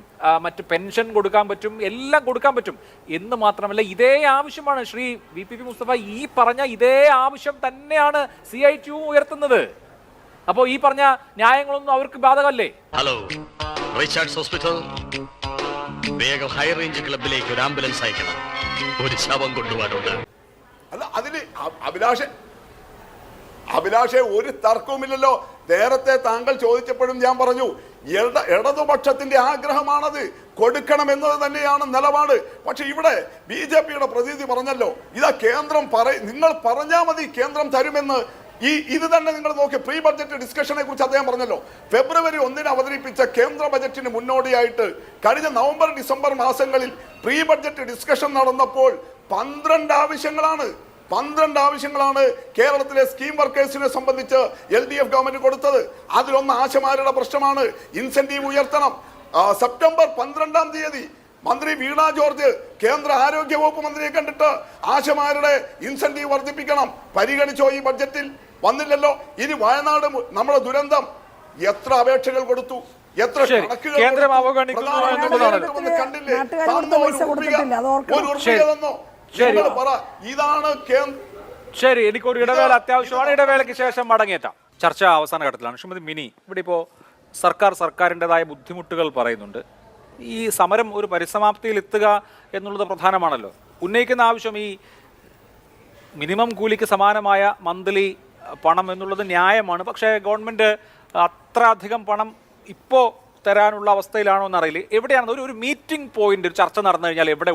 മറ്റ് പെൻഷൻ കൊടുക്കാൻ പറ്റും, എല്ലാം കൊടുക്കാൻ പറ്റും എന്ന് മാത്രമല്ല ഇതേ ആവശ്യമാണ് ശ്രീ VPP മുസ്തഫ, ഈ പറഞ്ഞ ഇതേ ആവശ്യം തന്നെയാണ് CITU ഉയർത്തുന്നത്. അപ്പോൾ ഈ പറഞ്ഞ ന്യായങ്ങളൊന്നും അവർക്ക് ബാധകമല്ലേ? ഹലോ റിച്ചാർഡ്സ് ഹോസ്പിറ്റൽ, വേഗം ഹൈ റേഞ്ച് ക്ലബിലേക്ക് ഒരു ആംബുലൻസ് അയക്കണം, ഒരു ശവം കൊണ്ടുപോകാനുണ്ട്. അല്ല അതില് അഭിലാഷെ ഒരു തർക്കവുമില്ലല്ലോ. നേരത്തെ താങ്കൾ ചോദിച്ചപ്പോഴും ഞാൻ പറഞ്ഞു ഇടതുപക്ഷത്തിന്റെ ആഗ്രഹമാണത്, കൊടുക്കണമെന്നത് തന്നെയാണ് നിലപാട്. പക്ഷെ ഇവിടെ BJPയുടെ പ്രതിനിധി പറഞ്ഞല്ലോ, ഇതാ കേന്ദ്രം നിങ്ങൾ പറഞ്ഞാൽ മതി കേന്ദ്രം തരുമെന്ന്. ഇത് തന്നെ നിങ്ങൾ നോക്കി. പ്രീ ബഡ്ജറ്റ് ഡിസ്കഷനെ കുറിച്ച് അദ്ദേഹം പറഞ്ഞല്ലോ. ഫെബ്രുവരി 1 അവതരിപ്പിച്ച കേന്ദ്ര ബജറ്റിന് മുന്നോടിയായിട്ട് കഴിഞ്ഞ നവംബർ ഡിസംബർ മാസങ്ങളിൽ പ്രീ ബഡ്ജറ്റ് ഡിസ്കഷൻ നടന്നപ്പോൾ 12 ആവശ്യങ്ങളാണ് കേരളത്തിലെ സ്കീം വർക്കേഴ്സിനെ സംബന്ധിച്ച് LDF ഗവൺമെന്റ് കൊടുത്തത്. അതിലൊന്ന് ആശമാരുടെ പ്രശ്നമാണ്, ഇൻസെന്റീവ് ഉയർത്തണം. സെപ്റ്റംബർ 12-ാം തീയതി മന്ത്രി വീണ ജോർജ് കേന്ദ്ര ആരോഗ്യ വകുപ്പ് മന്ത്രിയെ കണ്ടിട്ട് ആശമാരുടെ ഇൻസെന്റീവ് വർദ്ധിപ്പിക്കണം, പരിഗണിച്ചോ? ഈ ബഡ്ജറ്റിൽ വന്നില്ലല്ലോ. ഇനി വയനാട് നമ്മുടെ ദുരന്തം, എത്ര അപേക്ഷകൾ കൊടുത്തു, എത്ര കണക്കുകൾ കണ്ടില്ലേ? 1 ഉറുപ്പിക തന്നോ? ശരി. നിങ്ങൾ പറ, ഇതാണ് ശരി, എനിക്കൊരു ഇടവേള അത്യാവശ്യമാണ്. ഇടവേളയ്ക്ക് ശേഷം മടങ്ങിയെത്താം. ചർച്ച അവസാന ഘട്ടത്തിലാണ്. ശ്രീമതി മിനി, ഇവിടെ ഇപ്പോൾ സർക്കാരിൻ്റെതായ ബുദ്ധിമുട്ടുകൾ പറയുന്നുണ്ട്. ഈ സമരം ഒരു പരിസമാപ്തിയിൽ എത്തുക എന്നുള്ളത് പ്രധാനമാണല്ലോ. ഉന്നയിക്കുന്ന ആവശ്യം ഈ മിനിമം കൂലിക്ക് സമാനമായ മന്ത്ലി പണം എന്നുള്ളത് ന്യായമാണ്. പക്ഷേ ഗവൺമെൻറ് അത്ര അധികം പണം ഇപ്പോൾ തരാനുള്ള അവസ്ഥയിലാണോ എന്നറിയില്ല. എവിടെയാണ് ഒരു മീറ്റിംഗ് പോയിന്റ്, ഒരു ചർച്ച നടന്നു കഴിഞ്ഞാൽ എവിടെ